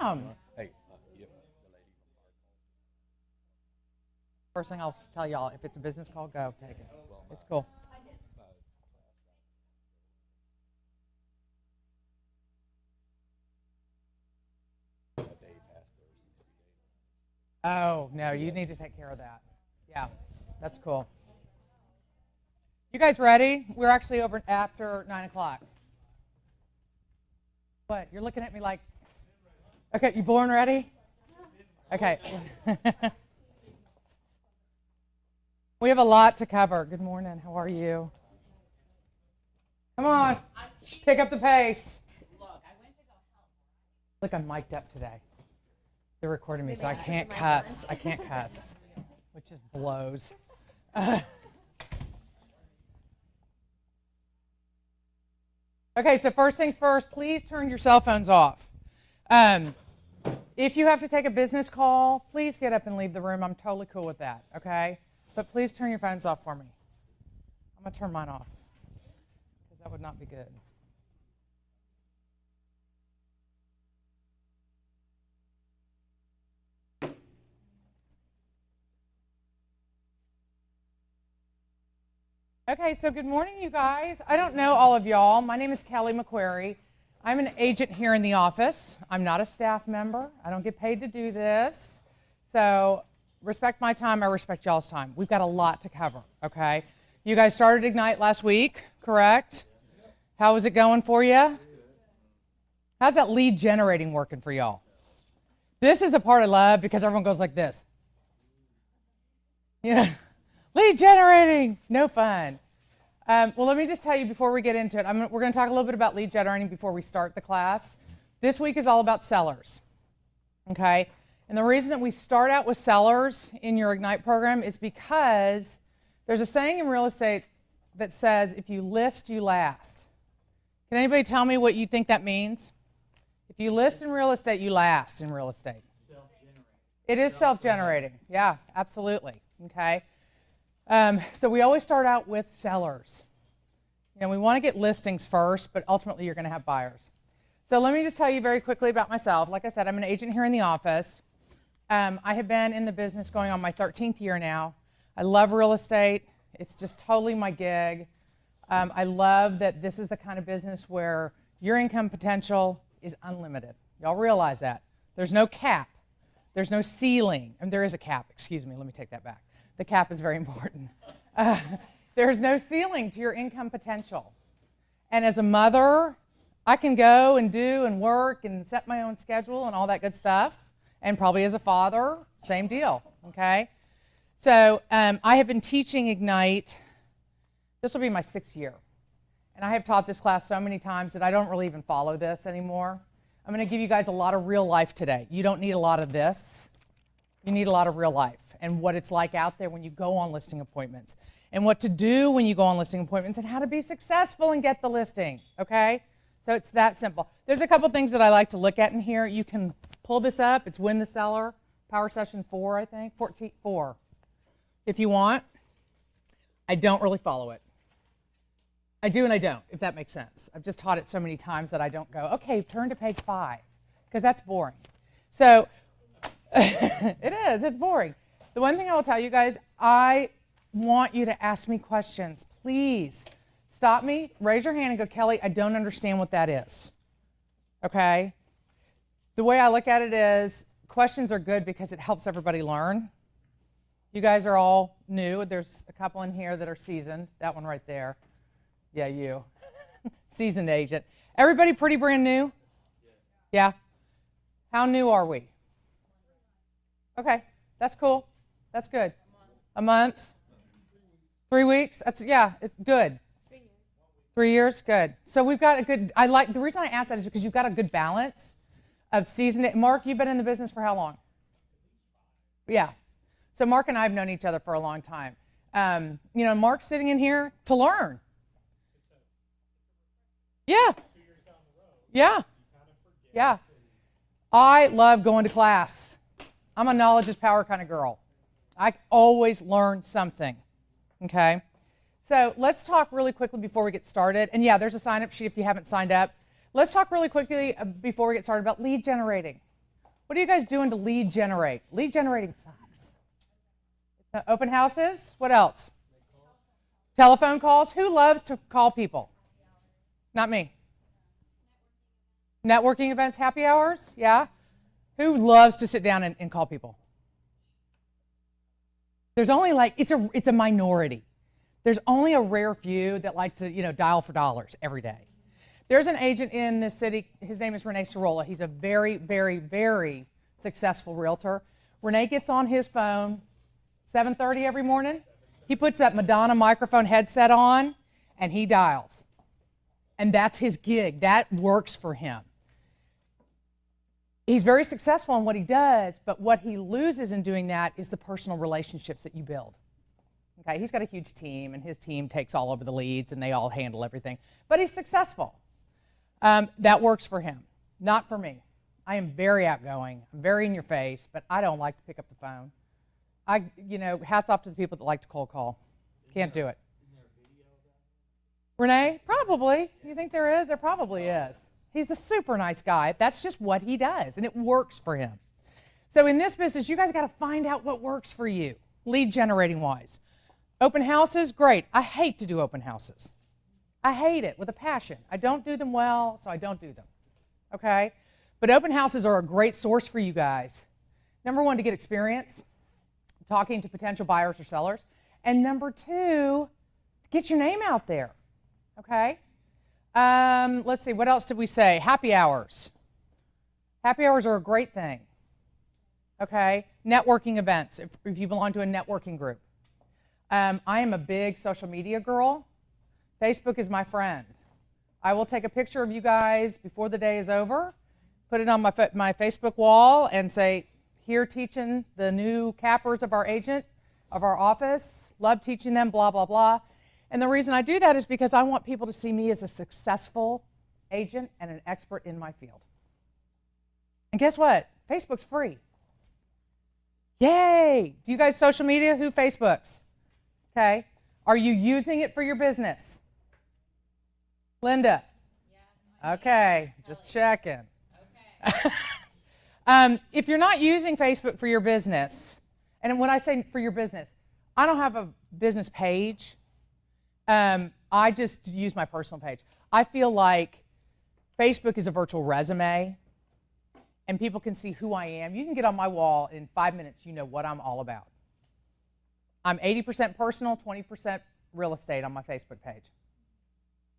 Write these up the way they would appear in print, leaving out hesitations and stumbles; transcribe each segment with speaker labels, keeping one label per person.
Speaker 1: am.
Speaker 2: Hey,
Speaker 1: First thing I'll tell y'all, if it's a business call, go take it. It's cool. Oh, no, you need to take care of that. Yeah, that's cool. You guys ready? We're actually over after 9 o'clock. What? You're looking at me like, okay, you born ready? Okay. We have a lot to cover. Good morning. How are you? Come on. Pick up the pace. Look, I'm mic'd up today. They're recording me, so I can't cuss. I can't cuss, which just blows. Okay, so first things first, please turn your cell phones off. If you have to take a business call, please get up and leave the room. I'm totally cool with that, okay? But please turn your phones off for me. I'm going to turn mine off because that would not be good. Okay, so good morning, you guys. I don't know all of y'all. My name is Kelly McQuerry. I'm an agent here in the office. I'm not a staff member. I don't get paid to do this. So respect my time. I respect y'all's time. We've got a lot to cover, okay? You guys started Ignite last week, correct? How is it going for you? How's that lead generating working for y'all? This is the part I love because everyone goes like this. Yeah. Lead generating, no fun. Well, let me just tell you before we get into it, we're going to talk a little bit about lead generating before we start the class. This week is all about sellers, okay? And the reason that we start out with sellers in your Ignite program is because there's a saying in real estate that says, if you list, you last. Can anybody tell me what you think that means? If you list in real estate, you last in real estate.
Speaker 3: Self-generating.
Speaker 1: It is self-generating. Yeah, absolutely, okay? So we always start out with sellers. You know, we want to get listings first, but ultimately you're going to have buyers. So let me just tell you very quickly about myself. Like I said, I'm an agent here in the office. I have been in the business going on my 13th year now. I love real estate. It's just totally my gig. I love that this is the kind of business where your income potential is unlimited. Y'all realize that. There's no cap. There's no ceiling. And there is a cap. Excuse me. Let me take that back. The cap is very important. There's no ceiling to your income potential. And as a mother, I can go and do and work and set my own schedule and all that good stuff. And probably as a father, same deal, okay? So I have been teaching Ignite. This will be my 6th year. And I have taught this class so many times that I don't really even follow this anymore. I'm going to give you guys a lot of real life today. You don't need a lot of this. You need a lot of real life and what it's like out there when you go on listing appointments and what to do when you go on listing appointments and how to be successful and get the listing, okay? So it's that simple. There's a couple things that I like to look at in here. You can pull this up. It's Win the Seller, Power Session 4, I think, 4. If you want. I don't really follow it. I do and I don't, if that makes sense. I've just taught it so many times that I don't go, okay, turn to page 5, because that's boring. So it is, it's boring. The one thing I will tell you guys, I want you to ask me questions. Please stop me, raise your hand and go, Kelly, I don't understand what that is. Okay? The way I look at it is questions are good because it helps everybody learn. You guys are all new. There's a couple in here that are seasoned. That one right there. Yeah, you. Seasoned agent. Everybody pretty brand new? Yeah? How new are we? Okay, that's cool. That's good. A month? 3 weeks? That's, yeah, it's good. 3 years? Good. So we've got a good, the reason I ask that is because you've got a good balance of seasoned. Mark, you've been in the business for how long? Yeah. So Mark and I have known each other for a long time. You know, Mark's sitting in here to learn. Yeah. Yeah. Yeah. I love going to class. I'm a knowledge is power kind of girl. I always learn something. Okay? So let's talk really quickly before we get started. And yeah, there's a sign-up sheet if you haven't signed up. Let's talk really quickly before we get started about lead generating. What are you guys doing to lead generate? Lead generating sucks. Open houses? What else? Telephone calls? Who loves to call people? Not me. Networking events, happy hours? Yeah. Who loves to sit down and call people? There's only like, it's a minority. There's only a rare few that like to, dial for dollars every day. There's an agent in this city, his name is Renee Sorolla. He's a very, very, very successful realtor. Renee gets on his phone 7:30 every morning. He puts that Madonna microphone headset on and he dials. And that's his gig. That works for him. He's very successful in what he does, but what he loses in doing that is the personal relationships that you build. Okay, he's got a huge team, and his team takes all over the leads, and they all handle everything. But he's successful. That works for him, not for me. I am very outgoing. I'm very in your face, but I don't like to pick up the phone. Hats off to the people that like to cold call. Can't do it. Renee? Probably. You think there is? There probably is. He's the super nice guy. That's just what he does, and it works for him. So in this business, you guys got to find out what works for you, lead generating wise. Open houses, great. I hate to do open houses. I hate it with a passion. I don't do them well, so I don't do them. Okay? But open houses are a great source for you guys. Number one, to get experience, talking to potential buyers or sellers. And number two, get your name out there. Okay? Let's see, what else did we say? Happy hours. Happy hours are a great thing. Okay? Networking events, if you belong to a networking group. I am a big social media girl. Facebook is my friend. I will take a picture of you guys before the day is over, put it on my Facebook wall, and say, here teaching the new cappers of our agent, of our office, love teaching them, blah, blah, blah. And the reason I do that is because I want people to see me as a successful agent and an expert in my field. And guess what? Facebook's free. Yay! Do you guys social media? Who Facebooks? Okay. Are you using it for your business? Linda? Yeah. Okay, just checking. Okay. If you're not using Facebook for your business, and when I say for your business, I don't have a business page. I just use my personal page. I feel like Facebook is a virtual resume, and people can see who I am. You can get on my wall in 5 minutes, you know what I'm all about. I'm 80% personal, 20% real estate on my Facebook page.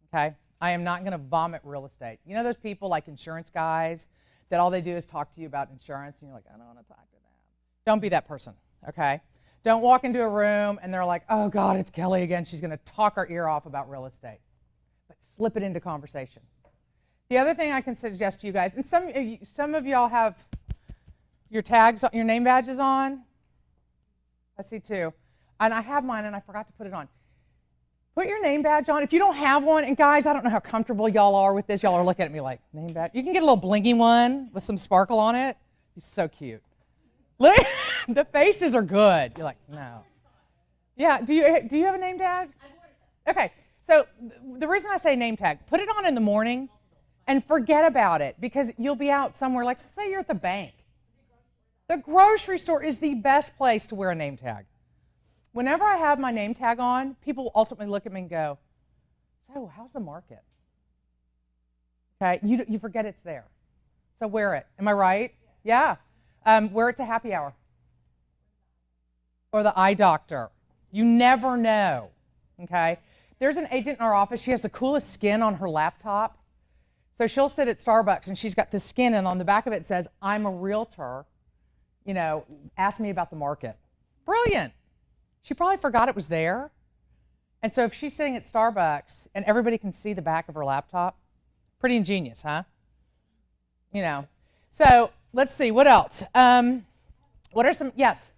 Speaker 1: Okay? I am not going to vomit real estate. You know those people like insurance guys that all they do is talk to you about insurance, and you're like, I don't want to talk to them. Don't be that person, okay? Don't walk into a room and they're like, oh God, it's Kelly again. She's going to talk our ear off about real estate. But slip it into conversation. The other thing I can suggest to you guys, and some of y'all have your tags, your name badges on. I see two. And I have mine and I forgot to put it on. Put your name badge on. If you don't have one, and guys, I don't know how comfortable y'all are with this. Y'all are looking at me like, name badge. You can get a little blingy one with some sparkle on it. It's so cute. Look, the faces are good. You're like, no. Yeah, do you have a name tag? Okay, so the reason I say name tag, put it on in the morning and forget about it, because you'll be out somewhere, like say you're at the bank. The grocery store is the best place to wear a name tag. Whenever I have my name tag on, people ultimately look at me and go, so how's the market? Okay, you forget it's there. So wear it. Am I right? Yeah. Wear it to happy hour. Or the eye doctor. You never know. Okay? There's an agent in our office. She has the coolest skin on her laptop. So she'll sit at Starbucks and she's got this skin, and on the back of it says, I'm a realtor. Ask me about the market. Brilliant. She probably forgot it was there. And so if she's sitting at Starbucks and everybody can see the back of her laptop, pretty ingenious, huh? So let's see, what else? What are some, yes?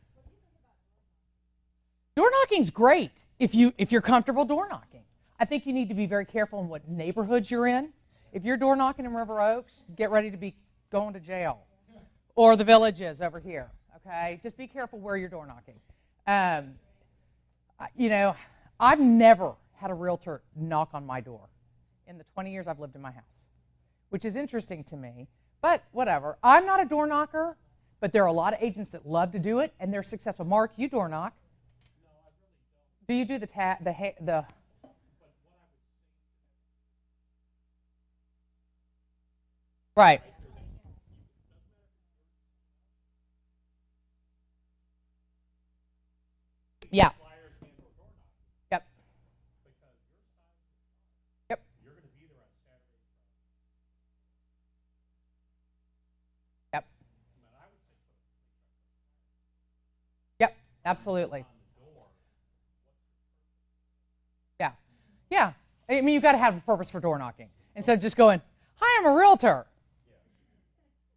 Speaker 1: Door knocking's great if you're comfortable door knocking. I think you need to be very careful in what neighborhoods you're in. If you're door knocking in River Oaks, get ready to be going to jail. Or the Villages over here, okay? Just be careful where you're door knocking. I've never had a realtor knock on my door in the 20 years I've lived in my house, which is interesting to me, but whatever. I'm not a door knocker. But there are a lot of agents that love to do it, and they're successful. Mark, you door knock. Do you do the right? Yeah. Yep. Yep. Yep. Yep. Absolutely. Yeah. Yeah. I mean, you've got to have a purpose for door knocking instead of just going, "Hi, I'm a realtor."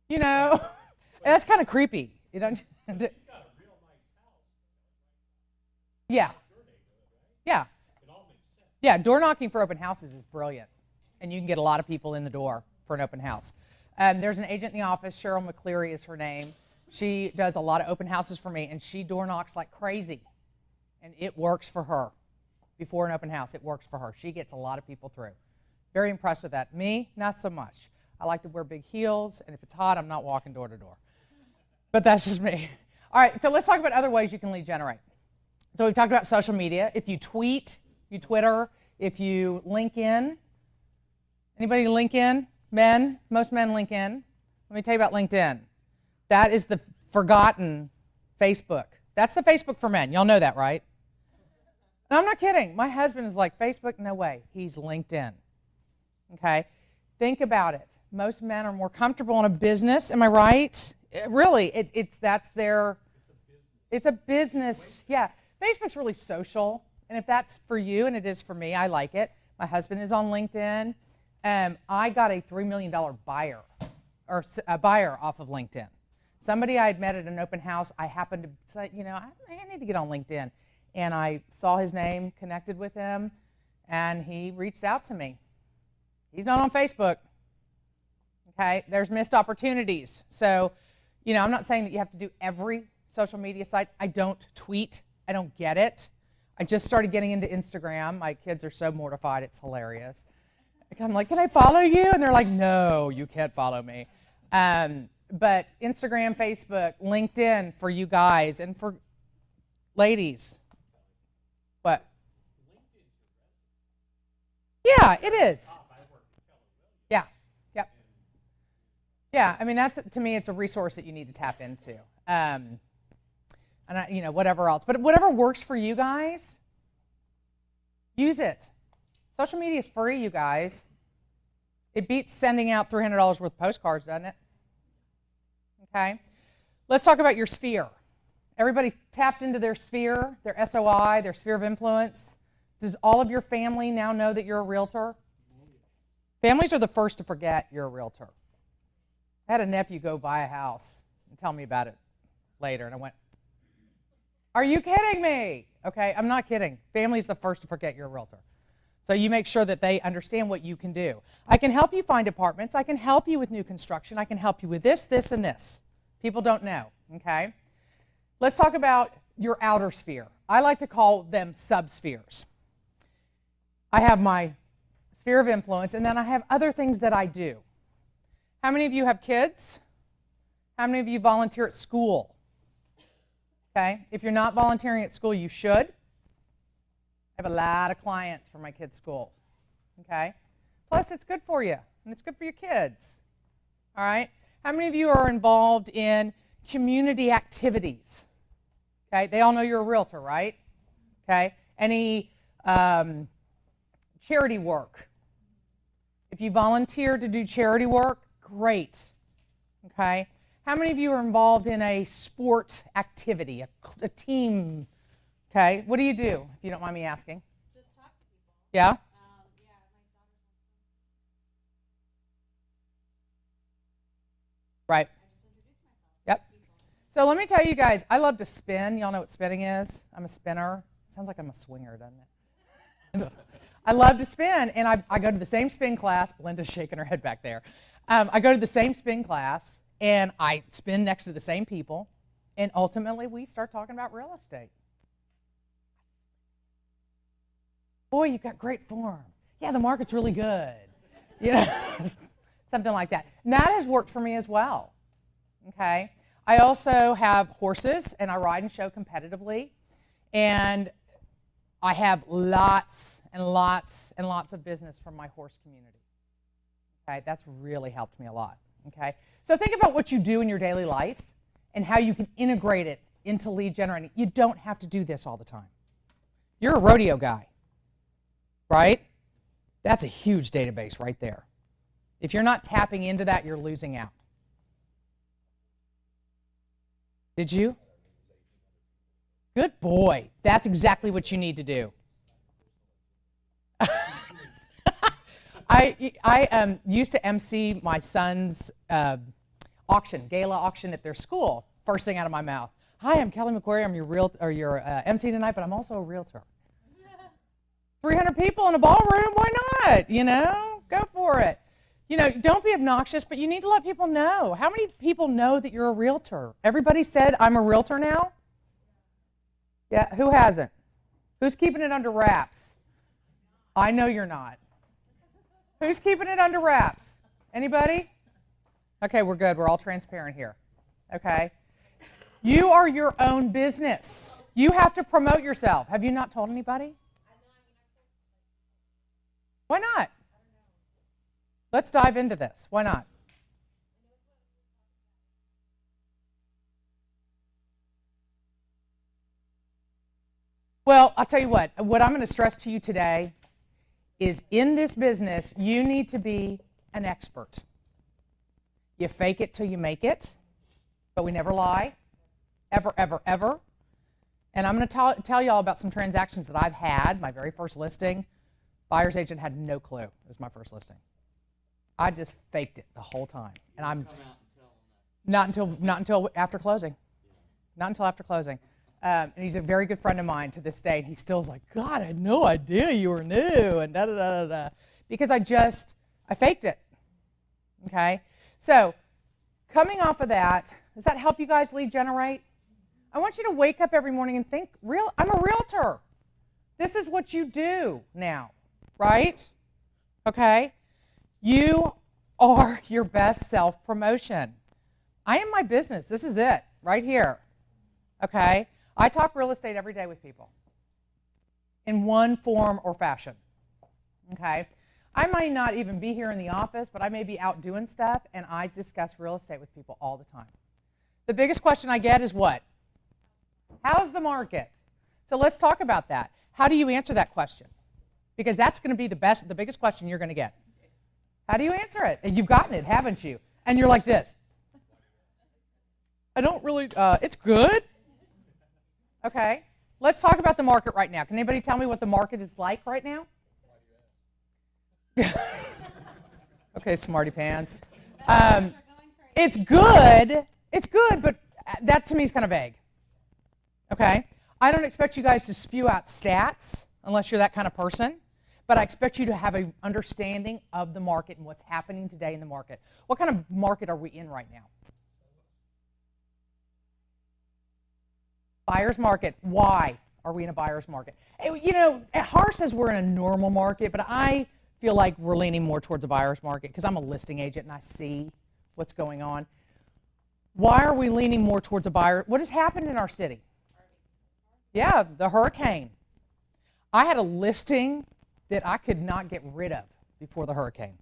Speaker 1: You know, that's kind of creepy. You know. Yeah. Yeah. Yeah. Door knocking for open houses is brilliant, and you can get a lot of people in the door for an open house. There's an agent in the office. McQuerry is her name. She does a lot of open houses for me, and she door knocks like crazy, and it works for her. Before an open house, it works for her. She gets a lot of people through. Very impressed with that. Me, not so much. I like to wear big heels, and if it's hot, I'm not walking door to door. But that's just me. All right, so let's talk about other ways you can lead generate. So we've talked about social media. If you tweet, you Twitter, if you link in. Anybody LinkedIn? Men? Most men link in. Let me tell you about LinkedIn. That is the forgotten Facebook. That's the Facebook for men. Y'all know that, right? And I'm not kidding. My husband is like, Facebook? No way. He's LinkedIn. Okay? Think about it. Most men are more comfortable in a business. Am I right? Really, it's a business. Yeah. Facebook's really social. And if that's for you, and it is for me, I like it. My husband is on LinkedIn. I got a $3 million buyer, or a buyer off of LinkedIn. Somebody I had met at an open house, I happened to say, I need to get on LinkedIn. And I saw his name, connected with him, and he reached out to me. He's not on Facebook. Okay, there's missed opportunities. So, I'm not saying that you have to do every social media site. I don't tweet. I don't get it. I just started getting into Instagram. My kids are so mortified. It's hilarious. I'm like, can I follow you? And they're like, no, you can't follow me. But Instagram, Facebook, LinkedIn for you guys, and for ladies. What? Yeah, it is. Yeah. Yep. Yeah, I mean, to me, it's a resource that you need to tap into. And whatever else. But whatever works for you guys, use it. Social media is free, you guys. It beats sending out $300 worth of postcards, doesn't it? Okay. Let's talk about your sphere. Everybody tapped into their sphere, their SOI, their sphere of influence. Does all of your family now know that you're a realtor? Families are the first to forget you're a realtor. I had a nephew go buy a house and tell me about it later, and I went, are you kidding me? Okay, I'm not kidding. Family's the first to forget you're a realtor. So you make sure that they understand what you can do. I can help you find apartments. I can help you with new construction. I can help you with this, this, and this. People don't know, okay? Let's talk about your outer sphere. I like to call them subspheres. I have my sphere of influence, and then I have other things that I do. How many of you have kids? How many of you volunteer at school? Okay, if you're not volunteering at school, you should. I have a lot of clients for my kids' school. Okay, plus it's good for you, and it's good for your kids. All right, how many of you are involved in community activities? Okay, they all know you're a realtor, right? Okay, any charity work? If you volunteer to do charity work, great. Okay. How many of you are involved in a sport activity, a team? Okay. What do you do, if you don't mind me asking?
Speaker 2: Just talk to people.
Speaker 1: Yeah?
Speaker 2: Yeah, my daughter's
Speaker 1: Right.
Speaker 2: I just introduced myself.
Speaker 1: Yep.
Speaker 2: To people.
Speaker 1: So let me tell you guys, I love to spin. Y'all know what spinning is? I'm a spinner. Sounds like I'm a swinger, doesn't it? I love to spin, and I go to the same spin class. Linda's shaking her head back there. I go to the same spin class, and I spin next to the same people, and ultimately we start talking about real estate. Boy, you've got great form. Yeah, the market's really good. Something like that. And that has worked for me as well. Okay? I also have horses, and I ride and show competitively. And I have lots and lots and lots of business from my horse community. Okay, that's really helped me a lot. Okay, so think about what you do in your daily life and how you can integrate it into lead generating. You don't have to do this all the time. You're a rodeo guy, right? That's a huge database right there. If you're not tapping into that, you're losing out. Did you? Good boy. That's exactly what you need to do. I used to MC my son's gala auction at their school. First thing out of my mouth. Hi, I'm Kelly McQuerry. I'm your MC tonight, but I'm also a realtor. 300 people in a ballroom. Why not? You know, go for it. You know, don't be obnoxious, but you need to let people know. How many people know that you're a realtor? Everybody said, I'm a realtor now? Yeah, who hasn't? Who's keeping it under wraps? I know you're not. Who's keeping it under wraps? Anybody? Okay, we're good. We're all transparent here. Okay? You are your own business. You have to promote yourself. Have you not told anybody? Why not? Let's dive into this. Why not? Well, I'll tell you what I'm going to stress to you today is in this business, you need to be an expert. You fake it till you make it, but we never lie, ever, ever, ever. And I'm going to tell you all about some transactions that I've had. My very first listing, buyer's agent had no clue it was my first listing. I just faked it the whole time, and I'm not until after closing, not until after closing. And he's a very good friend of mine to this day, and he still's like, God, I had no idea you were new, and da da da da da, because I faked it. Okay, so coming off of that, does that help you guys lead generate? I want you to wake up every morning and think, I'm a realtor. This is what you do now, right? Okay. You are your best self-promotion. I am my business. This is it, right here. Okay? I talk real estate every day with people in one form or fashion. Okay? I might not even be here in the office, but I may be out doing stuff, and I discuss real estate with people all the time. The biggest question I get is what? How's the market? So let's talk about that. How do you answer that question? Because that's going to be the biggest question you're going to get. How do you answer it? And you've gotten it, haven't you? And you're like this. I don't really, it's good. Okay, let's talk about the market right now. Can anybody tell me what the market is like right now? Okay, smarty pants. It's good, but that to me is kind of vague. Okay, I don't expect you guys to spew out stats unless you're that kind of person. But I expect you to have an understanding of the market and what's happening today in the market. What kind of market are we in right now? Buyer's market. Why are we in a buyer's market? You know, Har says we're in a normal market, but I feel like we're leaning more towards a buyer's market because I'm a listing agent and I see what's going on. Why are we leaning more towards a buyer? What has happened in our city? Yeah, the hurricane. I had a listing that I could not get rid of before the hurricane.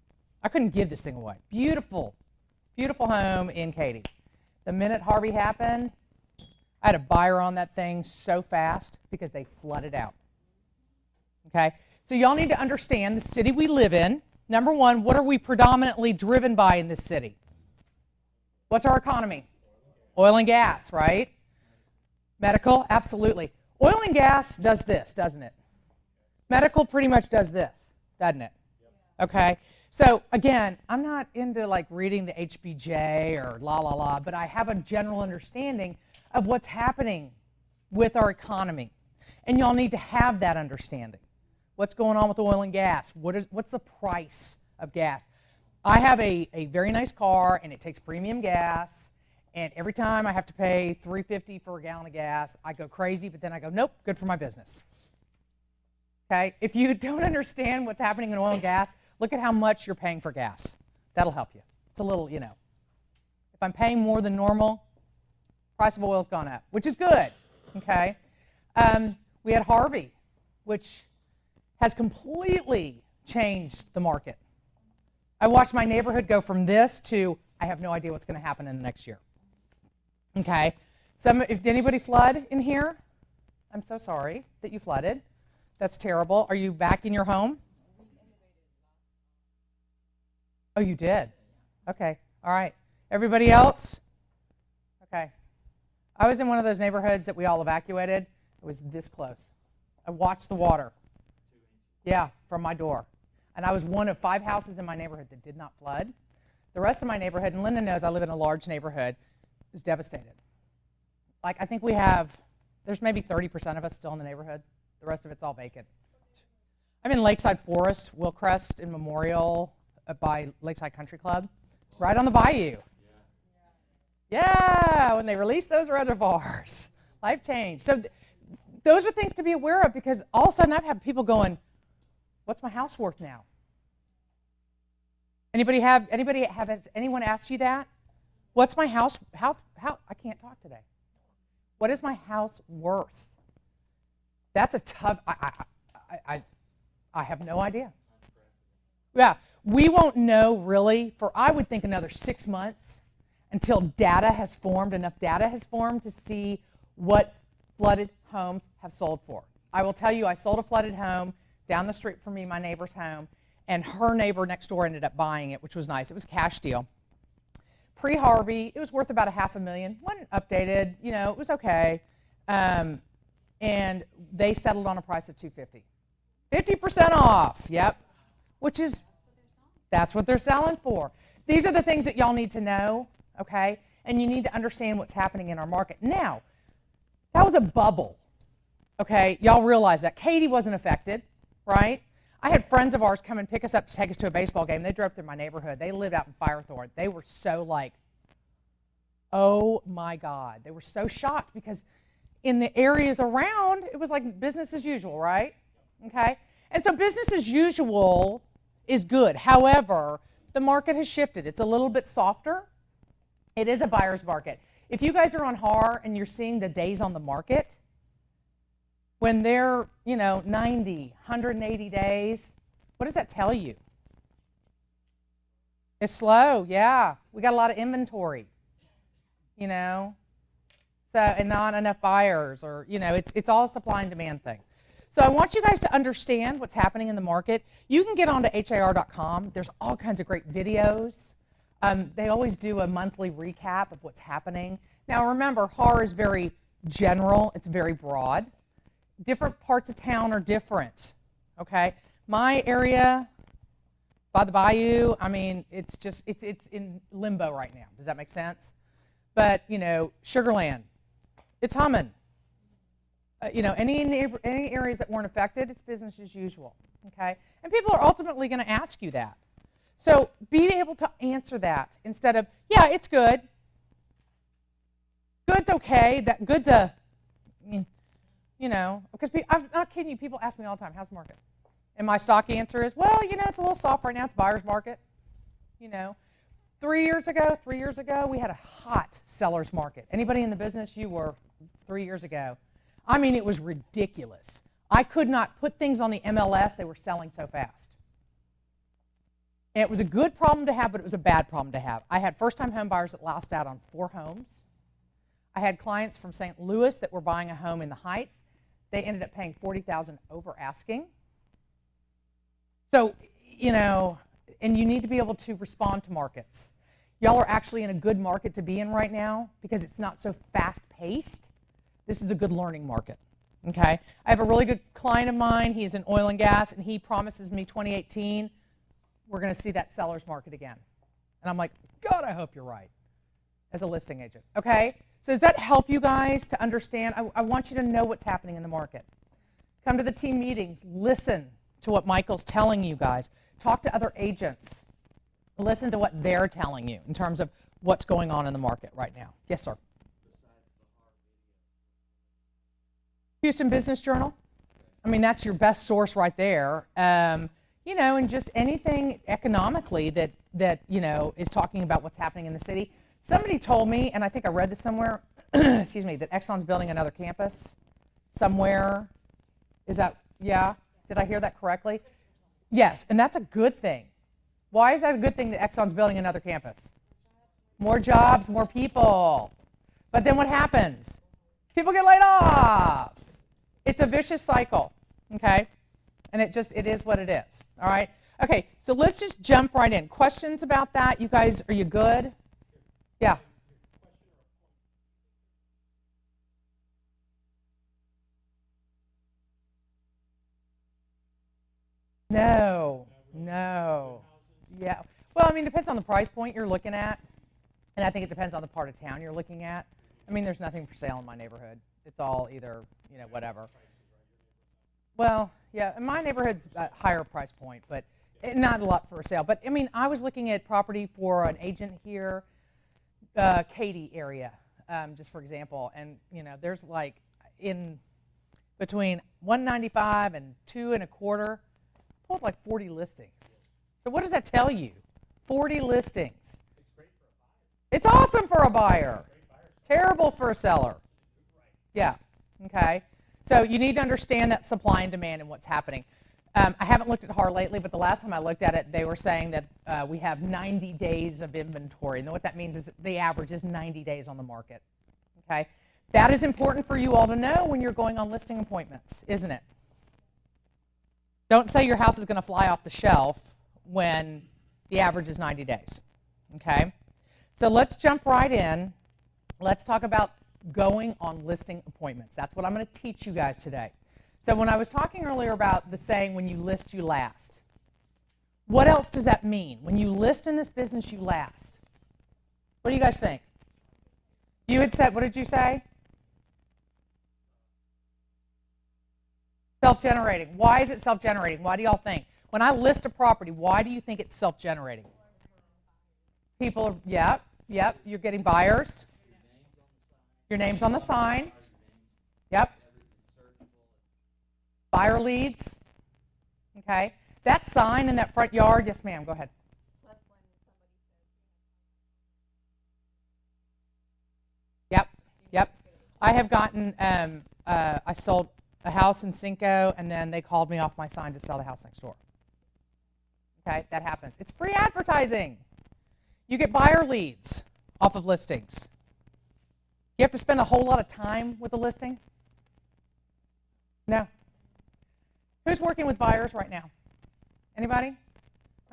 Speaker 1: I couldn't give this thing away. Beautiful, beautiful home in Katy. The minute Harvey happened, I had a buyer on that thing so fast because they flooded out. Okay, so y'all need to understand the city we live in. Number one, what are we predominantly driven by in this city? What's our economy? Oil and gas, right? Medical, absolutely. Oil and gas does this, doesn't it? Medical pretty much does this, doesn't it? Okay, so again, I'm not into like reading the HBJ or la la la, but I have a general understanding of what's happening with our economy. And y'all need to have that understanding. What's going on with oil and gas? What's the price of gas? I have a very nice car, and it takes premium gas, and every time I have to pay $3.50 for a gallon of gas, I go crazy, but then I go, nope, good for my business. Okay, if you don't understand what's happening in oil and gas, look at how much you're paying for gas. That'll help you. It's a little, you know. If I'm paying more than normal, Price of oil's gone up, which is good, okay? We had Harvey, which has completely changed the market. I watched my neighborhood go from this to I have no idea what's going to happen in the next year. Okay? If anybody flood in here, I'm so sorry that you flooded. That's terrible. Are you back in your home? Oh, you did? Okay. All right. Everybody else? Okay. I was in one of those neighborhoods that we all evacuated. It was this close. I watched the water. Yeah, from my door. And I was one of 5 houses in my neighborhood that did not flood. The rest of my neighborhood, and Linda knows I live in a large neighborhood, is devastated. Like, I think there's maybe 30% of us still in the neighborhood. The rest of it's all vacant. I'm in Lakeside Forest, Wilcrest, and Memorial by Lakeside Country Club, right on the bayou. Yeah, when they released those reservoirs, life changed. So those are things to be aware of, because all of a sudden I've had people going, what's my house worth now? Has anyone asked you that? What's my house, how, I can't talk today. What is my house worth? That's a tough, I have no idea. Yeah, we won't know really for, I would think, another 6 months until enough data has formed to see what flooded homes have sold for. I will tell you, I sold a flooded home down the street from me, my neighbor's home, and her neighbor next door ended up buying it, which was nice. It was a cash deal. Pre-Harvey, it was worth about $500,000. Wasn't updated, it was okay. And they settled on a price of $250,000. 50% off, yep. That's what they're selling for. These are the things that y'all need to know, okay? And you need to understand what's happening in our market. Now, that was a bubble, okay? Y'all realize that. Katie wasn't affected, right? I had friends of ours come and pick us up to take us to a baseball game. They drove through my neighborhood. They lived out in Firethorn. They were so like, oh my God. They were so shocked because in the areas around, it was like business as usual, right? Okay? And so business as usual is good. However, the market has shifted. It's a little bit softer. It is a buyer's market. If you guys are on HAR and you're seeing the days on the market, when they're, 90, 180 days, what does that tell you? It's slow, yeah. We got a lot of inventory, so, and not enough buyers, or, it's all a supply and demand thing. So I want you guys to understand what's happening in the market. You can get onto HAR.com. There's all kinds of great videos. They always do a monthly recap of what's happening. Now remember, HAR is very general. It's very broad. Different parts of town are different, okay? My area, by the bayou, it's in limbo right now. Does that make sense? But, Sugarland, it's humming. Any areas that weren't affected, it's business as usual, okay? And people are ultimately going to ask you that. So be able to answer that instead of, yeah, it's good. Good's okay. That good's a, because I'm not kidding you. People ask me all the time, how's the market? And my stock answer is, well, it's a little soft right now. It's buyer's market. 3 years ago, we had a hot seller's market. Anybody in the business you were 3 years ago? It was ridiculous. I could not put things on the MLS. They were selling so fast. And it was a good problem to have, but it was a bad problem to have. I had first-time home buyers that lost out on 4 homes. I had clients from St. Louis that were buying a home in the Heights. They ended up paying $40,000 over asking. So, and you need to be able to respond to markets. Y'all are actually in a good market to be in right now because it's not so fast-paced. This is a good learning market, okay? I have a really good client of mine. He's in oil and gas, and he promises me 2018, we're going to see that seller's market again. And I'm like, God, I hope you're right, as a listing agent, okay? So does that help you guys to understand? I want you to know what's happening in the market. Come to the team meetings. Listen to what Michael's telling you guys. Talk to other agents. Listen to what they're telling you in terms of what's going on in the market right now. Yes, sir. Houston Business Journal. That's your best source right there. And just anything economically that is talking about what's happening in the city. Somebody told me, and I think I read this somewhere, excuse me, that Exxon's building another campus somewhere. Is that, yeah? Did I hear that correctly? Yes, and that's a good thing. Why is that a good thing that Exxon's building another campus? More jobs, more people. But then what happens? People get laid off. It's a vicious cycle, okay? And it is what it is, all right? Okay, so let's just jump right in. Questions about that? You guys, are you good? Yeah. No. Yeah. Well, I mean, it depends on the price point you're looking at, and I think it depends on the part of town you're looking at. I mean, there's nothing for sale in my neighborhood. It's all either, whatever. Well, yeah, in my neighborhood's a higher price point, but not a lot for sale. But, I mean, I was looking at property for an agent here, Katy area, just for example, and, there's like in between 195 and 225, pulled like 40 listings. So what does that tell you? 40 listings. It's awesome for a buyer. Terrible for a seller. Yeah, okay. So you need to understand that supply and demand and what's happening. I haven't looked at HAR lately, but the last time I looked at it, they were saying that we have 90 days of inventory. And what that means is that the average is 90 days on the market, okay? That is important for you all to know when you're going on listing appointments, isn't it? Don't say your house is going to fly off the shelf when the average is 90 days, okay? So let's jump right in. Let's talk about going on listing appointments. That's what I'm going to teach you guys today. So when I was talking earlier about the saying, when you list, you last, what else does that mean? When you list in this business, you last. What do you guys think? You had said, what did you say? Self-generating. Why is it self-generating? Why do y'all think? When I list a property, why do you think it's self-generating? People are, yep, you're getting buyers. Your name's on the sign. Yep. Buyer leads. Okay. That sign in that front yard, yes ma'am, go ahead. Yep. I have gotten, I sold a house in Cinco, and then they called me off my sign to sell the house next door. Okay, that happens. It's free advertising. You get buyer leads off of listings. You have to spend a whole lot of time with a listing? No. Who's working with buyers right now? Anybody?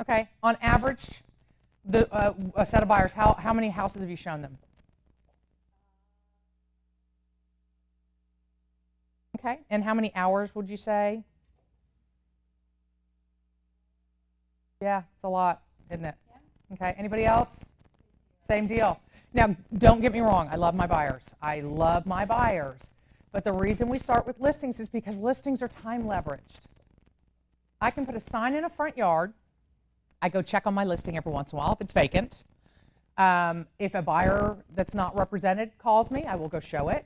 Speaker 1: Okay. On average, a set of buyers, how many houses have you shown them? Okay. And how many hours would you say? Yeah, it's a lot, isn't it? Yeah. Okay. Anybody else? Same deal. Now, don't get me wrong. I love my buyers. But the reason we start with listings is because listings are time leveraged. I can put a sign in a front yard. I go check on my listing every once in a while if it's vacant. If a buyer that's not represented calls me, I will go show it.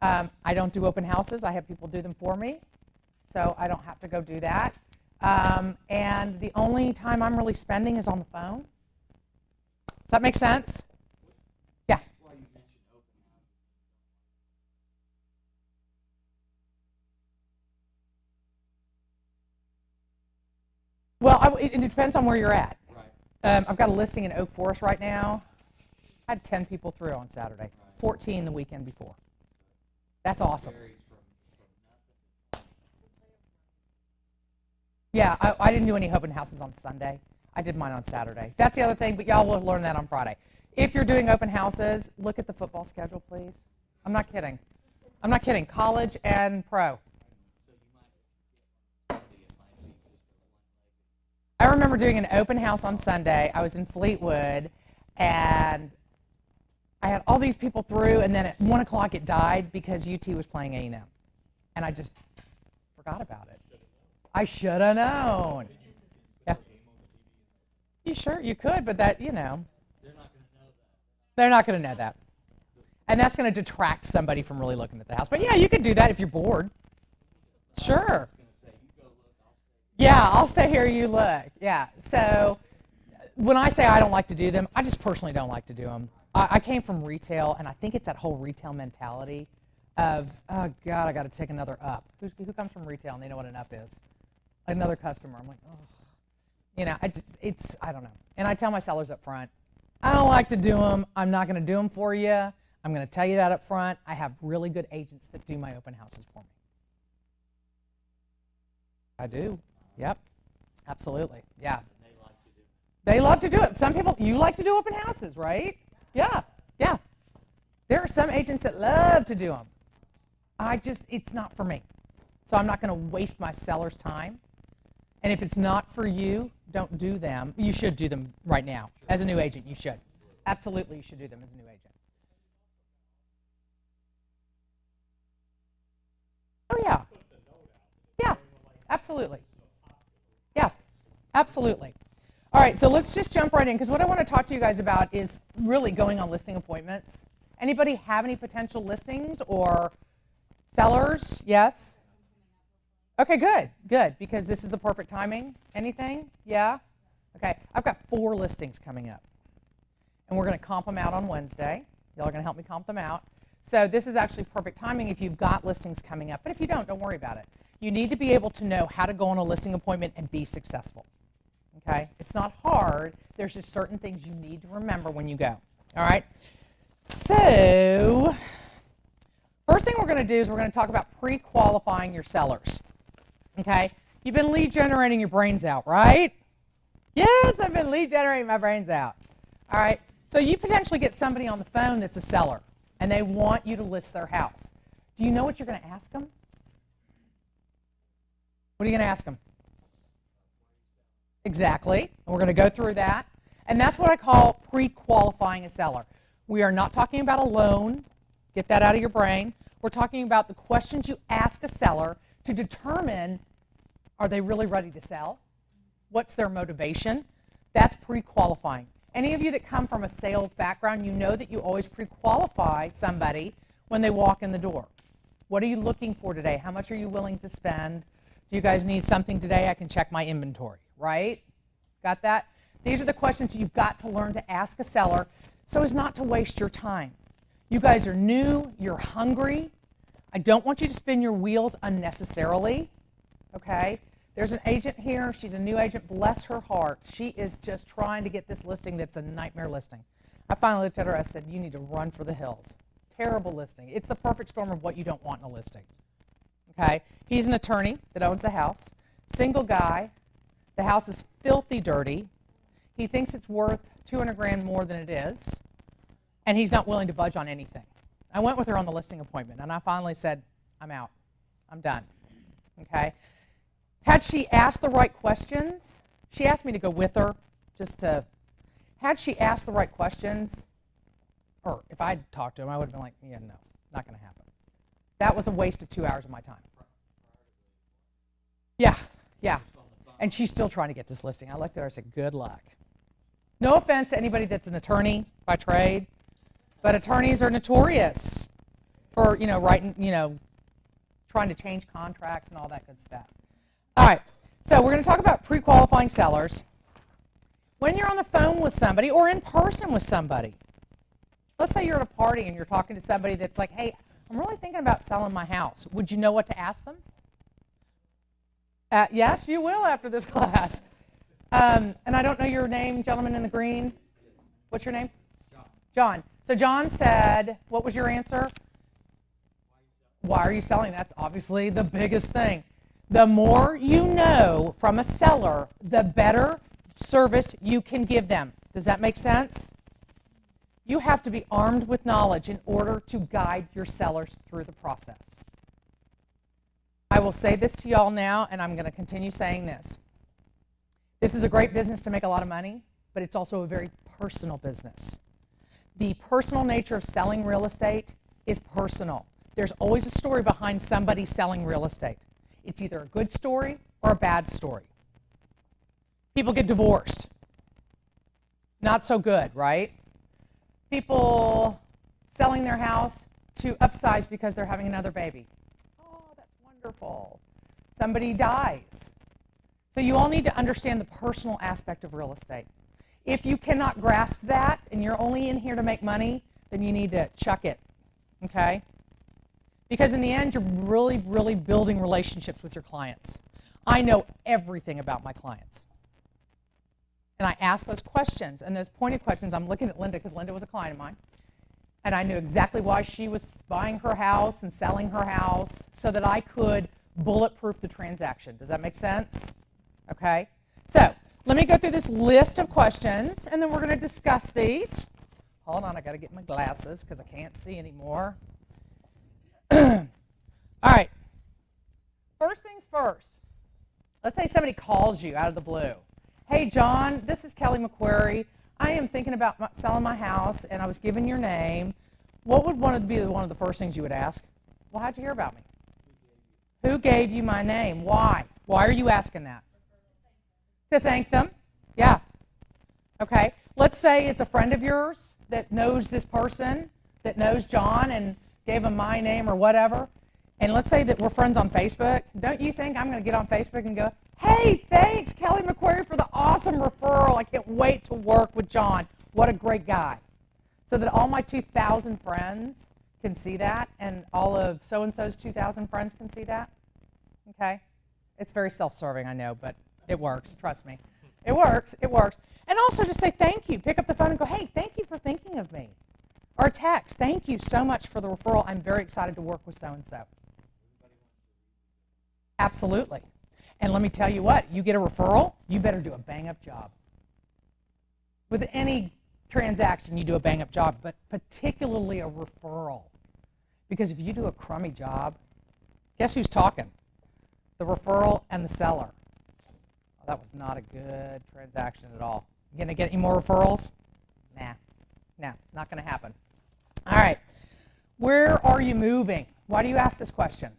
Speaker 1: I don't do open houses. I have people do them for me, so I don't have to go do that. And the only time I'm really spending is on the phone. Does that make sense? Yeah. Well, it depends on where you're at. Right. I've got a listing in Oak Forest right now. I had 10 people through on Saturday, right. 14 the weekend before. That's awesome. Yeah, I didn't do any open houses on Sunday. I did mine on Saturday. That's the other thing, but y'all will learn that on Friday. If you're doing open houses, look at the football schedule, please. I'm not kidding. College and pro. I remember doing an open house on Sunday. I was in Fleetwood, and I had all these people through, and then at 1 o'clock it died because UT was playing A&M. And I just forgot about it. I should have known. Yeah. You sure? You could, but that, They're not going to know that. They're not going to know that. And that's going to detract somebody from really looking at the house. But yeah, you could do that if you're bored. Sure. Yeah, I'll stay here, you look. Yeah. So when I say I don't like to do them, I just personally don't like to do them. I came from retail, and I think it's that whole retail mentality of, oh, God, I got to take another up. Who comes from retail and they know what an up is? Another customer. I'm like, oh. You know, I don't know. And I tell my sellers up front, I don't like to do them. I'm not going to do them for you. I'm going to tell you that up front. I have really good agents that do my open houses for me. I do. Yep. Absolutely. Yeah. They love to do it. Some people, you like to do open houses, right? Yeah. Yeah. There are some agents that love to do them. It's not for me. So I'm not going to waste my seller's time. And if it's not for you, don't do them. You should do them right now. As a new agent, you should. Absolutely, you should do them as a new agent. Oh, yeah. Yeah, absolutely. Yeah, absolutely. All right, so let's just jump right in, because what I want to talk to you guys about is really going on listing appointments. Anybody have any potential listings or sellers? Yes? Okay, good, because this is the perfect timing. Anything? Yeah? Okay, I've got 4 listings coming up, and we're going to comp them out on Wednesday. Y'all are going to help me comp them out. So this is actually perfect timing if you've got listings coming up, but if you don't worry about it. You need to be able to know how to go on a listing appointment and be successful. Okay? It's not hard. There's just certain things you need to remember when you go. All right? So first thing we're going to do is we're going to talk about pre-qualifying your sellers. Okay? You've been lead generating your brains out, right? Yes, I've been lead generating my brains out. All right? So you potentially get somebody on the phone that's a seller, and they want you to list their house. Do you know what you're going to ask them? What are you going to ask them? Exactly. And we're going to go through that. And that's what I call pre-qualifying a seller. We are not talking about a loan. Get that out of your brain. We're talking about the questions you ask a seller to determine, are they really ready to sell? What's their motivation? That's pre-qualifying. Any of you that come from a sales background, you know that you always pre-qualify somebody when they walk in the door. What are you looking for today? How much are you willing to spend? Do you guys need something today? I can check my inventory, right? Got that? These are the questions you've got to learn to ask a seller so as not to waste your time. You guys are new, you're hungry. I don't want you to spin your wheels unnecessarily, okay? There's an agent here, she's a new agent, bless her heart. She is just trying to get this listing that's a nightmare listing. I finally looked at her, I said, you need to run for the hills. Terrible listing. It's the perfect storm of what you don't want in a listing. Okay? He's an attorney that owns the house, single guy. The house is filthy dirty. He thinks it's worth 200 grand more than it is, and he's not willing to budge on anything. I went with her on the listing appointment, and I finally said, I'm out. I'm done. Okay? Had she asked the right questions, she asked me to go with her had she asked the right questions, or if I'd talked to him, I would have been like, yeah, no, not going to happen. That was a waste of 2 hours of my time. Yeah. And she's still trying to get this listing. I looked at her and said, good luck. No offense to anybody that's an attorney by trade, but attorneys are notorious for, trying to change contracts and all that good stuff. All right, so we're going to talk about pre-qualifying sellers. When you're on the phone with somebody or in person with somebody, let's say you're at a party and you're talking to somebody that's like, hey, I'm really thinking about selling my house. Would you know what to ask them? Yes, you will after this class. And I don't know your name, gentleman in the green. What's your name? John. So John said, what was your answer? Why are you selling? That's obviously the biggest thing. The more you know from a seller, the better service you can give them. Does that make sense? You have to be armed with knowledge in order to guide your sellers through the process. I will say this to y'all now, and I'm going to continue saying this. This is a great business to make a lot of money, but it's also a very personal business. The personal nature of selling real estate is personal. There's always a story behind somebody selling real estate. It's either a good story or a bad story. People get divorced. Not so good, right? People selling their house to upsize because they're having another baby. Oh, that's wonderful. Somebody dies. So you all need to understand the personal aspect of real estate. If you cannot grasp that and you're only in here to make money, then you need to chuck it, okay? Because in the end, you're really, really building relationships with your clients. I know everything about my clients. And I ask those questions, and those pointed questions, I'm looking at Linda because Linda was a client of mine, and I knew exactly why she was buying her house and selling her house so that I could bulletproof the transaction. Does that make sense? Okay? So let me go through this list of questions, and then we're going to discuss these. Hold on, I got to get my glasses because I can't see anymore. All right. First things first. Let's say somebody calls you out of the blue. Hey, John, this is Kelly McQuerry. I am thinking about selling my house, and I was given your name. What would be one of the first things you would ask? Well, how'd you hear about me? Who gave you my name? Why? Why are you asking that? To thank them. Yeah. Okay. Let's say it's a friend of yours that knows this person, that knows John, and gave him my name or whatever. And let's say that we're friends on Facebook. Don't you think I'm going to get on Facebook and go, hey, thanks, Kelly McQuerry, for the awesome referral. I can't wait to work with John. What a great guy. So that all my 2,000 friends can see that, and all of so-and-so's 2,000 friends can see that. Okay? It's very self-serving, I know, but it works. Trust me. It works. It works. And also just say thank you. Pick up the phone and go, hey, thank you for thinking of me. Or text, thank you so much for the referral. I'm very excited to work with so-and-so. Absolutely. And let me tell you what, you get a referral, you better do a bang-up job. With any transaction, you do a bang-up job, but particularly a referral. Because if you do a crummy job, guess who's talking? The referral and the seller. Oh, that was not a good transaction at all. You going to get any more referrals? Nah. No, not going to happen. All right. Where are you moving? Why do you ask this question?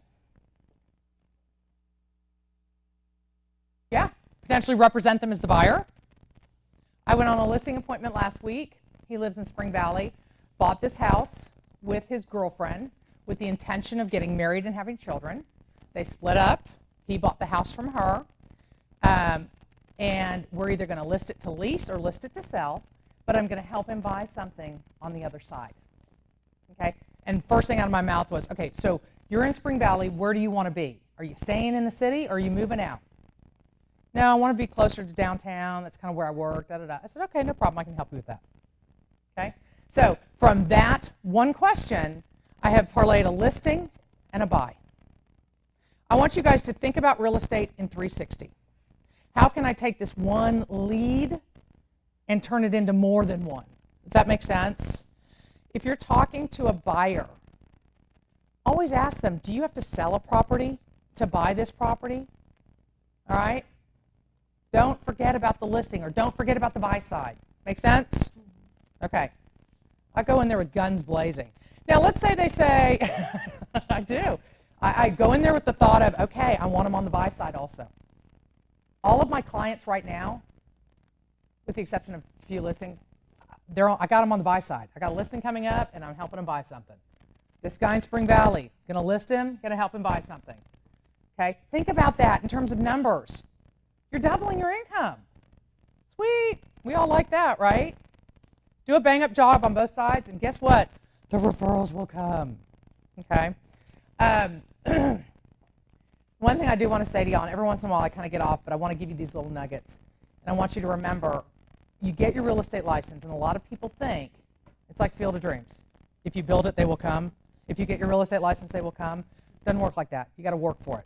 Speaker 1: Yeah, potentially represent them as the buyer. I went on a listing appointment last week. He lives in Spring Valley, bought this house with his girlfriend with the intention of getting married and having children. They split up. He bought the house from her, and we're either going to list it to lease or list it to sell, but I'm going to help him buy something on the other side. Okay? And first thing out of my mouth was, okay, so you're in Spring Valley. Where do you want to be? Are you staying in the city or are you moving out? No, I want to be closer to downtown. That's kind of where I work. Da, da, da. I said, okay, no problem. I can help you with that. Okay? So from that one question, I have parlayed a listing and a buy. I want you guys to think about real estate in 360. How can I take this one lead and turn it into more than one? Does that make sense? If you're talking to a buyer, always ask them, do you have to sell a property to buy this property? All right? Don't forget about the listing, or don't forget about the buy side. Make sense? Okay. I go in there with guns blazing. Now, let's say they say, I do. I go in there with the thought of, okay, I want them on the buy side also. All of my clients right now, with the exception of a few listings, I got them on the buy side. I got a listing coming up, and I'm helping them buy something. This guy in Spring Valley, going to list him, going to help him buy something. Okay? Think about that in terms of numbers. You're doubling your income. Sweet. We all like that, right? Do a bang-up job on both sides, and guess what? The referrals will come. Okay? One thing I do want to say to y'all, and every once in a while I kind of get off, but I want to give you these little nuggets. And I want you to remember, you get your real estate license, and a lot of people think it's like Field of Dreams. If you build it, they will come. If you get your real estate license, they will come. Doesn't work like that. You got to work for it.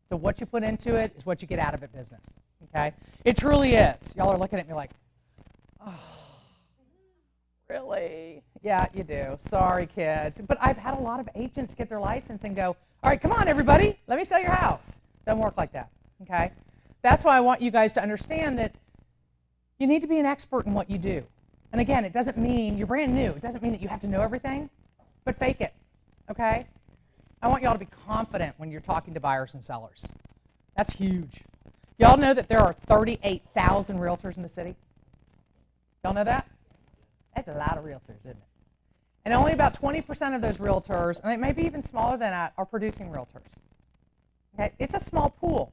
Speaker 1: So what you put into it is what you get out of it business. Okay? It truly is. Y'all are looking at me like, oh, really? Yeah, you do. Sorry, kids. But I've had a lot of agents get their license and go, all right, come on, everybody. Let me sell your house. Doesn't work like that. Okay? That's why I want you guys to understand that you need to be an expert in what you do. And again, it doesn't mean you're brand new. It doesn't mean that you have to know everything, but fake it. Okay? I want y'all to be confident when you're talking to buyers and sellers. That's huge. Y'all know that there are 38,000 realtors in the city? Y'all know that? That's a lot of realtors, isn't it? And only about 20% of those realtors, and it may be even smaller than that, are producing realtors. Okay? It's a small pool.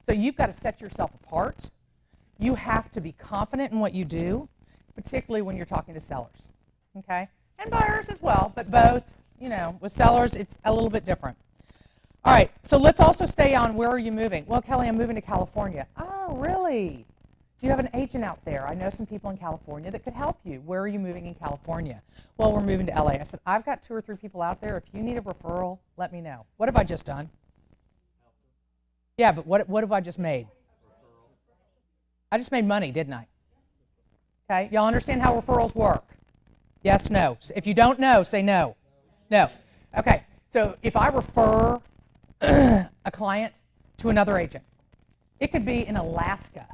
Speaker 1: So you've got to set yourself apart. You have to be confident in what you do, particularly when you're talking to sellers, okay? And buyers as well, but both, with sellers, it's a little bit different. All right, so let's also stay on where are you moving? Well, Kelly, I'm moving to California. Oh, really? Do you have an agent out there? I know some people in California that could help you. Where are you moving in California? Well, we're moving to LA. I said, I've got 2 or 3 people out there. If you need a referral, let me know. What have I just done? Yeah, but what have I just made? I just made money, didn't I? Okay, y'all understand how referrals work? Yes, no. If you don't know, say no. No. Okay, so if I refer a client to another agent, it could be in Alaska.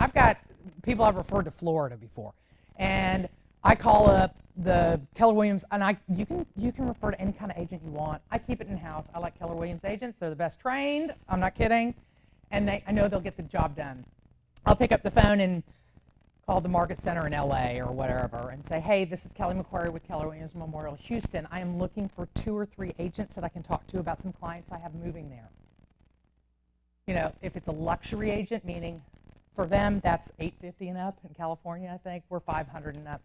Speaker 1: I've got people I've referred to Florida before, and I call up the Keller Williams, and you can refer to any kind of agent you want. I keep it in-house. I like Keller Williams agents. They're the best trained. I'm not kidding, and I know they'll get the job done. I'll pick up the phone and call the Market Center in LA or whatever and say, hey, this is Kelly McQuerry with Keller Williams Memorial Houston. I am looking for 2 or 3 agents that I can talk to about some clients I have moving there. If it's a luxury agent, meaning for them that's $850 and up. In California, I think we're $500 and up.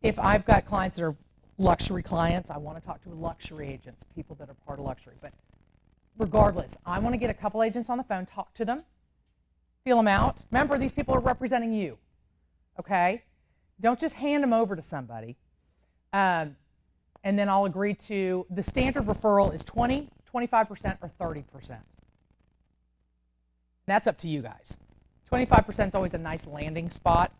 Speaker 1: If I've got clients that are luxury clients, I want to talk to luxury agents, people that are part of luxury. But regardless, I want to get a couple agents on the phone, talk to them, feel them out. Remember, these people are representing you. Okay? Don't just hand them over to somebody. And then I'll agree to, the standard referral is 20, 25%, or 30%. That's up to you guys. 25% is always a nice landing spot.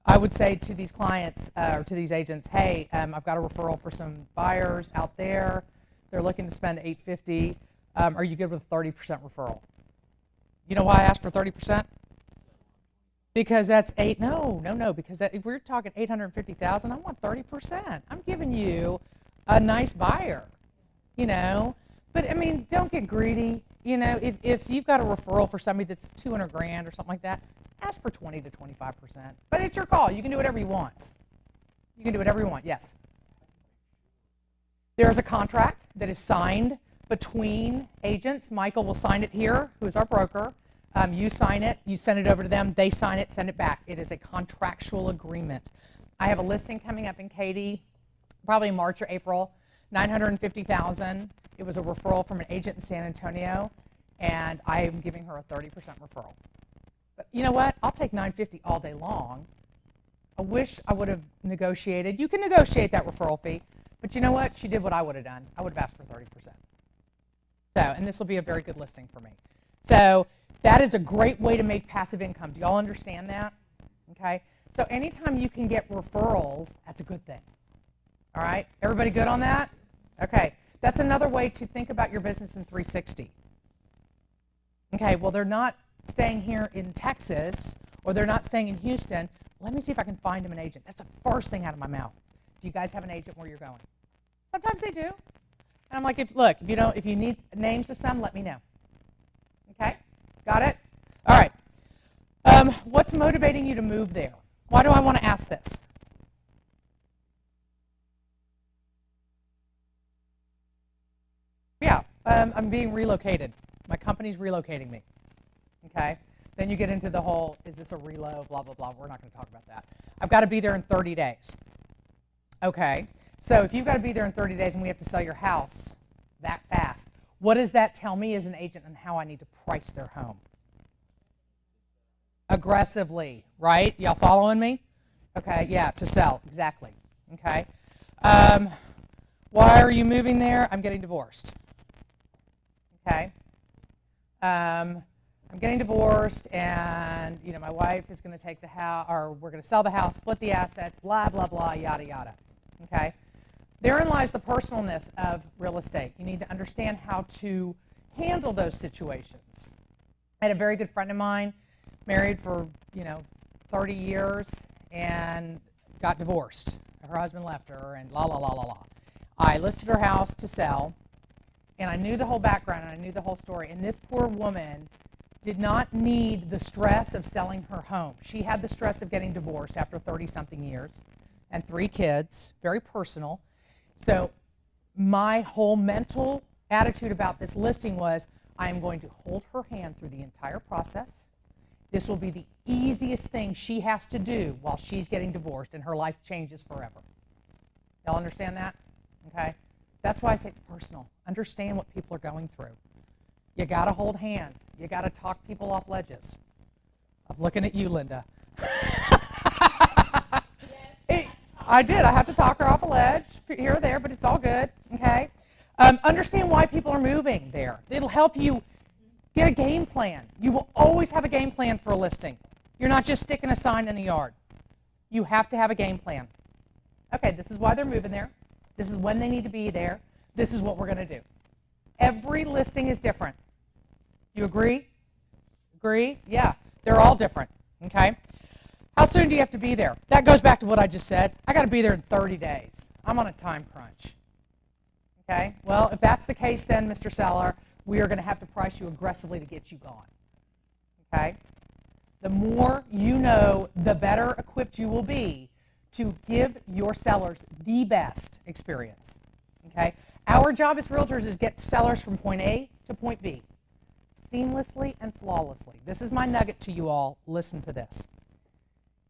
Speaker 1: I would say to these clients, or to these agents, hey, I've got a referral for some buyers out there. They're looking to spend $850. Are you good with a 30% referral? You know why I asked for 30%? Because that's because if we're talking $850,000, I want 30%. I'm giving you a nice buyer, But I mean, don't get greedy. If you've got a referral for somebody that's $200,000 or something like that, ask for 20 to 25%. But it's your call. You can do whatever you want. You can do whatever you want. Yes. There's a contract that is signed between agents. Michael will sign it here, who is our broker. You sign it, you send it over to them, they sign it, send it back. It is a contractual agreement. I have a listing coming up in Katy, probably March or April, $950,000. It was a referral from an agent in San Antonio, and I am giving her a 30% referral. But you know what? I'll take $950 all day long. I wish I would have negotiated. You can negotiate that referral fee, but you know what? She did what I would have done. I would have asked for 30%. So, and this will be a very good listing for me. So that is a great way to make passive income. Do y'all understand that? Okay. So anytime you can get referrals, that's a good thing. All right. Everybody good on that? Okay. That's another way to think about your business in 360. Okay. Well, they're not staying here in Texas, or they're not staying in Houston. Let me see if I can find them an agent. That's the first thing out of my mouth. Do you guys have an agent where you're going? Sometimes they do. And I'm like, if you need names of some, let me know. Okay. Got it? All right. What's motivating you to move there? Why do I want to ask this? Yeah, I'm being relocated. My company's relocating me. Okay? Then you get into the whole, is this a reload, blah, blah, blah. We're not going to talk about that. I've got to be there in 30 days. Okay? So if you've got to be there in 30 days and we have to sell your house that fast, what does that tell me as an agent on how I need to price their home? Aggressively, right? Y'all following me? Okay, yeah, to sell, exactly. Okay. Why are you moving there? I'm getting divorced. Okay. I'm getting divorced, and my wife is going to take the house, or we're going to sell the house, split the assets, blah, blah, blah, yada, yada. Okay. Therein lies the personalness of real estate. You need to understand how to handle those situations. I had a very good friend of mine, married for 30 years, and got divorced. Her husband left her, and la la la la la. I listed her house to sell, and I knew the whole background, and I knew the whole story. And this poor woman did not need the stress of selling her home. She had the stress of getting divorced after 30-something years and 3 kids, very personal. So my whole mental attitude about this listing was, I am going to hold her hand through the entire process, This will be the easiest thing she has to do while she's getting divorced and her life changes forever. Y'all understand that? Okay? That's why I say it's personal. Understand what people are going through. You got to hold hands. You got to talk people off ledges. I'm looking at you, Linda. I did. I have to talk her off a ledge here or there, but it's all good. Okay? Understand why people are moving there. It'll help you get a game plan. You will always have a game plan for a listing. You're not just sticking a sign in the yard. You have to have a game plan. Okay, this is why they're moving there. This is when they need to be there. This is what we're going to do. Every listing is different. You agree? Agree? Yeah, they're all different. Okay? How soon do you have to be there? That goes back to what I just said. I got to be there in 30 days. I'm on a time crunch. Okay? Well, if that's the case then, Mr. Seller, we are going to have to price you aggressively to get you gone. Okay? The more you know, the better equipped you will be to give your sellers the best experience. Okay? Our job as realtors is get sellers from point A to point B seamlessly and flawlessly. This is my nugget to you all. Listen to this.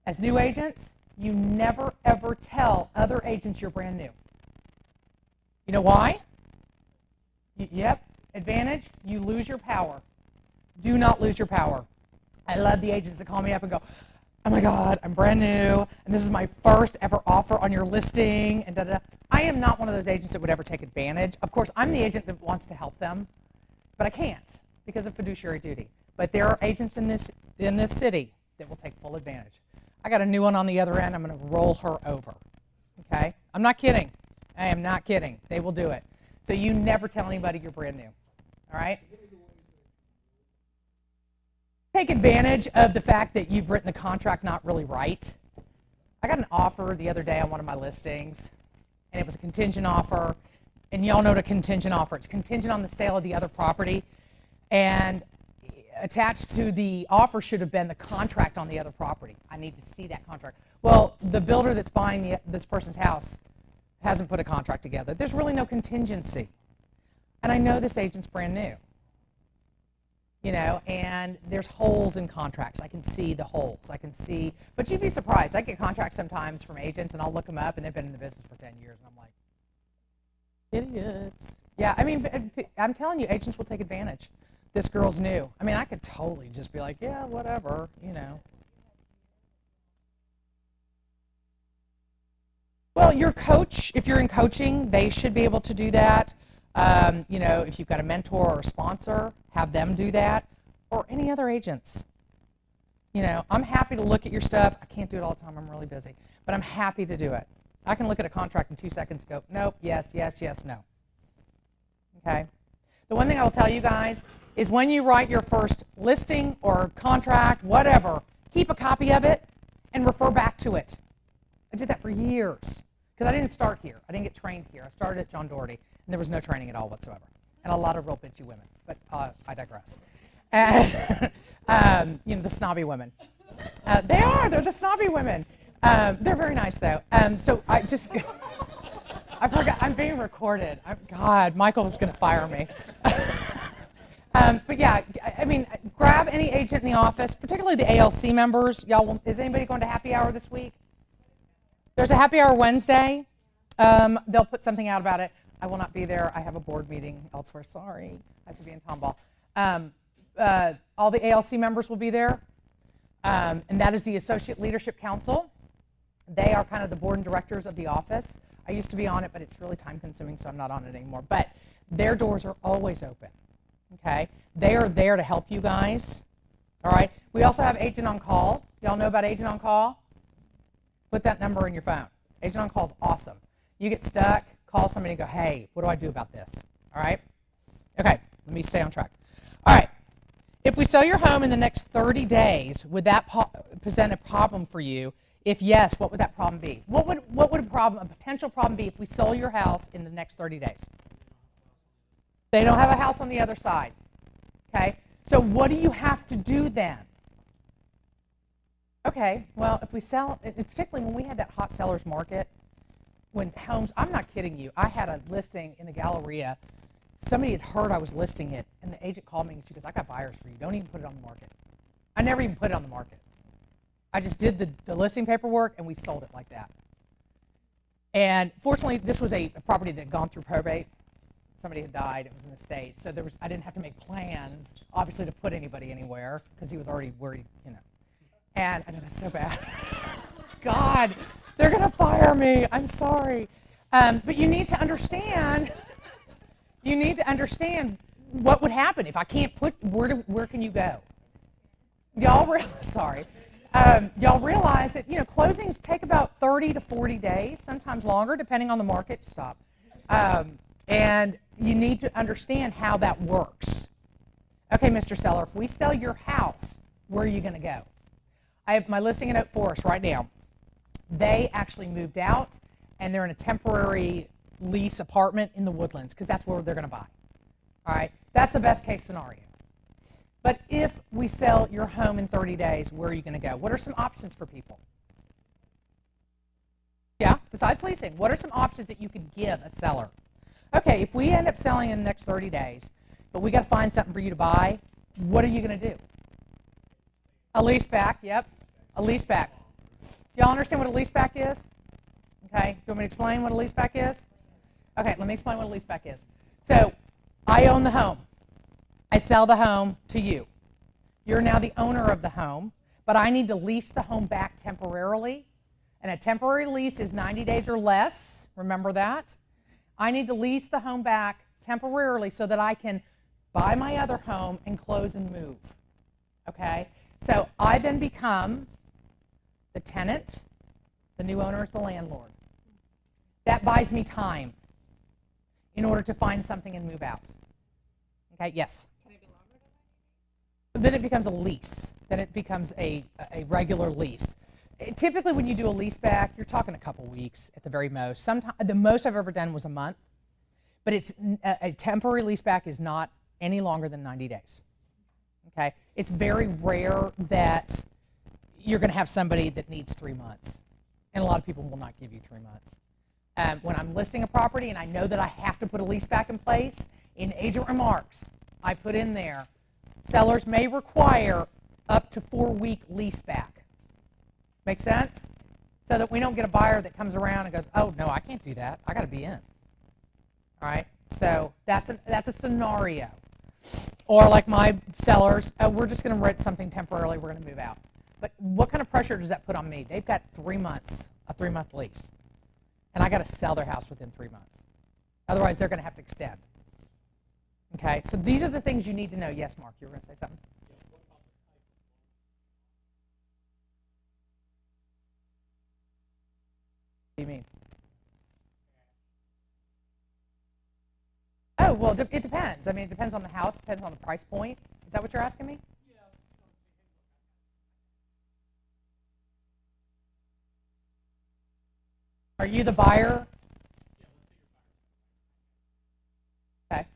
Speaker 1: As new agents, you never ever tell other agents you're brand new. You know why? Yep. Advantage, you lose your power. Do not lose your power. I love the agents that call me up and go, oh my God, I'm brand new, and this is my first ever offer on your listing, and da-da-da. I am not one of those agents that would ever take advantage. Of course, I'm the agent that wants to help them, but I can't because of fiduciary duty. But there are agents in this city that will take full advantage. I got a new one on the other end. I'm going to roll her over. Okay? I'm not kidding. I am not kidding. They will do it. So you never tell anybody you're brand new. All right? Take advantage of the fact that you've written the contract not really right. I got an offer the other day on one of my listings, and it was a contingent offer. And y'all know what a contingent offer. It's contingent on the sale of the other property. And attached to the offer should have been the contract on the other property. I need to see that contract. Well, the builder that's buying this person's house hasn't put a contract together. There's really no contingency. And I know this agent's brand new. You know, and there's holes in contracts. I can see the holes. I can see, but you'd be surprised. I get contracts sometimes from agents, and I'll look them up, and they've been in the business for 10 years, and I'm like, idiots. Yeah, I mean, I'm telling you, agents will take advantage. This girl's new. I mean, I could totally just be like, yeah, whatever, you know. Well, your coach, if you're in coaching, they should be able to do that. You know, if you've got a mentor or a sponsor, have them do that, or any other agents. You know, I'm happy to look at your stuff. I can't do it all the time. I'm really busy. But I'm happy to do it. I can look at a contract in 2 seconds and go, nope, yes, yes, yes, no. Okay? The one thing I will tell you guys is when you write your first listing or contract, whatever, keep a copy of it and refer back to it. I did that for years because I didn't start here. I didn't get trained here. I started at John Doherty, and there was no training at all whatsoever, and a lot of real bitchy women, but I digress. And, you know, the snobby women. They're the snobby women. They're very nice, though. So I just, I forgot, I'm being recorded. God, Michael was going to fire me. But yeah, I mean, grab any agent in the office, particularly the ALC members. Y'all, is anybody going to happy hour this week? There's a happy hour Wednesday. They'll put something out about it. I will not be there. I have a board meeting elsewhere. Sorry. I have to be in Tomball. All the ALC members will be there. And that is the Associate Leadership Council. They are kind of the board and directors of the office. I used to be on it, but it's really time consuming, so I'm not on it anymore. But their doors are always open. Okay? They are there to help you guys. All right? We also have Agent on Call. Y'all know about Agent on Call? Put that number in your phone. Agent on Call is awesome. You get stuck, call somebody and go, hey, what do I do about this? All right? Okay, let me stay on track. All right. If we sell your home in the next 30 days, would that present a problem for you? If yes, what would that problem be? What would a potential problem be if we sold your house in the next 30 days? They don't have a house on the other side. Okay? So what do you have to do then? Okay, well, if we sell, particularly when we had that hot seller's market, when homes, I'm not kidding you, I had a listing in the Galleria. Somebody had heard I was listing it, and the agent called me and she goes, I got buyers for you. Don't even put it on the market. I never even put it on the market. I just did the listing paperwork, and we sold it like that. And fortunately, this was a property that had gone through probate. Somebody had died. It was an estate. So I didn't have to make plans, obviously, to put anybody anywhere because he was already worried, you know. And I know that's so bad. God, they're going to fire me. I'm sorry. But you need to understand, what would happen if I can't put, where can you go? Y'all realize that, closings take about 30 to 40 days, sometimes longer, depending on the market. Stop. And you need to understand how that works. Okay, Mr. Seller, if we sell your house, where are you going to go? I have my listing in Oak Forest right now. They actually moved out, and they're in a temporary lease apartment in the Woodlands because that's where they're going to buy. All right, that's the best case scenario. But if we sell your home in 30 days, where are you going to go? What are some options for people? Yeah, besides leasing, what are some options that you could give a seller? Okay, if we end up selling in the next 30 days, but we got to find something for you to buy, what are you going to do? A lease back, yep, a lease back. Y'all understand what a lease back is? Okay, do you want me to explain what a lease back is? Okay, let me explain what a lease back is. So, I own the home. I sell the home to you. You're now the owner of the home, but I need to lease the home back temporarily. And a temporary lease is 90 days or less. Remember that? I need to lease the home back temporarily so that I can buy my other home and close and move. Okay? So I then become the tenant. The new owner is the landlord. That buys me time in order to find something and move out. Okay? Yes? Then it becomes a lease. Then it becomes a regular lease. Typically, when you do a lease back, you're talking a couple weeks at the very most. Sometimes, the most I've ever done was a month. But it's a temporary lease back is not any longer than 90 days. Okay? It's very rare that you're going to have somebody that needs 3 months. And a lot of people will not give you 3 months. When I'm listing a property and I know that I have to put a lease back in place, in agent remarks, I put in there, sellers may require up to 4-week lease back. Make sense? So that we don't get a buyer that comes around and goes, oh, no, I can't do that. I got to be in. All right? So that's a scenario. Or like my sellers, we're just going to rent something temporarily. We're going to move out. But what kind of pressure does that put on me? They've got 3 months, a 3-month lease. And I got to sell their house within 3 months. Otherwise, they're going to have to extend. Okay? So these are the things you need to know. Yes, Mark, you were going to say something? What do you mean? Oh, well, it depends. I mean, it depends on the house, depends on the price point. Is that what you're asking me? Are you the buyer? Okay.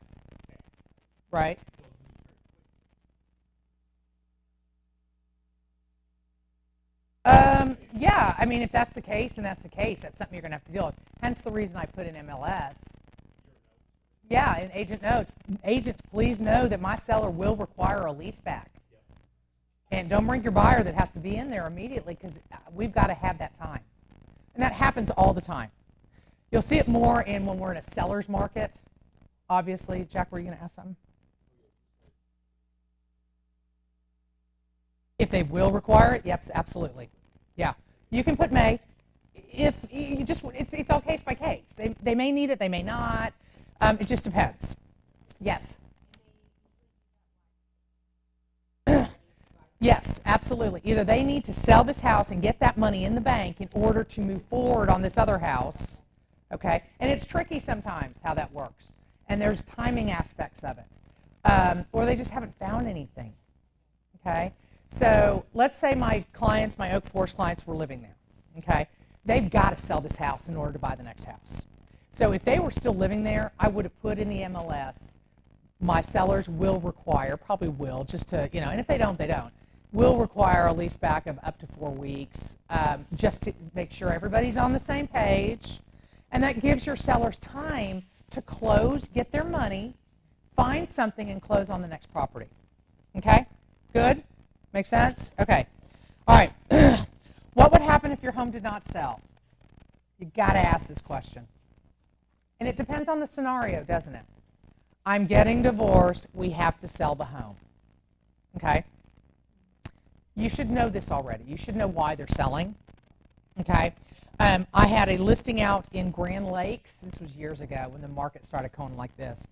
Speaker 1: Right. Yeah, I mean, if that's the case, then that's the case. That's something you're going to have to deal with. Hence the reason I put in MLS. Yeah, in agent notes. Agents, please know that my seller will require a lease back. And don't bring your buyer that has to be in there immediately because we've got to have that time. And that happens all the time. You'll see it more when we're in a seller's market. Obviously, Jack, were you going to ask something? If they will require it, yep, absolutely. Yeah, you can put may. If you just, it's all case by case. They may need it, they may not. It just depends. Yes. Yes, absolutely. Either they need to sell this house and get that money in the bank in order to move forward on this other house, okay? And it's tricky sometimes how that works. And there's timing aspects of it. Or they just haven't found anything, okay? So let's say my clients, my Oak Forest clients were living there, okay? They've got to sell this house in order to buy the next house. So if they were still living there, I would have put in the MLS, my sellers will require, probably will, just to, and if they don't, they don't, will require a lease back of up to 4 weeks, just to make sure everybody's on the same page. And that gives your sellers time to close, get their money, find something, and close on the next property. Okay? Good? Make sense? Okay. All right. What would happen if your home did not sell? You got to ask this question. And it depends on the scenario, doesn't it? I'm getting divorced. We have to sell the home. Okay? You should know this already. You should know why they're selling. Okay? I had a listing out in Grand Lakes. This was years ago when the market started going like this.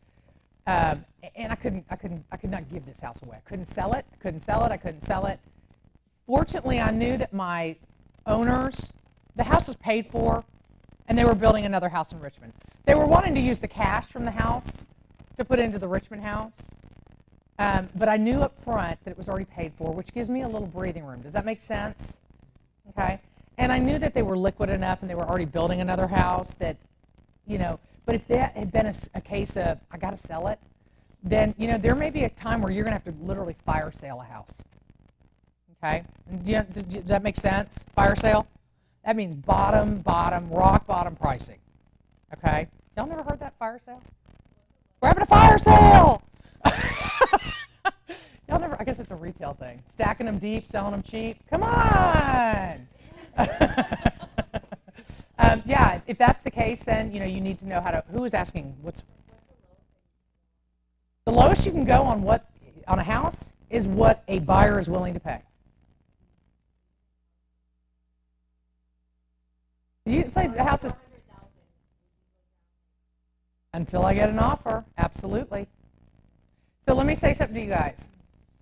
Speaker 1: And I could not give this house away. I couldn't sell it. I couldn't sell it. Fortunately, I knew that my owners, the house was paid for, and they were building another house in Richmond. They were wanting to use the cash from the house to put into the Richmond house. But I knew up front that it was already paid for, which gives me a little breathing room. Does that make sense? Okay. And I knew that they were liquid enough and they were already building another house that, but if that had been a case of, I got to sell it, then, there may be a time where you're going to have to literally fire sale a house. Okay? Does that make sense? Fire sale? That means rock bottom pricing. Okay? Y'all never heard that, fire sale? We're having a fire sale! Y'all never, I guess it's a retail thing. Stacking them deep, selling them cheap. Come on! Yeah, if that's the case, then, you need to know how to, who is asking, what's the lowest you can go on a house is what a buyer is willing to pay. You say the house is, until I get an offer, absolutely. So let me say something to you guys.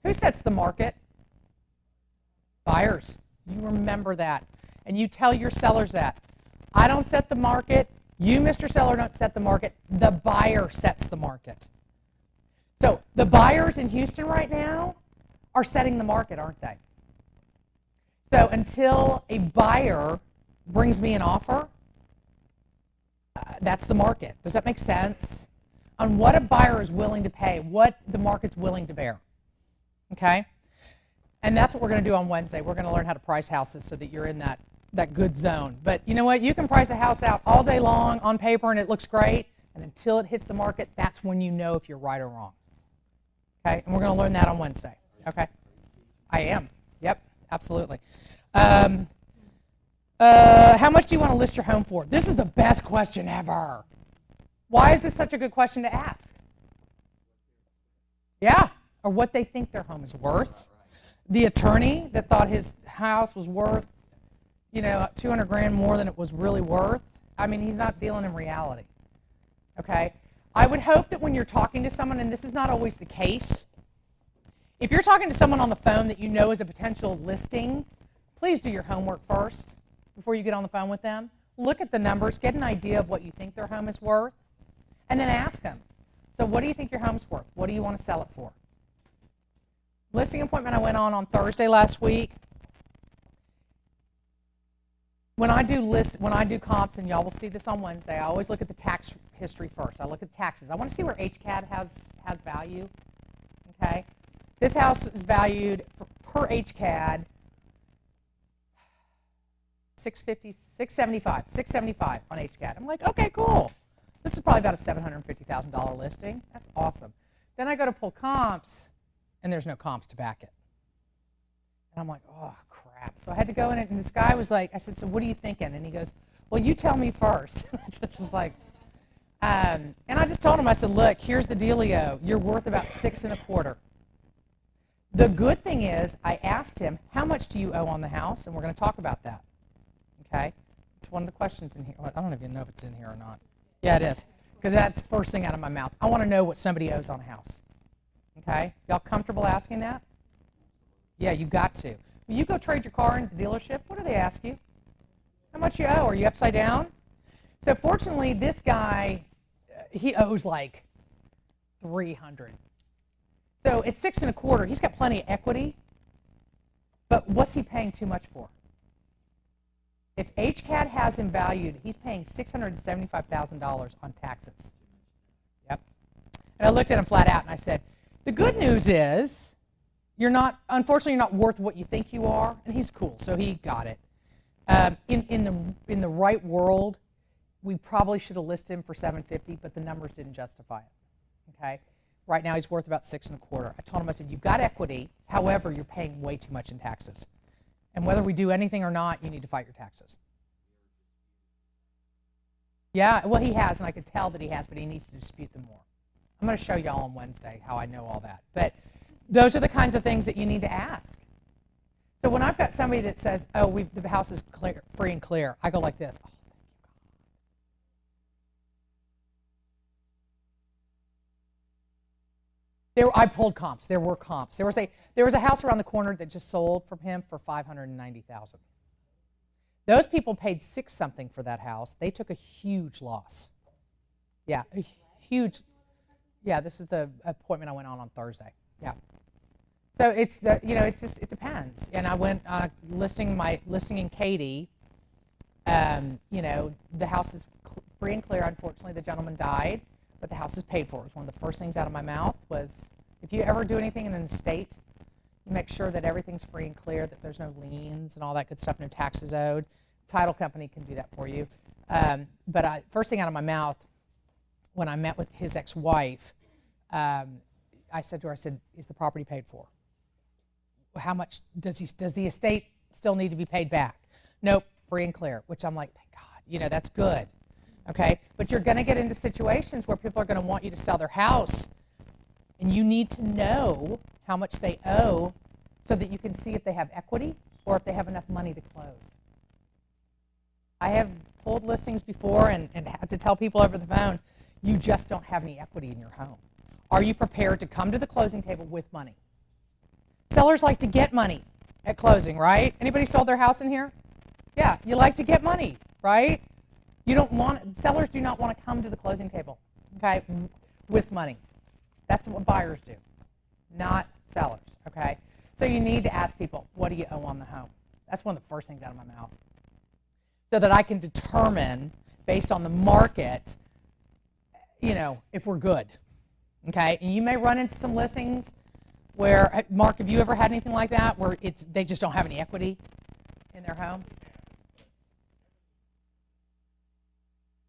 Speaker 1: Who sets the market? Buyers. You remember that. And you tell your sellers that. I don't set the market. You, Mr. Seller, don't set the market. The buyer sets the market. So the buyers in Houston right now are setting the market, aren't they? So until a buyer brings me an offer, that's the market. Does that make sense? On what a buyer is willing to pay, what the market's willing to bear. Okay? And that's what we're going to do on Wednesday. We're going to learn how to price houses so that you're in that good zone. But you know what? You can price a house out all day long on paper and it looks great. And until it hits the market, that's when you know if you're right or wrong. Okay? And we're going to learn that on Wednesday. Okay? I am. Yep, absolutely. How much do you want to list your home for? This is the best question ever. Why is this such a good question to ask? Yeah, or what they think their home is worth. The attorney that thought his house was worth, $200,000 more than it was really worth. I mean, he's not dealing in reality. Okay? I would hope that when you're talking to someone, and this is not always the case, if you're talking to someone on the phone that you know is a potential listing, please do your homework first before you get on the phone with them. Look at the numbers, get an idea of what you think their home is worth, and then ask them, so what do you think your home's worth? What do you want to sell it for? Listing appointment I went on Thursday last week. When I do comps, and y'all will see this on Wednesday, I always look at the tax history first. I look at taxes. I want to see where HCAD has value. Okay? This house is valued per HCAD $675 on HCAD. I'm like, okay, cool. This is probably about a $750,000 listing. That's awesome. Then I go to pull comps, and there's no comps to back it. And I'm like, oh, crap. So I had to go in it, and this guy was like, I said, so what are you thinking? And he goes, well, you tell me first. I just was like, and I just told him, I said, look, here's the dealio. You're worth about 6.25. The good thing is I asked him, how much do you owe on the house? And we're going to talk about that. Okay? It's one of the questions in here. Well, I don't even know if it's in here or not. Yeah, it is. Because that's the first thing out of my mouth. I want to know what somebody owes on a house. Okay? Y'all comfortable asking that? Yeah, you got to. When you go trade your car in the dealership, what do they ask you? How much you owe? Are you upside down? So fortunately, this guy, he owes like $300. So it's 6.25. He's got plenty of equity. But what's he paying too much for? If HCAD has him valued, he's paying $675,000 on taxes. Yep. And I looked at him flat out and I said, the good news is, unfortunately, you're not worth what you think you are. And he's cool, so he got it. In the right world, we probably should have listed him for $750, but the numbers didn't justify it. Okay. Right now he's worth about 6.25. I told him, I said, you've got equity, however, you're paying way too much in taxes. And whether we do anything or not, you need to fight your taxes. Yeah, well, he has, and I could tell that he has, but he needs to dispute them more. I'm going to show y'all on Wednesday how I know all that. But those are the kinds of things that you need to ask. So when I've got somebody that says, oh, the house is clear, free and clear, I go like this. Oh, I pulled comps. There were comps. There was a house around the corner that just sold from him for $590,000. Those people paid six something for that house. They took a huge loss. Yeah, a huge. Yeah, this is the appointment I went on Thursday. Yeah. So it's it depends. And I went on a listing in Katy. The house is free and clear. Unfortunately, the gentleman died, but the house is paid for. It was one of the first things out of my mouth was, if you ever do anything in an estate, you make sure that everything's free and clear, that there's no liens and all that good stuff, no taxes owed. Title company can do that for you. But first thing out of my mouth, when I met with his ex-wife, I said to her, is the property paid for? How much does the estate still need to be paid back? Nope, free and clear, which I'm like, thank God, that's good. Okay, but you're going to get into situations where people are going to want you to sell their house, and you need to know how much they owe so that you can see if they have equity or if they have enough money to close. I have pulled listings before and had to tell people over the phone, you just don't have any equity in your home. Are you prepared to come to the closing table with money? Sellers like to get money at closing, right? Anybody sold their house in here? Yeah, you like to get money, right? Sellers do not want to come to the closing table, okay, with money. That's what buyers do, not sellers, okay? So you need to ask people, what do you owe on the home? That's one of the first things out of my mouth. So that I can determine, based on the market, if we're good, okay? And you may run into some listings where, Mark, have you ever had anything like that, where they just don't have any equity in their home?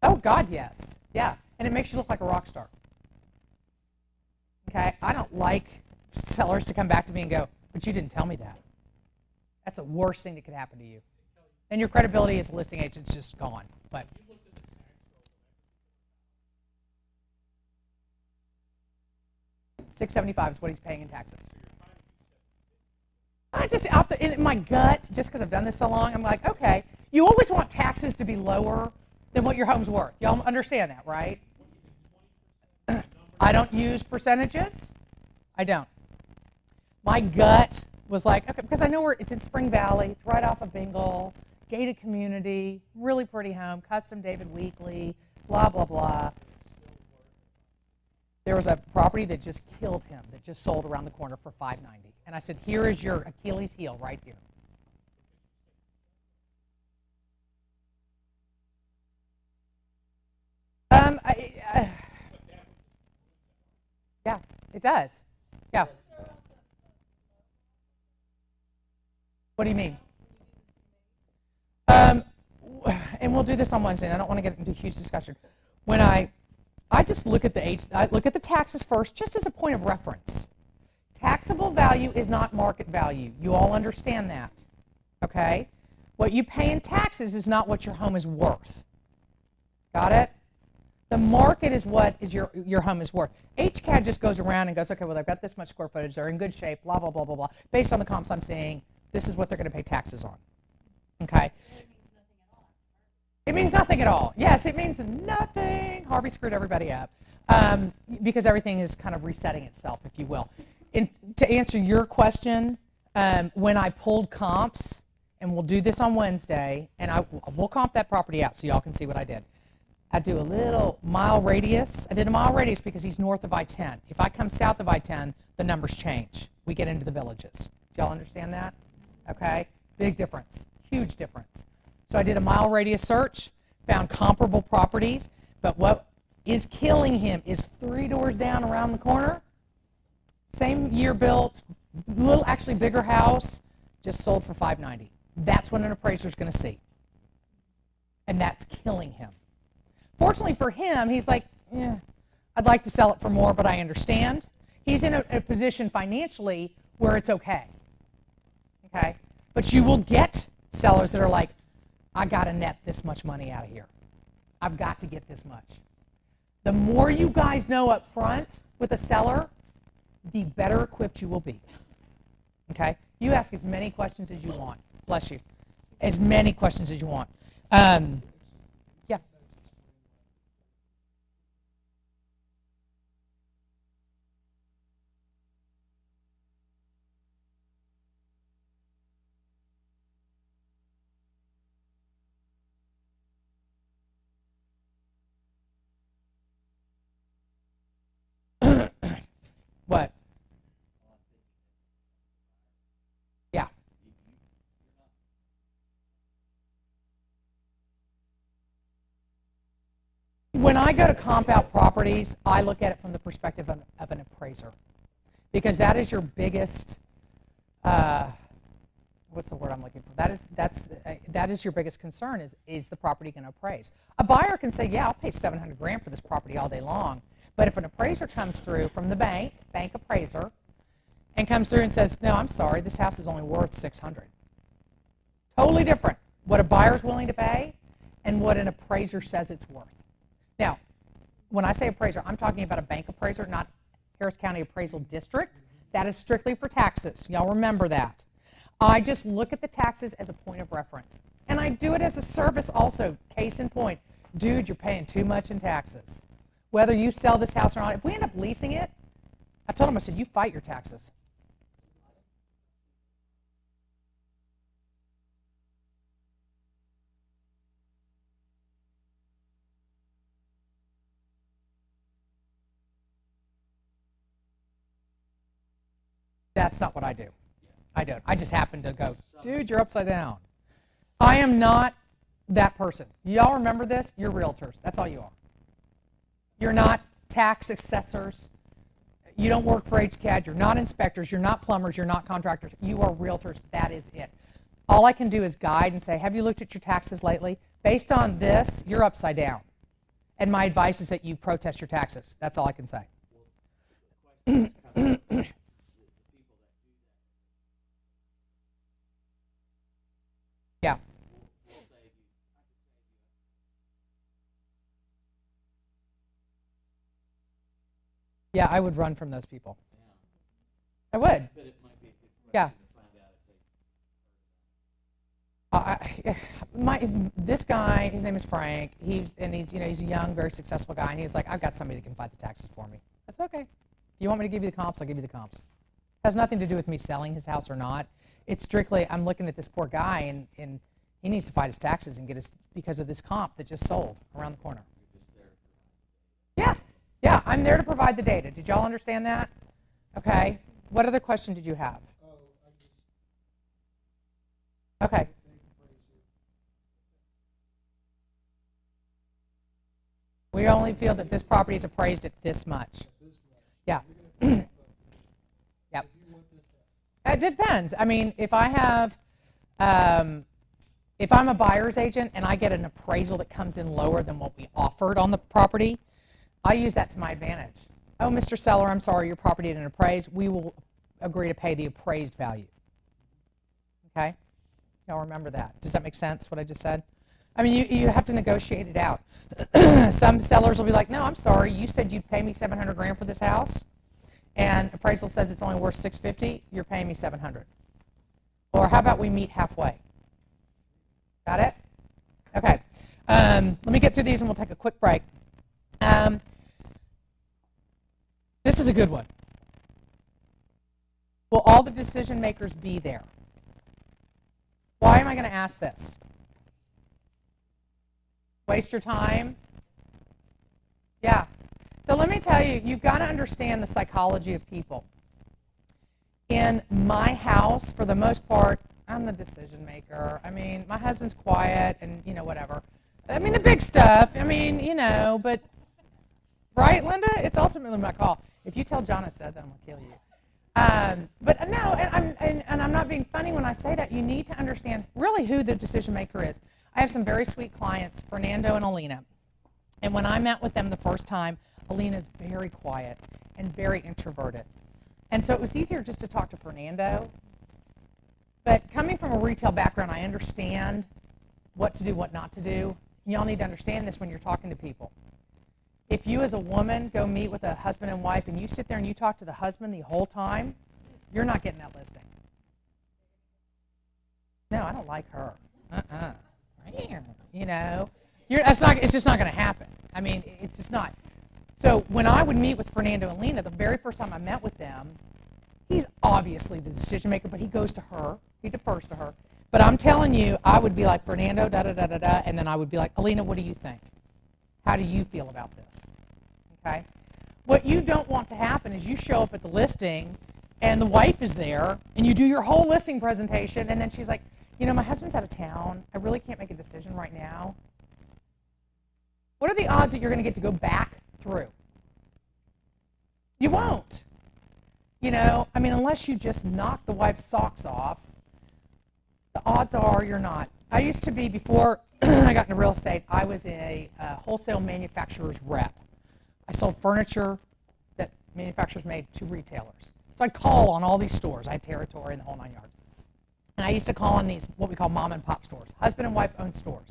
Speaker 1: Oh, God, yes. Yeah, and it makes you look like a rock star. Okay, I don't like sellers to come back to me and go, but you didn't tell me that. That's the worst thing that could happen to you. And your credibility as a listing agent's just gone. But $675 is what he's paying in taxes. I just, in my gut, just because I've done this so long, I'm like, okay, you always want taxes to be lower than what your home's worth. Y'all understand that, right? I don't use percentages. I don't. My gut was like, okay, because I know it's in Spring Valley. It's right off of Bingle, gated community, really pretty home, custom David Weekley, blah, blah, blah. There was a property that just killed him, that just sold around the corner for $590. And I said, here is your Achilles heel right here. Yeah, it does. Yeah. What do you mean? And we'll do this on Wednesday. I don't want to get into a huge discussion. When I just look at I look at the taxes first, just as a point of reference. Taxable value is not market value. You all understand that, okay? What you pay in taxes is not what your home is worth. Got it? The market is what your home is worth. HCAD just goes around and goes, okay, well, they've got this much square footage, they're in good shape, blah, blah, blah, blah, blah. Based on the comps I'm seeing, this is what they're going to pay taxes on. Okay? It means nothing at all. Yes, it means nothing. Harvey screwed everybody up because everything is kind of resetting itself, if you will. And to answer your question, when I pulled comps, and we'll do this on Wednesday, and we'll comp that property out so y'all can see what I did. I do a little mile radius. I did a mile radius because he's north of I-10. If I come south of I-10, the numbers change. We get into the villages. Do y'all understand that? Okay? Big difference. Huge difference. So I did a mile radius search, found comparable properties, but what is killing him is 3 doors down around the corner. Same year built, little actually bigger house, just sold for $590. That's what an appraiser's going to see. And that's killing him. Fortunately for him, he's like, yeah, I'd like to sell it for more, but I understand. He's in a position financially where it's okay. Okay? But you will get sellers that are like, I got to net this much money out of here. I've got to get this much. The more you guys know up front with a seller, the better equipped you will be. Okay? You ask as many questions as you want. Bless you. As many questions as you want. Yeah. What? Yeah. When I go to comp out properties, I look at it from the perspective of an appraiser, because that is your biggest, what's the word I'm looking for? That is your biggest concern, is the property going to appraise? A buyer can say, yeah, I'll pay $700,000 for this property all day long, but if an appraiser comes through from the bank appraiser, and comes through and says, no, I'm sorry, this house is only worth $600,000. Totally different what a buyer's willing to pay and what an appraiser says it's worth. Now, when I say appraiser, I'm talking about a bank appraiser, not Harris County Appraisal District. That is strictly for taxes. Y'all remember that. I just look at the taxes as a point of reference. And I do it as a service also. Case in point, dude, you're paying too much in taxes. Whether you sell this house or not, if we end up leasing it, I told him, I said, you fight your taxes. That's not what I do. I don't. I just happen to go, dude, you're upside down. I am not that person. Y'all remember this? You're realtors. That's all you are. You're not tax assessors. You don't work for HCAD. You're not inspectors. You're not plumbers. You're not contractors. You are realtors. That is it. All I can do is guide and say, have you looked at your taxes lately? Based on this, you're upside down. And my advice is that you protest your taxes. That's all I can say. Yeah. Yeah, I would run from those people. I would. Yeah. This guy, his name is Frank. He's a young, very successful guy, and he's like, I've got somebody that can fight the taxes for me. That's okay. If you want me to give you the comps, I'll give you the comps. Has nothing to do with me selling his house or not. It's strictly, I'm looking at this poor guy, and he needs to fight his taxes and get his, because of this comp that just sold around the corner. Yeah, yeah, I'm there to provide the data. Did y'all understand that? Okay. What other question did you have? Okay. We only feel that this property is appraised at this much. Yeah. Yep. It depends. I mean, if I have, if I'm a buyer's agent and I get an appraisal that comes in lower than what we offered on the property, I use that to my advantage. Oh, Mr. Seller, I'm sorry, your property didn't appraise. We will agree to pay the appraised value. Okay? Y'all remember that. Does that make sense, what I just said? I mean, you have to negotiate it out. Some sellers will be like, no, I'm sorry, you said you'd pay me $700,000 for this house, and appraisal says it's only worth $650,000, you're paying me $700,000. Or how about we meet halfway? Got it? Okay. Let me get through these and we'll take a quick break. This is a good one. Will all the decision makers be there? Why am I going to ask this? Waste your time? Yeah. So let me tell you, you've got to understand the psychology of people. In my house, for the most part, I'm the decision maker. I mean, my husband's quiet and, whatever. I mean, the big stuff, but, right, Linda? It's ultimately my call. If you tell John I said that, I'm going to kill you. But no, and I'm not being funny when I say that. You need to understand really who the decision maker is. I have some very sweet clients, Fernando and Alina. And when I met with them the first time, Alina's very quiet and very introverted. And so it was easier just to talk to Fernando. But coming from a retail background, I understand what to do, what not to do. Y'all need to understand this when you're talking to people. If you as a woman go meet with a husband and wife and you sit there and you talk to the husband the whole time, you're not getting that listing. No, I don't like her. You know, it's just not going to happen. I mean, it's just not. So when I would meet with Fernando and Lena, the very first time I met with them, he's obviously the decision maker, but he goes to her. He defers to her. But I'm telling you, I would be like, Fernando, da-da-da-da-da, and then I would be like, Alina, what do you think? How do you feel about this? Okay? What you don't want to happen is you show up at the listing, and the wife is there, and you do your whole listing presentation, and then she's like, you know, my husband's out of town. I really can't make a decision right now. What are the odds that you're going to get to go back through? You won't. You know, I mean, unless you just knock the wife's socks off, the odds are you're not. I used to be, before I got into real estate, I was a wholesale manufacturer's rep. I sold furniture that manufacturers made to retailers. So I'd call on all these stores. I had territory in the whole 9 yards. And I used to call on these, what we call mom and pop stores, husband and wife owned stores.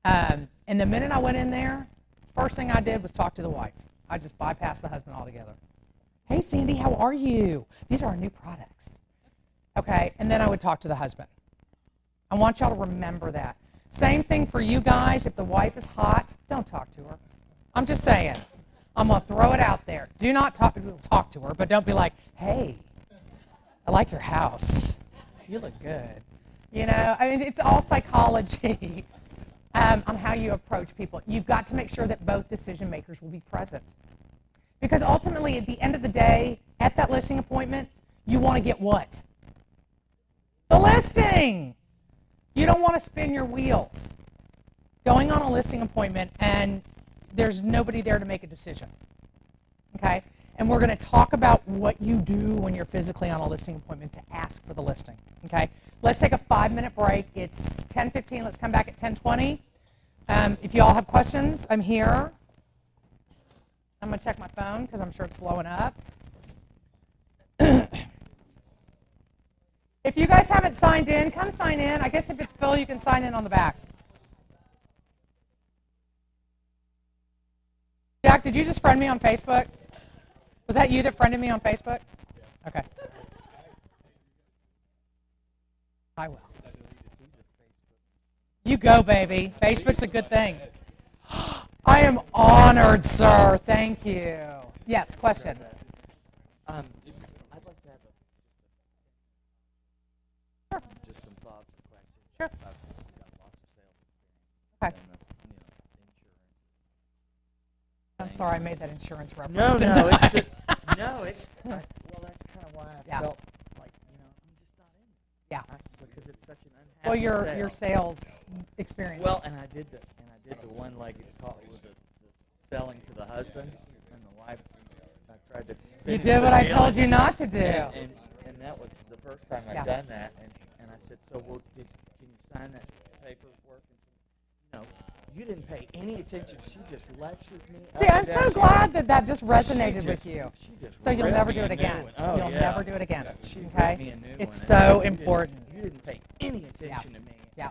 Speaker 1: And the minute I went in there, first thing I did was talk to the wife. I just bypassed the husband altogether. Hey, Sandy, how are you? These are our new products. Okay, and then I would talk to the husband. I want y'all to remember that. Same thing for you guys. If the wife is hot, don't talk to her. I'm just saying. I'm going to throw it out there. Do not talk to her, but don't be like, hey, I like your house. You look good. You know, I mean, it's all psychology on how you approach people. You've got to make sure that both decision makers will be present. Because ultimately, at the end of the day, at that listing appointment, you want to get what? The listing. You don't want to spin your wheels going on a listing appointment and there's nobody there to make a decision. Okay? And we're going to talk about what you do when you're physically on a listing appointment to ask for the listing. Okay? Let's take a 5-minute break. It's 10:15. Let's come back at 10:20. If you all have questions, I'm here. I'm going to check my phone because I'm sure it's blowing up. If you guys haven't signed in, come sign in. I guess if it's Phil, you can sign in on the back. Jack, did you just friend me on Facebook? Was that you that friended me on Facebook? Okay. I will. You go, baby. Facebook's a good thing. I am honored, sir. Thank you. Yes, question.
Speaker 3: I'd like to have
Speaker 1: Sure.
Speaker 3: just some thoughts and questions.
Speaker 1: Sure.
Speaker 3: I've got lots of sales
Speaker 1: Okay.
Speaker 3: experience and
Speaker 1: I'm sorry I made that insurance reference.
Speaker 3: No,
Speaker 1: didn't
Speaker 3: no, it's
Speaker 1: I?
Speaker 3: good. No, it's well, that's kind of why I
Speaker 1: Yeah.
Speaker 3: felt like I'm just not in it.
Speaker 1: Yeah.
Speaker 3: Because it's such an unhappy
Speaker 1: Well,
Speaker 3: sale.
Speaker 1: your sales experience.
Speaker 3: Well, and I did the one-legged call with the selling to the husband and the wife. I tried to.
Speaker 1: You
Speaker 3: finish
Speaker 1: did
Speaker 3: the
Speaker 1: what I
Speaker 3: deal,
Speaker 1: told you
Speaker 3: and
Speaker 1: not to do.
Speaker 3: And that was the first time
Speaker 1: Yeah.
Speaker 3: I'd done that, and I said, so can you sign that paperwork? And you didn't pay any attention. She just lectured me.
Speaker 1: See,
Speaker 3: up
Speaker 1: I'm
Speaker 3: and down.
Speaker 1: so glad that just
Speaker 3: She
Speaker 1: resonated
Speaker 3: just-
Speaker 1: with you.
Speaker 3: she just
Speaker 1: So you'll
Speaker 3: ripped
Speaker 1: never
Speaker 3: me
Speaker 1: do
Speaker 3: a
Speaker 1: it
Speaker 3: new
Speaker 1: again.
Speaker 3: one. Oh,
Speaker 1: You'll
Speaker 3: yeah.
Speaker 1: never do it again.
Speaker 3: She ripped
Speaker 1: Okay?
Speaker 3: me a new
Speaker 1: It's
Speaker 3: one.
Speaker 1: so
Speaker 3: You didn't-
Speaker 1: important.
Speaker 3: You didn't pay any attention to me.
Speaker 1: Yeah.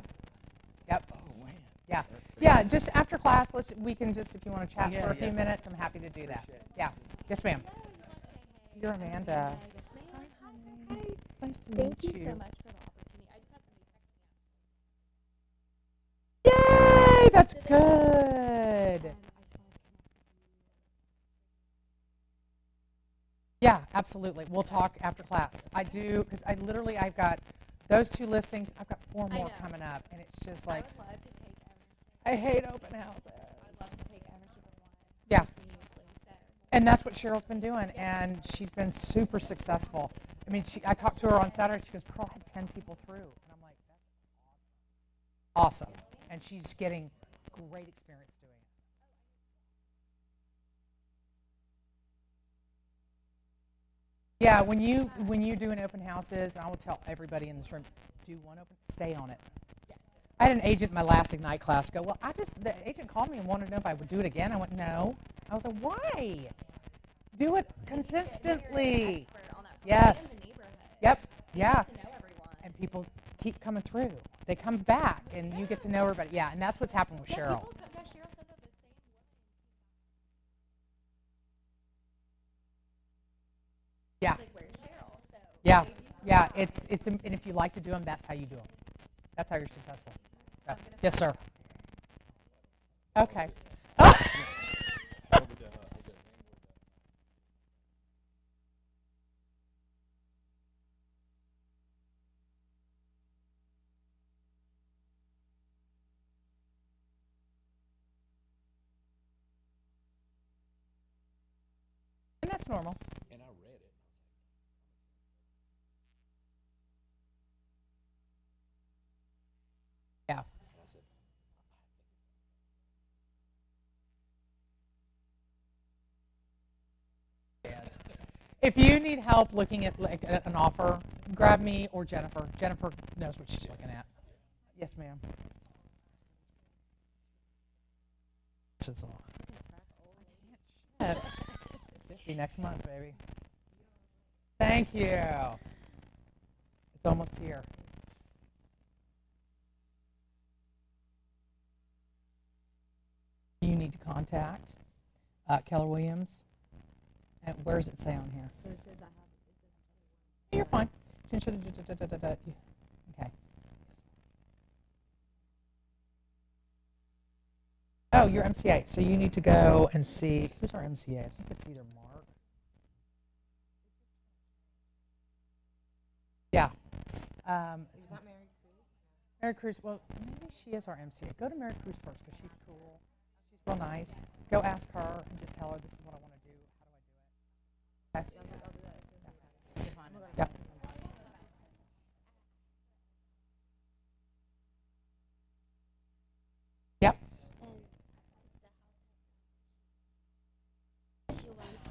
Speaker 1: Yep.
Speaker 3: Oh, man.
Speaker 1: Yeah. Yeah, just after class, we can just, if you want to chat
Speaker 3: Yeah,
Speaker 1: for a few
Speaker 3: yeah.
Speaker 1: minutes, I'm happy to do that.
Speaker 3: Appreciate it.
Speaker 1: Yeah. Yes, ma'am.
Speaker 2: Hello, I just want to say hey.
Speaker 1: You're Amanda.
Speaker 2: Yes, ma'am. Hi.
Speaker 1: Nice to
Speaker 2: Thank
Speaker 1: meet
Speaker 2: you so much for the opportunity. I just had somebody text me.
Speaker 1: Yay! That's
Speaker 2: So they just-
Speaker 1: good.
Speaker 2: I just wanted to connect with you.
Speaker 1: Yeah, absolutely. We'll talk after class. I do, because I've got those 2 listings. I've got 4
Speaker 2: I
Speaker 1: more
Speaker 2: know.
Speaker 1: coming up, and it's just
Speaker 2: I
Speaker 1: like,
Speaker 2: would love to take ownership.
Speaker 1: I hate open houses.
Speaker 2: I'd love to take ownership of one.
Speaker 1: Yeah.
Speaker 2: Continuously. So.
Speaker 1: And that's what Cheryl's been doing, and she's been super successful. I mean, I talked to her on Saturday. She goes, Carl, I had 10 people through. And I'm like, that's awesome. And she's getting great experience doing it. Yeah, when you do an open houses, and I will tell everybody in this room, do one open, stay on it. I had an agent in my last Ignite class go, well, the agent called me and wanted to know if I would do it again. I went, no. I was like, why? Do it
Speaker 2: And you're the
Speaker 1: consistently.
Speaker 2: expert on that property
Speaker 1: Yes.
Speaker 2: in the neighborhood.
Speaker 1: Yep.
Speaker 2: So you
Speaker 1: Yeah.
Speaker 2: get to know everyone.
Speaker 1: And people keep coming through. They come back, and you get to know everybody. Yeah, and that's what's happened with Cheryl.
Speaker 2: People come, Cheryl said that the same woman.
Speaker 1: Yeah.
Speaker 2: It's like, where's Cheryl? So
Speaker 1: Yeah.
Speaker 2: they do
Speaker 1: Yeah.
Speaker 2: come back.
Speaker 1: And if you like to do them, that's how you do them. That's how you're successful. So,
Speaker 2: I'm gonna
Speaker 1: yes, sir.
Speaker 2: find
Speaker 1: Okay. And that's normal.
Speaker 4: And I read it.
Speaker 1: Yeah.
Speaker 4: And I said,
Speaker 1: Yes. If you need help looking at like at an offer, grab me or Jennifer. Jennifer knows what she's looking at. Yes, ma'am. This is all. I can't. 50 next month, baby. Thank you. It's almost here. You need to contact Keller Williams. And where does it say on here?
Speaker 2: So it says I have.
Speaker 1: You're fine. Okay. Oh, you're MCA. So you need to go and see who's our MCA. I think it's either Mark. Yeah.
Speaker 5: Is that Mary Cruz?
Speaker 1: Mary Cruz. Well, maybe she is our MCA. Go to Mary Cruz first because she's cool. She's real nice. Go ask her and just tell her this is what I want to do. How do I do it? Okay.
Speaker 5: I'll do that as soon as I can find it.
Speaker 1: Yep. Yep.
Speaker 6: She wants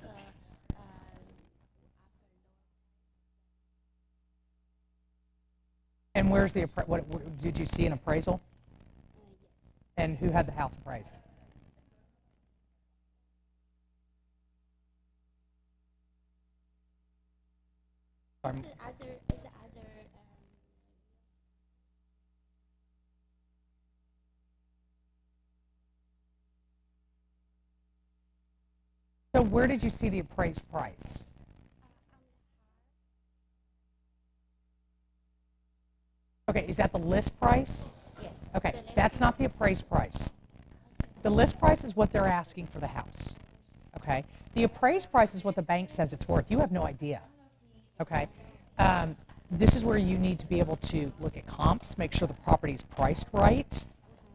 Speaker 1: And where's the did you see an appraisal?
Speaker 6: yes.
Speaker 1: And who had the house appraised? Sorry.
Speaker 6: Is it other
Speaker 1: So where did you see the appraised price? Okay, is that the list price?
Speaker 6: yes.
Speaker 1: Okay,
Speaker 6: The list-
Speaker 1: that's not the appraised price. The list price is what they're asking for the house. Okay, the appraised price is what the bank says it's worth. You have no idea. Okay, this is where you need to be able to look at comps, make sure the property is priced right.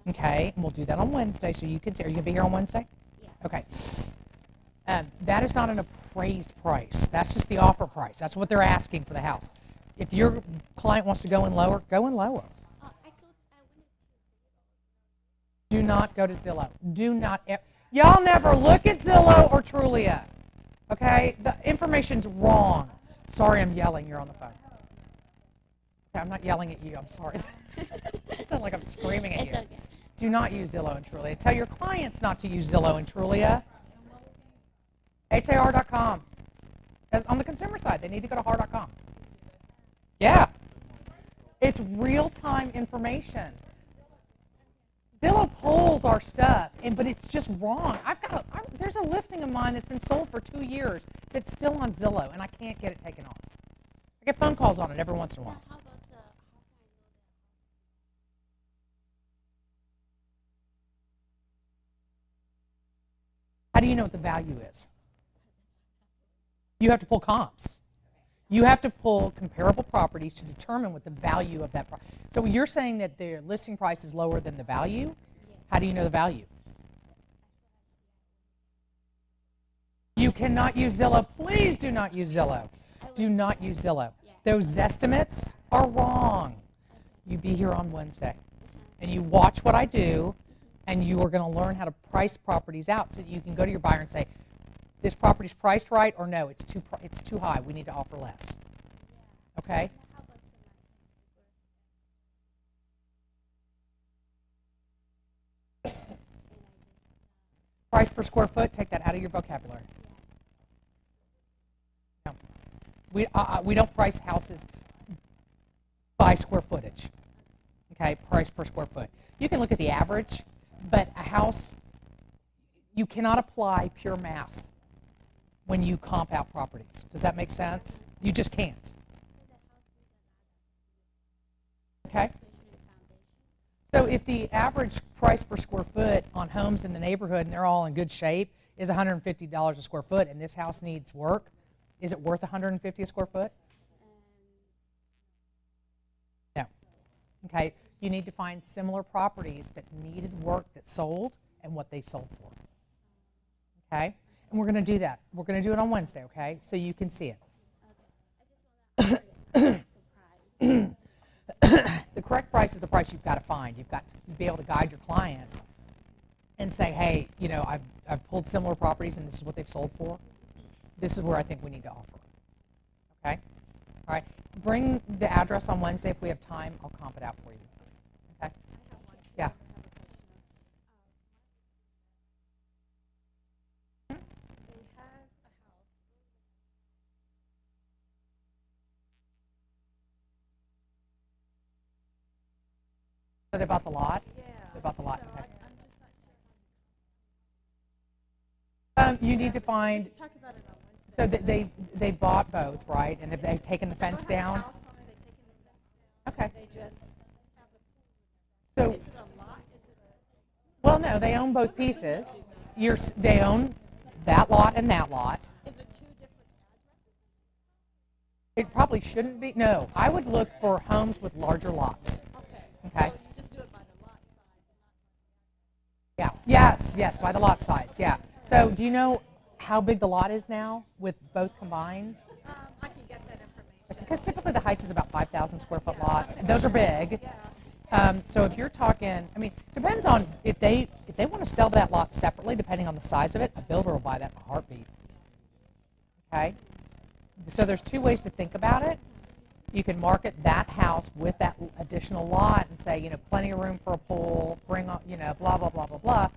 Speaker 1: Okay, and we'll do that on Wednesday, so you can see. Are you gonna be here on Wednesday?
Speaker 6: Yes.
Speaker 1: Okay. That is not an appraised price. That's just the offer price. That's what they're asking for the house. If your client wants to go in lower, go in lower.
Speaker 6: I wanted
Speaker 1: Do not go to Zillow. Do not. Y'all never look at Zillow or Trulia. Okay? The information's wrong. Sorry, I'm yelling. You're on the phone. Okay, I'm not yelling at you. I'm sorry. You sound like I'm screaming at you.
Speaker 6: It's okay.
Speaker 1: Do not use Zillow and Trulia. Tell your clients not to use Zillow and Trulia. HAR.com. On the consumer side, they need to go to har.com. Yeah. It's real-time information. Zillow pulls our stuff, but it's just wrong. There's a listing of mine that's been sold for 2 years that's still on Zillow, and I can't get it taken off. I get phone calls on it every once in a
Speaker 6: Now,
Speaker 1: while.
Speaker 6: how about how can I know
Speaker 1: How do you know what the value is? You have to pull comps. You have to pull comparable properties to determine what the value of that property. So you're saying that their listing price is lower than the value?
Speaker 6: Yes.
Speaker 1: How do you know the value? You cannot use Zillow. Please do not use Zillow. Do not use Zillow.
Speaker 6: Yeah.
Speaker 1: Those estimates are wrong. You be here on Wednesday, and you watch what I do, and you are going to learn how to price properties out so that you can go to your buyer and say, this property's priced right, or no, it's too high. We need to offer less. Okay?
Speaker 6: How about
Speaker 1: Price per square foot, take that out of your vocabulary. No. We don't price houses by square footage. Okay, price per square foot. You can look at the average, but a house, you cannot apply pure math when you comp out properties. Does that make sense? You just can't. Okay. So if the average price per square foot on homes in the neighborhood, and they're all in good shape, is $150 a square foot, and this house needs work, is it worth $150 a square foot? No. Okay. You need to find similar properties that needed work that sold and what they sold for. Okay? And we're going to do that. We're going to do it on Wednesday, okay? So you can see it. The correct price is the price you've got to find. You've got to be able to guide your clients and say, hey, you know, I've pulled similar properties and this is what they've sold for. This is where I think we need to offer. Okay? All right. Bring the address on Wednesday. If we have time, I'll comp it out for you. Okay? Yeah. So they bought the lot?
Speaker 5: Yeah.
Speaker 1: They bought the lot.
Speaker 5: So
Speaker 1: Okay.
Speaker 5: I'm just not sure.
Speaker 1: You need to find,
Speaker 5: Talk about it on Wednesday.
Speaker 1: so that they bought both, right? And if they've taken the
Speaker 5: They don't
Speaker 1: fence
Speaker 5: have a
Speaker 1: down?
Speaker 5: house on it, they've taken the fence down.
Speaker 1: Okay.
Speaker 5: They just have
Speaker 1: So,
Speaker 5: is it a lot? Is it
Speaker 1: well, no, they own both pieces. They own that lot and that lot.
Speaker 5: is it two different addresses?
Speaker 1: It probably shouldn't be. No, I would look for homes with larger lots.
Speaker 5: Okay.
Speaker 1: Okay.
Speaker 5: So you just do it by the lot size.
Speaker 1: Yeah. Yes, by the lot size. Yeah. So do you know how big the lot is now with both combined?
Speaker 5: I can get that information.
Speaker 1: Because typically the heights is about 5,000 square foot lots. Those are big.
Speaker 5: Yeah.
Speaker 1: So if you're talking, I mean, depends on if they want to sell that lot separately, depending on the size of it, a builder will buy that in a heartbeat. Okay? So there's two ways to think about it. You can market that house with that additional lot and say, you know, plenty of room for a pool, bring up, you know, blah, blah, blah, blah, blah.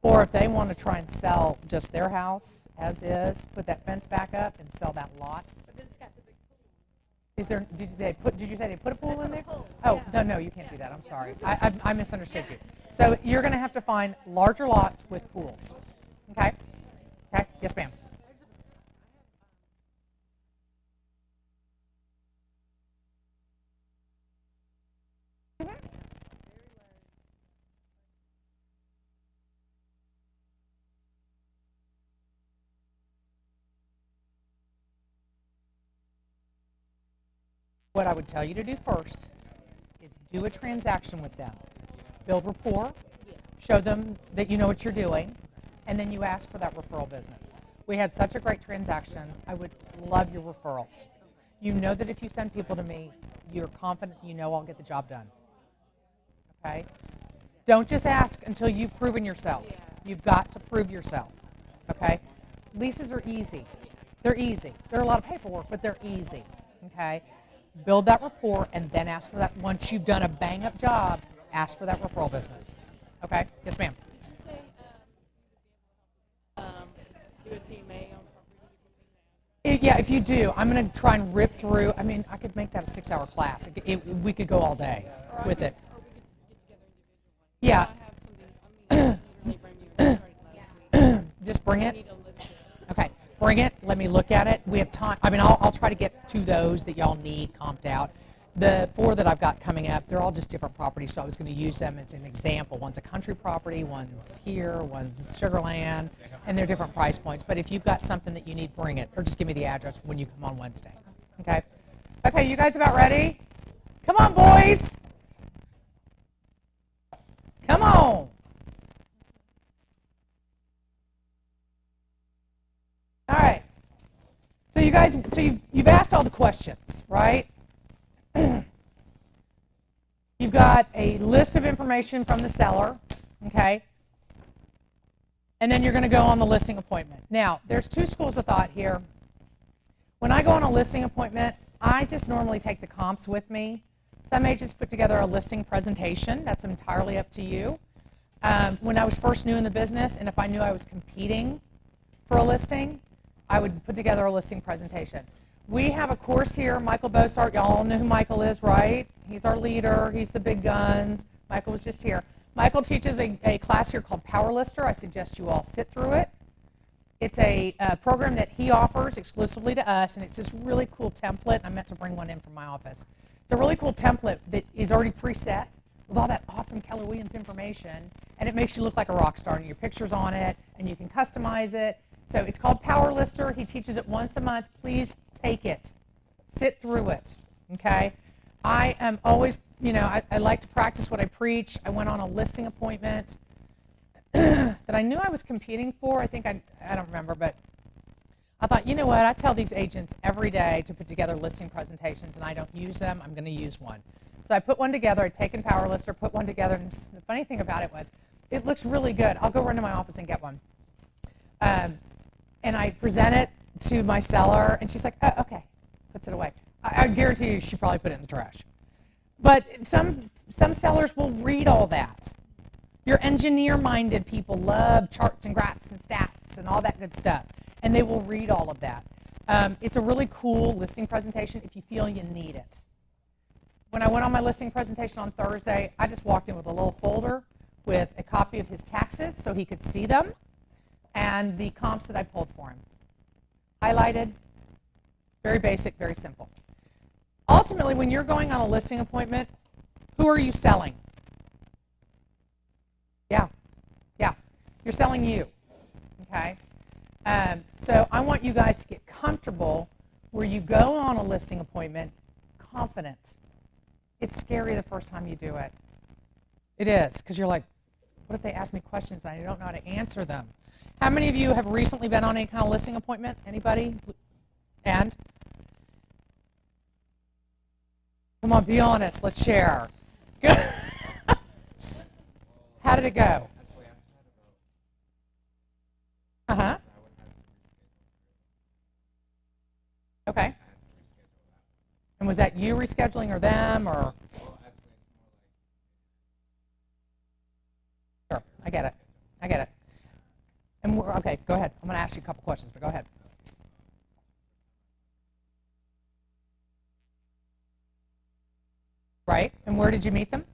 Speaker 1: Or if they want to try and sell just their house as is, put that fence back up and sell that lot.
Speaker 5: But then it's got the big pool.
Speaker 1: Is there? Did you say they put a pool in there?
Speaker 5: Pool,
Speaker 1: Oh,
Speaker 5: yeah.
Speaker 1: no, you can't do that. I'm sorry. I misunderstood you. So you're going to have to find larger lots with pools. Okay? Okay? Yes, ma'am. What I would tell you to do first is do a transaction with them. Build rapport, show them that you know what you're doing, and then you ask for that referral business. We had such a great transaction. I would love your referrals. You know that if you send people to me, you're confident you know I'll get the job done. Okay? Don't just ask until you've proven yourself. You've got to prove yourself. Okay? Leases are easy. They're easy. They're a lot of paperwork, but they're easy. Okay? Build that rapport and then ask for that. Once you've done a bang-up job, ask for that referral business. Okay? Yes, ma'am.
Speaker 5: Did you say do a CMA on property?
Speaker 1: Yeah, if you do, I'm going to try and rip through. I mean, I could make that a 6-hour class. We could go all day with it.
Speaker 5: Or we could get together individually.
Speaker 1: Yeah.
Speaker 5: I have something. Really bring you. I started last week.
Speaker 1: Just bring
Speaker 5: I
Speaker 1: it.
Speaker 5: need a list.
Speaker 1: Okay, bring it. Let me look at it. We have time. I mean, I'll try to get to those that y'all need comped out. The 4 that I've got coming up, they're all just different properties, so I was going to use them as an example. One's a country property, one's here, one's Sugarland, and they're different price points. But if you've got something that you need, bring it, or just give me the address when you come on Wednesday. Okay? Okay, you guys about ready? Come on, boys! Come on! All right. So you guys, you've asked all the questions, right? You've got a list of information from the seller, okay? And then you're going to go on the listing appointment. Now, there's 2 schools of thought here. When I go on a listing appointment, I just normally take the comps with me. Some agents put together a listing presentation. That's entirely up to you. When I was first new in the business, and if I knew I was competing for a listing, I would put together a listing presentation. We have a course here, Michael Bossart. Y'all all know who Michael is, right? He's our leader. He's the big guns. Michael was just here. Michael teaches a class here called Power Lister. I suggest you all sit through it. It's a program that he offers exclusively to us, and it's this really cool template. I meant to bring one in from my office. It's a really cool template that is already preset with all that awesome Keller Williams information, and it makes you look like a rock star, and your picture's on it, and you can customize it. So it's called Power Lister. He teaches it once a month. Please take it. Sit through it, okay? I am always, I like to practice what I preach. I went on a listing appointment that I knew I was competing for. I don't remember, but I thought, you know what? I tell these agents every day to put together listing presentations, and I don't use them. I'm going to use one. So I put one together. I'd taken Power Lister, put one together, and the funny thing about it was it looks really good. I'll go run to my office and get one. And I present it to my seller, and she's like, oh, okay, puts it away. I guarantee you she probably put it in the trash. But some sellers will read all that. Your engineer-minded people love charts and graphs and stats and all that good stuff, and they will read all of that. It's a really cool listing presentation if you feel you need it. When I went on my listing presentation on Thursday, I just walked in with a little folder with a copy of his taxes so he could see them and the comps that I pulled for him. Highlighted, very basic, very simple. Ultimately, when you're going on a listing appointment, who are you selling? Yeah. You're selling you, okay? So I want you guys to get comfortable where you go on a listing appointment confident. It's scary the first time you do it. It is, because you're like, what if they ask me questions and I don't know how to answer them? How many of you have recently been on any kind of listing appointment? Anybody? And? Come on, be honest. Let's share. How did it go? Uh-huh. Okay. And was that you rescheduling or them or? Sure, I get it. And okay, go ahead. I'm going to ask you a couple questions, but go ahead. Right, and where did you meet them?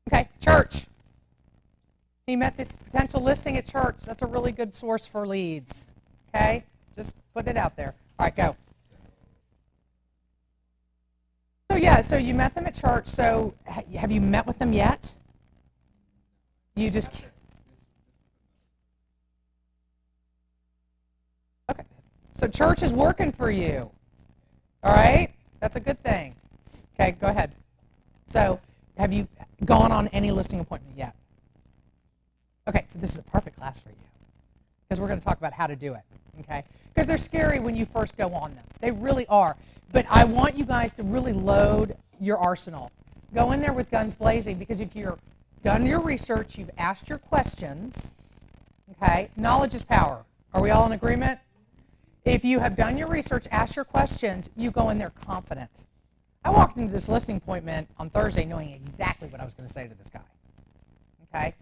Speaker 1: Okay, church. He met this potential listing at church. That's a really good source for leads. Okay, just put it out there. All right, go. So you met them at church. So have you met with them yet? You just. Okay, so church is working for you. All right, that's a good thing. Okay, go ahead. So have you gone on any listing appointment yet? Okay, so this is a perfect class for you because we're going to talk about how to do it, okay? Because they're scary when you first go on them. They really are. But I want you guys to really load your arsenal. Go in there with guns blazing because if you've done your research, you've asked your questions, okay? Knowledge is power. Are we all in agreement? If you have done your research, asked your questions, you go in there confident. I walked into this listing appointment on Thursday knowing exactly what I was going to say to this guy, okay?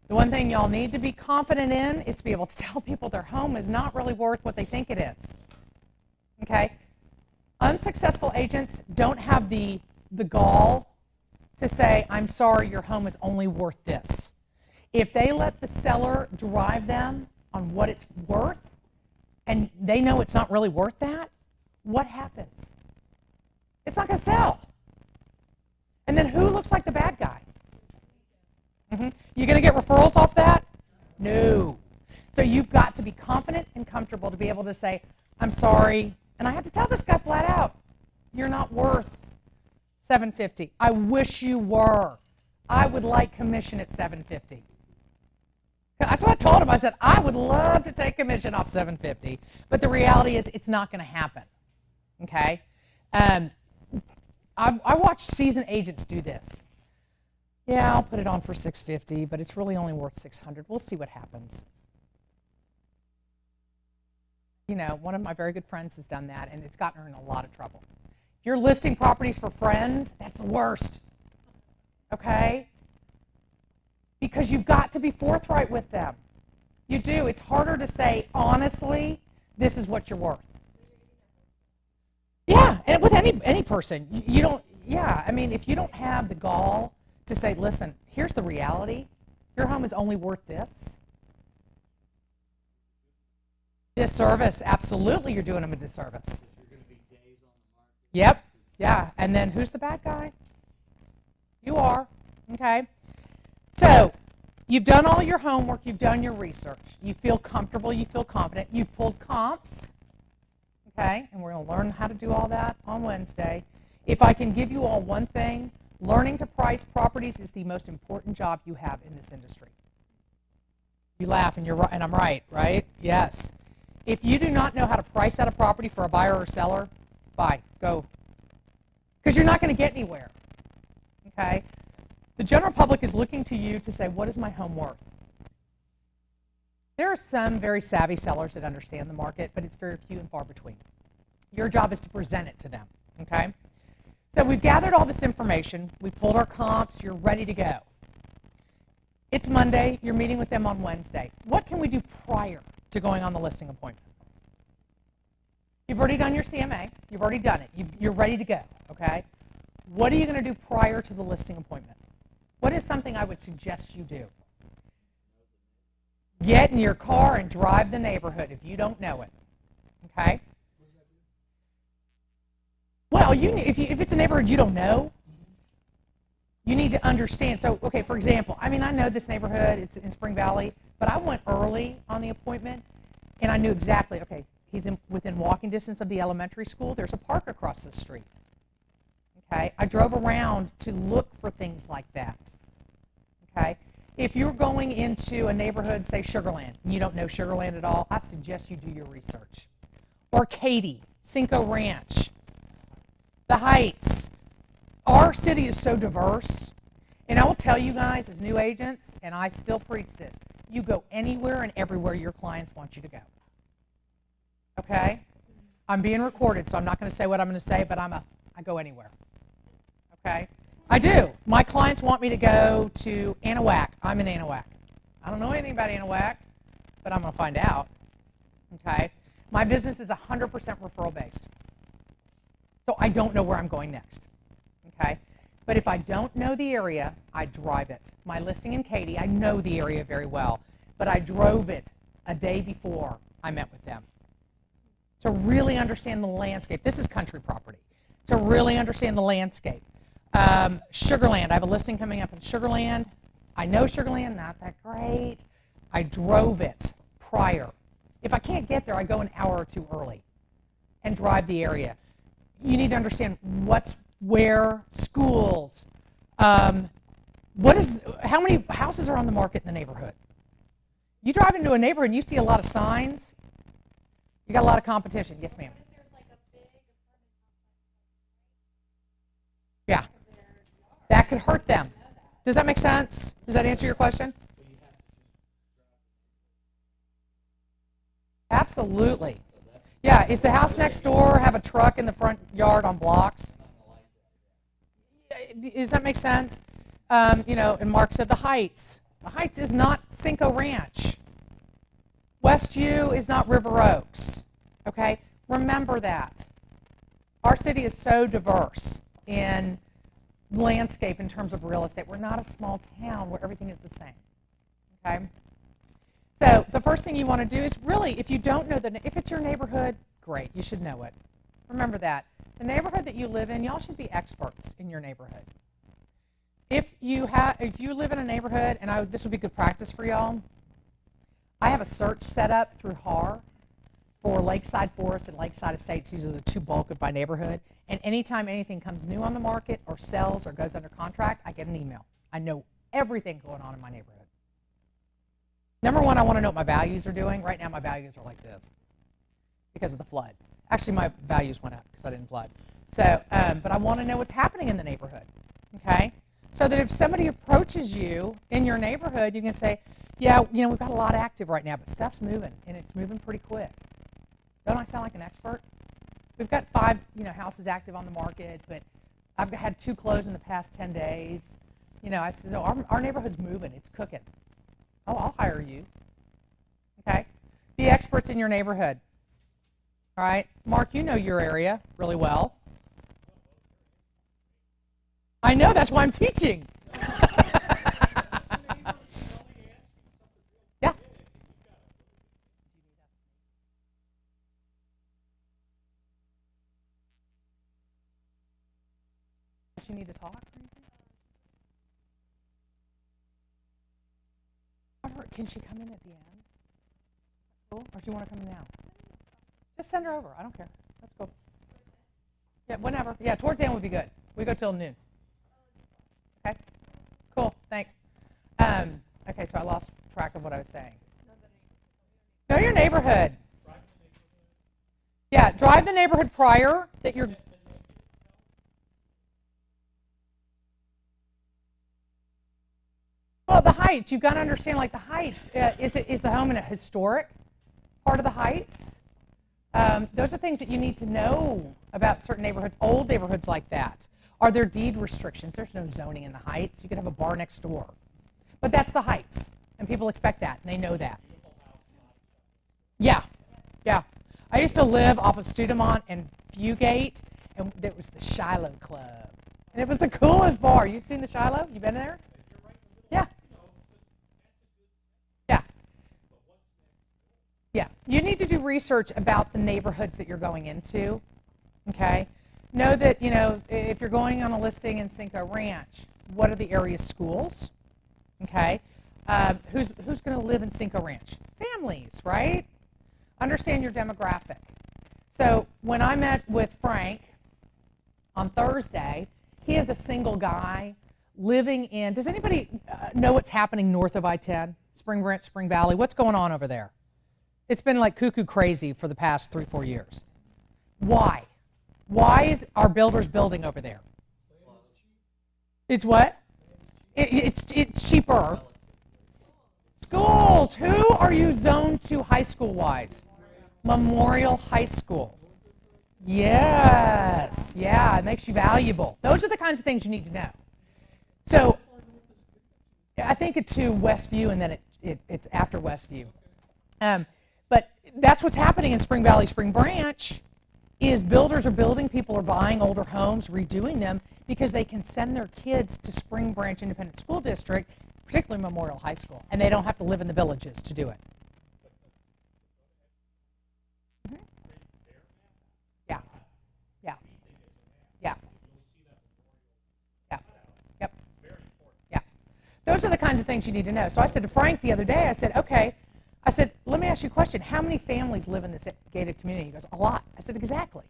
Speaker 1: The one thing y'all need to be confident in is to be able to tell people their home is not really worth what they think it is, okay? Unsuccessful agents don't have the gall to say, I'm sorry, your home is only worth this. If they let the seller drive them on what it's worth and they know it's not really worth that, what happens? It's not going to sell. And then who looks like the bad guy? You going to get referrals off that? No. So you've got to be confident and comfortable to be able to say, I'm sorry. And I had to tell this guy flat out, you're not worth $750. I wish you were. I would like commission at $750. That's what I told him. I said, I would love to take commission off $750. But the reality is it's not going to happen. Okay? I watch seasoned agents do this. Yeah, I'll put it on for $650, but it's really only worth $600. We'll see what happens. You know, one of my very good friends has done that, and it's gotten her in a lot of trouble. If you're listing properties for friends, that's the worst. Okay? Because you've got to be forthright with them. You do. It's harder to say, honestly, this is what you're worth. Yeah, and with any person, you don't, yeah, I mean, if you don't have the gall to say, listen, here's the reality, your home is only worth this. Disservice, absolutely you're doing them a disservice. Yep, yeah, and then who's the bad guy? You are, okay? So, you've done all your homework, you've done your research, you feel comfortable, you feel confident, you've pulled comps, okay, and we're going to learn how to do all that on Wednesday. If I can give you all one thing, learning to price properties is the most important job you have in this industry. You laugh, and you're right, and I'm right, right? Yes. If you do not know how to price out a property for a buyer or seller, bye, go. Because you're not going to get anywhere, okay? The general public is looking to you to say, what is my home worth? There are some very savvy sellers that understand the market, but it's very few and far between. Your job is to present it to them, okay? So we've gathered all this information. We pulled our comps. You're ready to go. It's Monday. You're meeting with them on Wednesday. What can we do prior to going on the listing appointment? You've already done your CMA. You've already done it. You're ready to go, okay? What are you going to do prior to the listing appointment? What is something I would suggest you do? Get in your car and drive the neighborhood if you don't know it, okay? Well, if it's a neighborhood you don't know, you need to understand. So, okay, for example, I mean, I know this neighborhood, it's in Spring Valley, but I went early on the appointment, and I knew exactly, okay, he's within walking distance of the elementary school. There's a park across the street. Okay, I drove around to look for things like that. Okay, if you're going into a neighborhood, say Sugarland, and you don't know Sugarland at all, I suggest you do your research. Or Katy, Cinco Ranch, the Heights. Our city is so diverse, and I will tell you guys as new agents, and I still preach this, you go anywhere and everywhere your clients want you to go. Okay? I'm being recorded, so I'm not going to say what I'm going to say, but I go anywhere. Okay? I do. My clients want me to go to Anahuac. I'm in Anahuac. I don't know anything about Anahuac, but I'm going to find out. Okay? My business is 100% referral based. So I don't know where I'm going next. Okay? But if I don't know the area, I drive it. My listing in Katy, I know the area very well, but I drove it a day before I met with them to really understand the landscape. This is country property. To really understand the landscape. Sugarland, I have a listing coming up in Sugarland. I know Sugarland, not that great. I drove it prior. If I can't get there, I go an hour or two early and drive the area. You need to understand what's where, schools, how many houses are on the market in the neighborhood. You drive into a neighborhood and you see a lot of signs, you got a lot of competition. Yes, ma'am. Yeah. That could hurt them. Does that make sense? Does that answer your question? Absolutely. Yeah, is the house next door have a truck in the front yard on blocks? Does that make sense? And Mark said the Heights. The Heights is not Cinco Ranch. Westview is not River Oaks. Okay? Remember that. Our city is so diverse in landscape in terms of real estate. We're not a small town where everything is the same. Okay? So the first thing you want to do is really, if you don't know if it's your neighborhood, great, you should know it. Remember that. The neighborhood that you live in, y'all should be experts in your neighborhood. If you live in a neighborhood, and this would be good practice for y'all, I have a search set up through HAR for Lakeside Forest and Lakeside Estates. These are the two bulk of my neighborhood. And anytime anything comes new on the market or sells or goes under contract, I get an email. I know everything going on in my neighborhood. Number one, I want to know what my values are doing. Right now, my values are like this because of the flood. Actually, my values went up because I didn't flood. So, but I want to know what's happening in the neighborhood, okay? So that if somebody approaches you in your neighborhood, you can say, yeah, we've got a lot active right now, but stuff's moving, and it's moving pretty quick. Don't I sound like an expert? We've got 5, houses active on the market, but I've had 2 close in the past 10 days. I said, so our neighborhood's moving, it's cooking. Oh, I'll hire you. Be experts in your neighborhood. All right? Mark, you know your area really well. I know, that's why I'm teaching. Yeah. Does she need to talk or anything? Can she come in at the end? Cool. Or do you want to come in now? Just send her over. I don't care. That's cool. Yeah, whenever. Yeah, towards the end would be good. We go till noon. Okay. Cool. Thanks. Okay, so I lost track of what I was saying. Know your neighborhood. Yeah, drive the neighborhood prior that you're. Well, the heights. You've got to understand, like the heights. Is the home in a historic part of the heights? Those are things that you need to know about certain neighborhoods, old neighborhoods like that. Are there deed restrictions? There's no zoning in the heights. You could have a bar next door. But that's the heights, and people expect that, and they know that. Yeah, yeah. I used to live off of Studemont and Fugate, and there was the Shiloh Club. And it was the coolest bar. You seen the Shiloh? You been there? Yeah. Yeah. Yeah. You need to do research about the neighborhoods that you're going into, okay? Know that, if you're going on a listing in Cinco Ranch, what are the area schools, okay? Who's going to live in Cinco Ranch? Families, right? Understand your demographic. So when I met with Frank on Thursday, he is a single guy living in, does anybody know what's happening north of I-10? Spring Branch, Spring Valley, what's going on over there? It's been like cuckoo crazy for the past 3-4 years. Why? Why are builders building over there? It's what? It's cheaper. Schools. Who are you zoned to high school wise? Memorial High School. Yes. Yeah, it makes you valuable. Those are the kinds of things you need to know. So I think it's to Westview, and then it's after Westview. But that's what's happening in Spring Valley, Spring Branch, is builders are building, people are buying older homes, redoing them, because they can send their kids to Spring Branch Independent School District, particularly Memorial High School, and they don't have to live in the villages to do it. Mm-hmm. Yeah. Yeah. Yeah. Yeah. Yep. Yeah. Those are the kinds of things you need to know. So I said to Frank the other day, I said, okay, let me ask you a question. How many families live in this gated community? He goes, a lot. I said, exactly.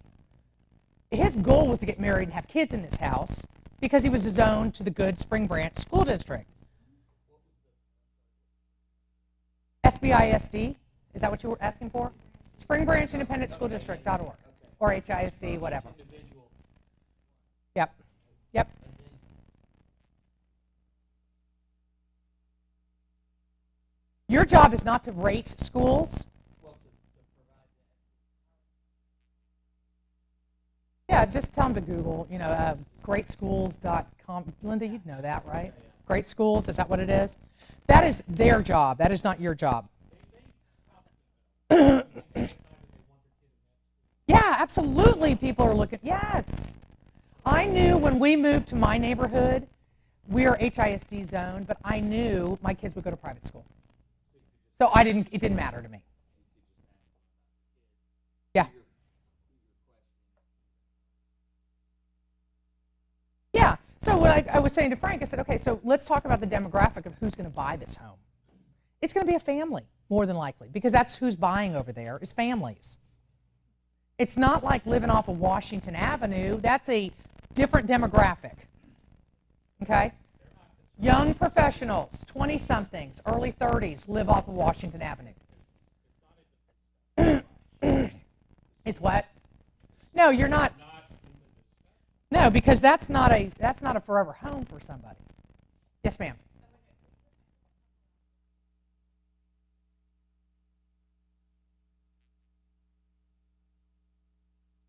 Speaker 1: His goal was to get married and have kids in this house because he was zoned to the good Spring Branch School District. SBISD, is that what you were asking for? Spring Branch Independent School District.org or HISD, whatever. Yep. Yep. Your job is not to rate schools. Yeah, just tell them to Google, greatschools.com. Linda, you'd know that, right? Great Schools, is that what it is? That is their job. That is not your job. Yeah, absolutely. People are looking. Yes. I knew when we moved to my neighborhood, we are HISD zoned, but I knew my kids would go to private school. So it didn't matter to me. Yeah. Yeah. So what I was saying to Frank, I said, okay, so let's talk about the demographic of who's going to buy this home. It's going to be a family, more than likely, because that's who's buying over there is families. It's not like living off of Washington Avenue. That's a different demographic. Okay? Young professionals, 20-somethings, early 30s, live off of Washington Avenue. It's what? No, you're not. No, because that's not a forever home for somebody. Yes, ma'am.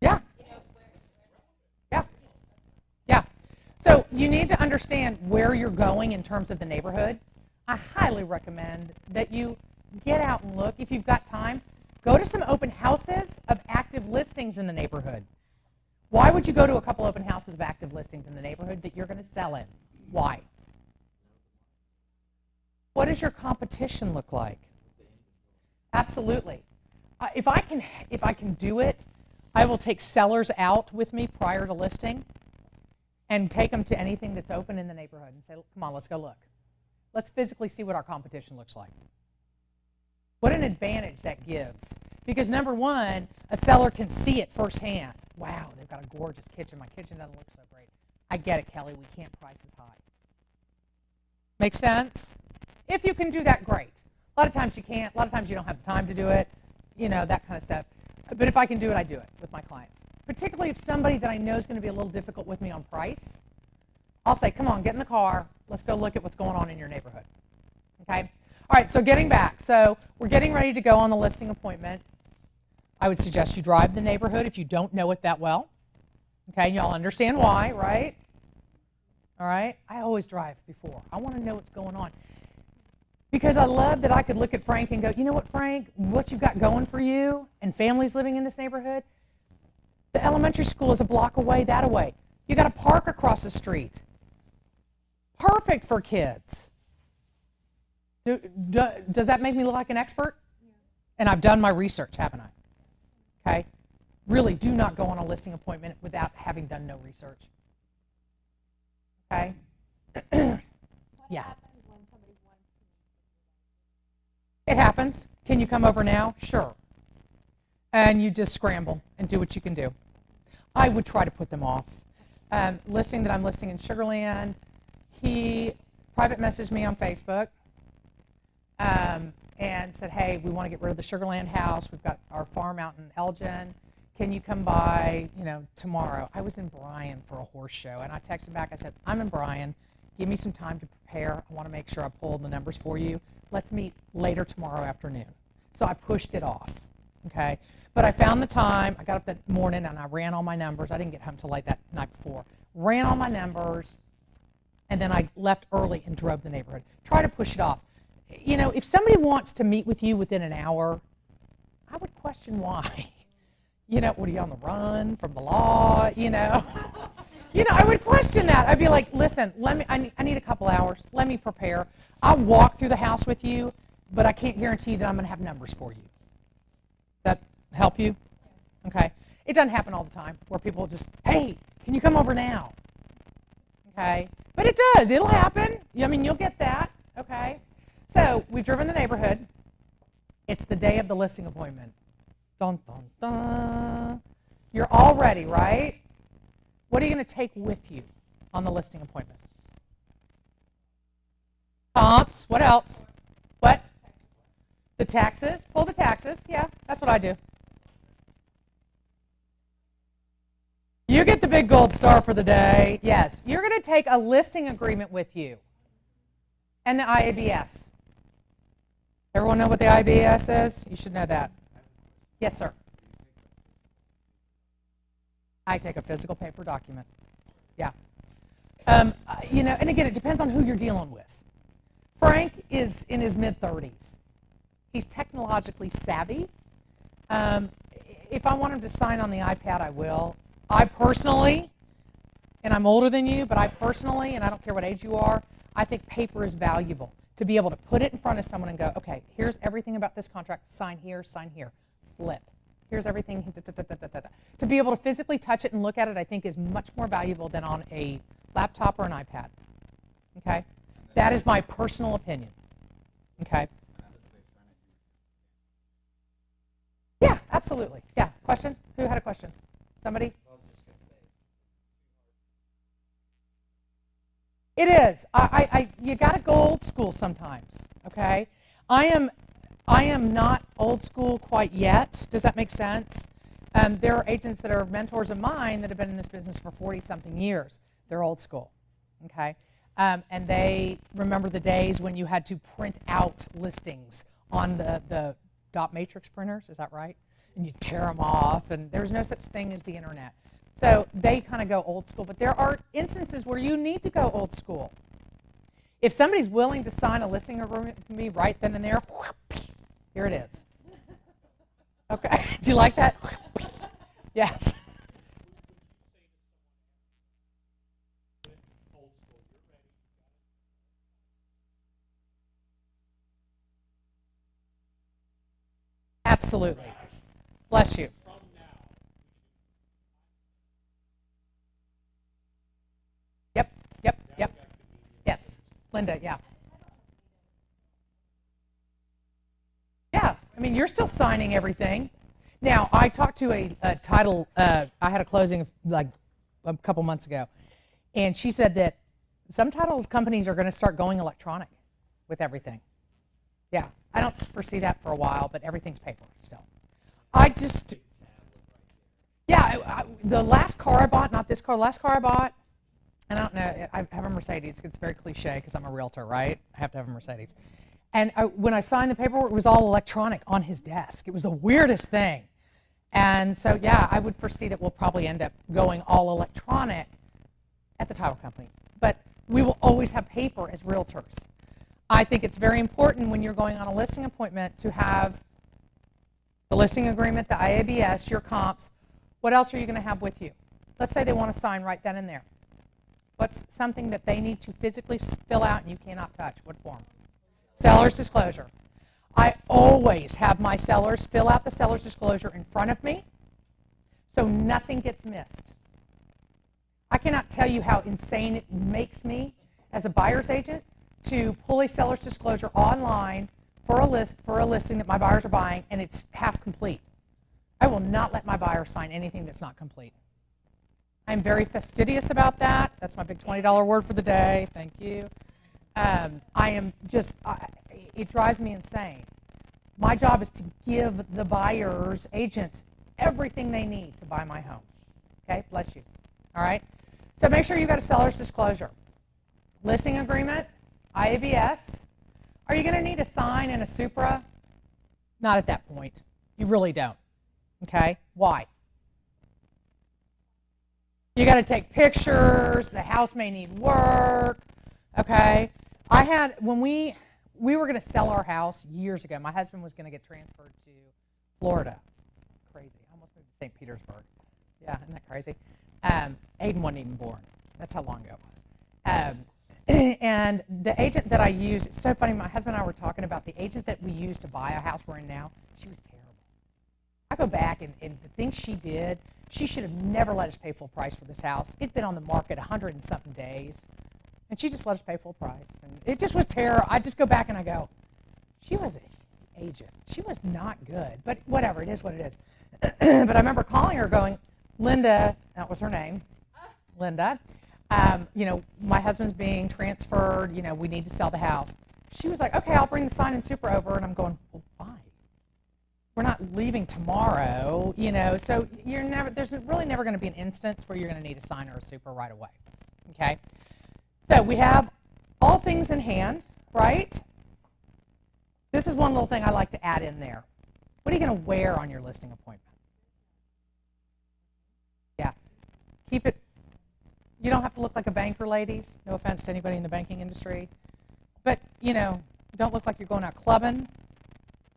Speaker 1: Yeah. Yeah. Yeah. So you need to understand where you're going in terms of the neighborhood. I highly recommend that you get out and look. If you've got time, go to some open houses of active listings in the neighborhood. Why would you go to a couple open houses of active listings in the neighborhood that you're going to sell in? Why? What does your competition look like? Absolutely. If I can do it, I will take sellers out with me prior to listing and take them to anything that's open in the neighborhood and say, come on, let's go look. Let's physically see what our competition looks like. What an advantage that gives. Because number one, a seller can see it firsthand. Wow, they've got a gorgeous kitchen. My kitchen doesn't look so great. I get it, Kelly. We can't price as high. Make sense? If you can do that, great. A lot of times you can't. A lot of times you don't have the time to do it. You know, that kind of stuff. But if I can do it, I do it with my clients. Particularly if somebody that I know is going to be a little difficult with me on price, I'll say, come on, get in the car. Let's go look at what's going on in your neighborhood. Okay? All right, so getting back. So we're getting ready to go on the listing appointment. I would suggest you drive the neighborhood if you don't know it that well. Okay, and y'all understand why, right? All right? I always drive before. I want to know what's going on. Because I love that I could look at Frank and go, you know what, Frank, what you've got going for you and families living in this neighborhood, the elementary school is a block away, that away. You got a park across the street. Perfect for kids. Does that make me look like an expert? Yeah. And I've done my research, haven't I? Okay? Really, do not go on a listing appointment without having done no research. Okay? Yeah.
Speaker 2: happens when somebody wants
Speaker 1: It happens. Can you come over now? Sure. And you just scramble and do what you can do. I would try to put them off. Listing that I'm listing in Sugar Land, he private messaged me on Facebook and said, hey, we want to get rid of the Sugar Land house. We've got our farm out in Elgin. Can you come by, tomorrow? I was in Bryan for a horse show, and I texted back. I said, I'm in Bryan. Give me some time to prepare. I want to make sure I pull the numbers for you. Let's meet later tomorrow afternoon. So I pushed it off, okay? But I found the time. I got up that morning, and I ran all my numbers. I didn't get home till late that night before. Ran all my numbers, and then I left early and drove the neighborhood. Try to push it off. If somebody wants to meet with you within an hour, I would question why. What are you on the run from the law? I would question that. I'd be like, listen, I need a couple hours. Let me prepare. I'll walk through the house with you, but I can't guarantee that I'm going to have numbers for you. Does that help you? Okay. It doesn't happen all the time where people just, hey, can you come over now? Okay. But it does. It'll happen. You'll get that. Okay. So we've driven the neighborhood. It's the day of the listing appointment. Dun, dun, dun. You're all ready, right? What are you going to take with you on the listing appointment? Comps. What else? What? The taxes. Pull the taxes. Yeah, that's what I do. You get the big gold star for the day. Yes. You're going to take a listing agreement with you and the IABS. Everyone know what the IABS is? You should know that. Yes, sir. I take a physical paper document. Yeah. And again, it depends on who you're dealing with. Frank is in his mid-30s. He's technologically savvy. If I want him to sign on the iPad, I will. I personally, and I'm older than you, but I personally, and I don't care what age you are, I think paper is valuable. To be able to put it in front of someone and go, okay, here's everything about this contract, sign here, flip. Here's everything, To be able to physically touch it and look at it, I think is much more valuable than on a laptop or an iPad. Okay? That is my personal opinion. Okay? Yeah, absolutely. Yeah, question? Who had a question? Somebody? It is. You got to go old school sometimes, okay? I am not old school quite yet. Does that make sense? There are agents that are mentors of mine that have been in this business for 40-something years. They're old school, okay? And they remember the days when you had to print out listings on the dot matrix printers, is that right? And you tear them off, and there's no such thing as the internet. So they kind of go old school, but there are instances where you need to go old school. If somebody's willing to sign a listing agreement with me right then and there, Here it is. Okay. Do you like that? Yes. Absolutely. Bless you. Yep, yep, yep. Yes. Linda, yeah. Yeah, I mean, you're still signing everything. Now, I talked to a title, I had a closing like a couple months ago, and she said that some titles companies are going to start going electronic with everything. Yeah, I don't foresee that for a while, but everything's paper still. I just, yeah, the last car I bought, not this car, last car I bought, and I don't know, I have a Mercedes. It's very cliche because I'm a realtor, right? I have to have a Mercedes. And when I signed the paperwork, it was all electronic on his desk. It was the weirdest thing. And so, yeah, I would foresee that we'll probably end up going all electronic at the title company. But we will always have paper as realtors. I think it's very important when you're going on a listing appointment to have the listing agreement, the IABS, your comps. What else are you going to have with you? Let's say they want to sign right then and there. What's something that they need to physically fill out and you cannot touch? What form? Seller's disclosure. I always have my sellers fill out the seller's disclosure in front of me so nothing gets missed. I cannot tell you how insane it makes me as a buyer's agent to pull a seller's disclosure online for a listing that my buyers are buying and it's half complete. I will not let my buyer sign anything that's not complete. I'm very fastidious about that. That's my big $20 word for the day. Thank you. I am just, it drives me insane. My job is to give the buyer's agent everything they need to buy my home. Okay, bless you. All right, so make sure you've got a seller's disclosure. Listing agreement, IABS. Are you going to need a sign and a Supra? Not at that point. You really don't. Okay, why? You got to take pictures. The house may need work. Okay. I had, when we were going to sell our house years ago, my husband was going to get transferred to Florida. Crazy. I almost moved to St. Petersburg. Yeah, isn't that crazy? Aiden wasn't even born. That's how long ago it was. And the agent that I used, it's so funny, my husband and I were talking about the agent that we used to buy a house we're in now. She was terrible. I go back and the things she did, she should have never let us pay full price for this house. It'd been on the market 100 and something days. And she just let us pay full price. And it just was terrible. I just go back and I go, she was an agent. She was not good. But whatever, it is what it is. But I remember calling her going, Linda, that was her name, Linda, you know, my husband's being transferred, you know, we need to sell the house. She was like, okay, I'll bring the sign and super over. And I'm going, well, why? We're not leaving tomorrow, you know. So there's really never going to be an instance where you're going to need a sign or a super right away, okay? So we have all things in hand, right? This is one little thing I like to add in there. What are you going to wear on your listing appointment? Yeah, keep it. You don't have to look like a banker, ladies. No offense to anybody in the banking industry. But, you know, don't look like you're going out clubbing,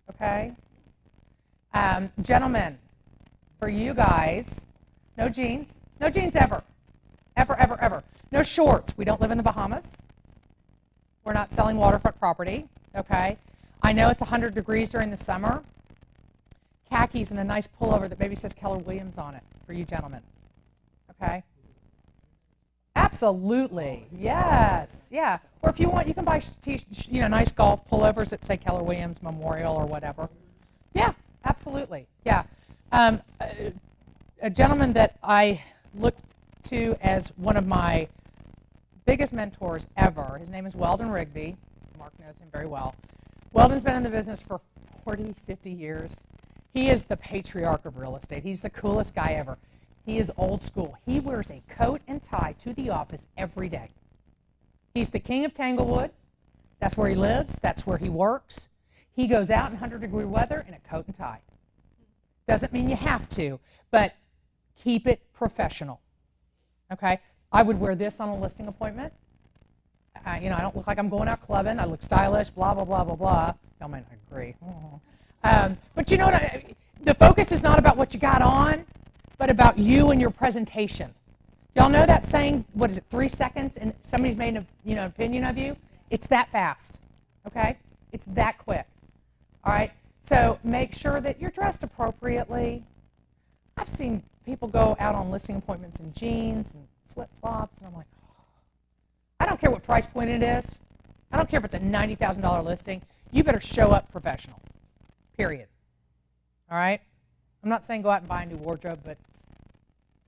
Speaker 1: okay? Gentlemen, for you guys, no jeans. No jeans ever. Ever, ever, ever. No shorts. We don't live in the Bahamas. We're not selling waterfront property, okay? I know it's 100 degrees during the summer. Khakis and a nice pullover that maybe says Keller Williams on it for you gentlemen, okay? Absolutely. Yes. Yeah. Or if you want, you can buy nice golf pullovers that say Keller Williams Memorial or whatever. Yeah, absolutely. Yeah. A gentleman that I look to as one of my biggest mentors ever, his name is Weldon Rigby. Mark knows him very well. Weldon's been in the business for 40, 50 years. He is the patriarch of real estate. He's the coolest guy ever. He is old school. He wears a coat and tie to the office every day. He's the king of Tanglewood. That's where he lives. That's where he works. He goes out in 100-degree weather in a coat and tie. Doesn't mean you have to, but keep it professional. Okay? I would wear this on a listing appointment. I don't look like I'm going out clubbing. I look stylish, blah, blah, blah, blah, blah. Y'all might not agree. But you know what? The focus is not about what you got on, but about you and your presentation. Y'all know that saying, what is it, 3 seconds, and somebody's made an opinion of you? It's that fast, okay? It's that quick, all right? So make sure that you're dressed appropriately. I've seen people go out on listing appointments in jeans and flip-flops, and I'm like, I don't care what price point it is. I don't care if it's a $90,000 listing. You better show up professional, period. All right? I'm not saying go out and buy a new wardrobe, but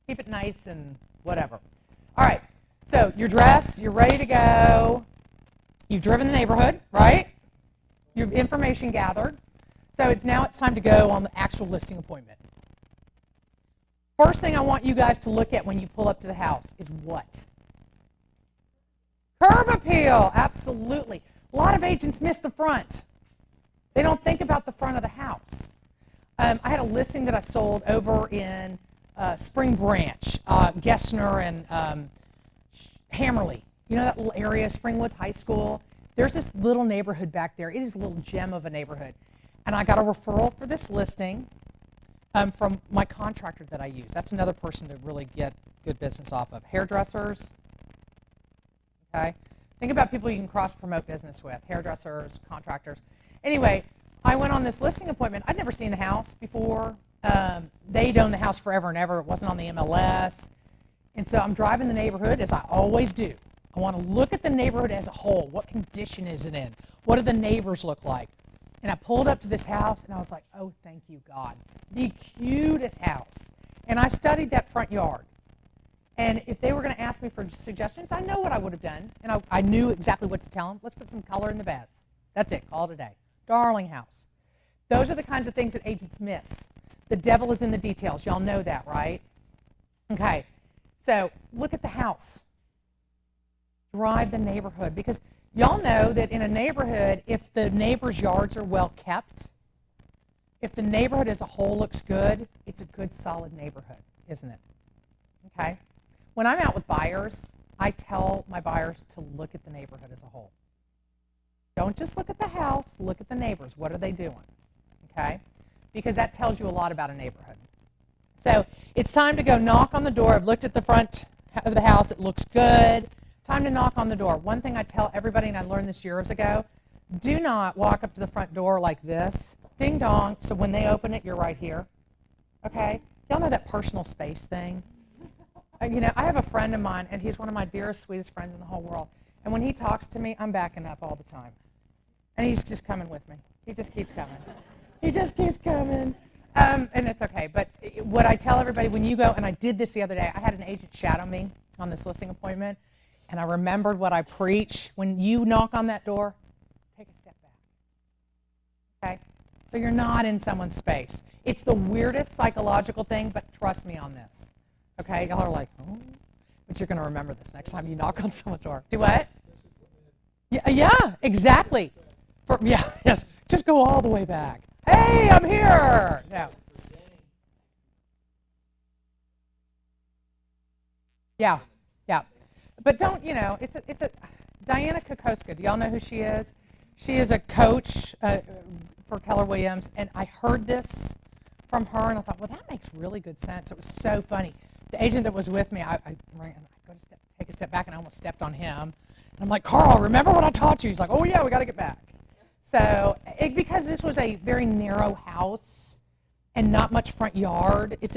Speaker 1: keep it nice and whatever. All right, so you're dressed, you're ready to go. You've driven the neighborhood, right? Your information gathered. So it's time to go on the actual listing appointment. First thing I want you guys to look at when you pull up to the house is what? Curb appeal, absolutely. A lot of agents miss the front. They don't think about the front of the house. I had a listing that I sold over in Spring Branch, Gessner and Hammerly. You know that little area, Springwoods High School? There's this little neighborhood back there. It is a little gem of a neighborhood. And I got a referral for this listing from my contractor that I use. That's another person to really get good business off of. Hairdressers, okay? Think about people you can cross-promote business with, hairdressers, contractors. Anyway, I went on this listing appointment. I'd never seen the house before. They'd owned the house forever and ever. It wasn't on the MLS. And so I'm driving the neighborhood, as I always do. I want to look at the neighborhood as a whole. What condition is it in? What do the neighbors look like? And I pulled up to this house, and I was like, oh, thank you, God. The cutest house. And I studied that front yard. And if they were going to ask me for suggestions, I know what I would have done. And I knew exactly what to tell them. Let's put some color in the beds. That's it. Call it a day. Darling house. Those are the kinds of things that agents miss. The devil is in the details. Y'all know that, right? Okay. So look at the house. Drive the neighborhood. Because y'all know that in a neighborhood, if the neighbors' yards are well kept, if the neighborhood as a whole looks good, it's a good, solid neighborhood, isn't it? Okay? When I'm out with buyers, I tell my buyers to look at the neighborhood as a whole. Don't just look at the house, look at the neighbors. What are they doing? Okay? Because that tells you a lot about a neighborhood. So it's time to go knock on the door. I've looked at the front of the house. It looks good. Time to knock on the door. One thing I tell everybody, and I learned this years ago, do not walk up to the front door like this. Ding dong. So when they open it, you're right here. Okay? Y'all know that personal space thing? You know, I have a friend of mine, and he's one of my dearest, sweetest friends in the whole world. And when he talks to me, I'm backing up all the time. And he's just coming with me. He just keeps coming. He just keeps coming. And it's okay. But what I tell everybody, when you go, and I did this the other day, I had an agent shadow me on this listing appointment, and I remembered what I preach. When you knock on that door, take a step back. Okay? So you're not in someone's space. It's the weirdest psychological thing, but trust me on this. Okay? Y'all are like, oh. But you're going to remember this next time you knock on someone's door. Do what? Yeah, exactly. Yes. Just go all the way back. Hey, I'm here. No. Yeah. But don't, it's a Diana Kokoska. Do y'all know who she is? She is a coach for Keller Williams, and I heard this from her, and I thought, well, that makes really good sense. It was so funny. The agent that was with me, I go to take a step back, and I almost stepped on him. And I'm like, Carl, remember what I taught you? He's like, oh, yeah, we got to get back. Because this was a very narrow house and not much front yard. It's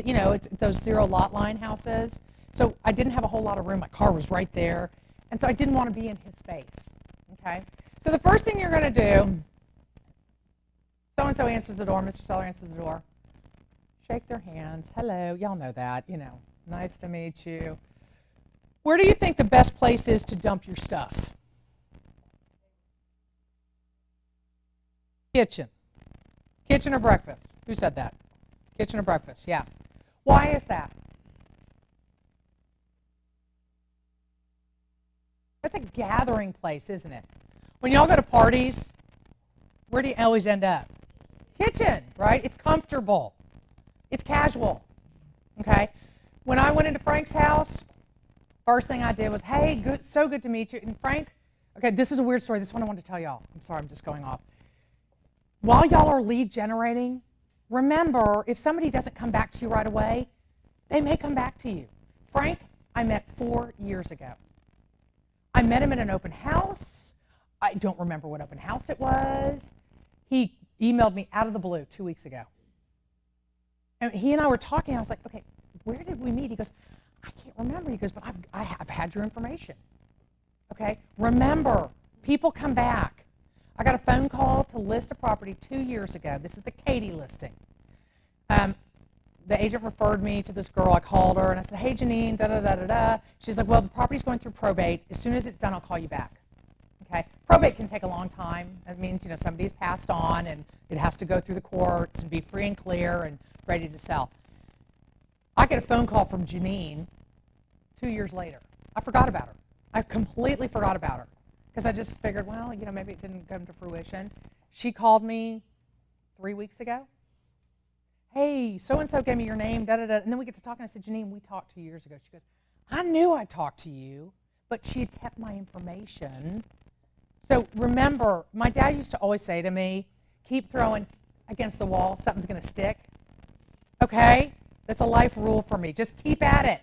Speaker 1: those zero lot line houses. So I didn't have a whole lot of room. My car was right there. And so I didn't want to be in his space. Okay? So the first thing you're going to do, so-and-so answers the door, Mr. Seller answers the door. Shake their hands. Hello. Y'all know that. Nice to meet you. Where do you think the best place is to dump your stuff? Kitchen. Kitchen or breakfast? Who said that? Kitchen or breakfast, yeah. Why is that? That's a gathering place, isn't it? When y'all go to parties, where do you always end up? Kitchen, right? It's comfortable. It's casual, okay? When I went into Frank's house, first thing I did was, hey, so good to meet you. And Frank, okay, this is a weird story. This one I want to tell y'all. I'm sorry, I'm just going off. while y'all are lead generating, remember, if somebody doesn't come back to you right away, they may come back to you. Frank, I met 4 years ago. I met him at an open house. I don't remember what open house it was. He emailed me out of the blue 2 weeks ago. And he and I were talking. I was like, okay, where did we meet? He goes, I can't remember. He goes, but I've had your information. Okay? Remember, people come back. I got a phone call to list a property 2 years ago. This is the Katie listing. The agent referred me to this girl. I called her and I said, hey, Janine, da-da-da-da-da. She's like, well, the property's going through probate. As soon as it's done, I'll call you back. Okay? Probate can take a long time. That means, somebody's passed on and it has to go through the courts and be free and clear and ready to sell. I get a phone call from Janine 2 years later. I forgot about her. I completely forgot about her because I just figured, well, maybe it didn't come to fruition. She called me 3 weeks ago. Hey, so-and-so gave me your name, da-da-da. And then we get to talking. I said, Janine, we talked 2 years ago. She goes, I knew I talked to you, but she had kept my information. So remember, my dad used to always say to me, keep throwing against the wall, something's going to stick. Okay? That's a life rule for me. Just keep at it.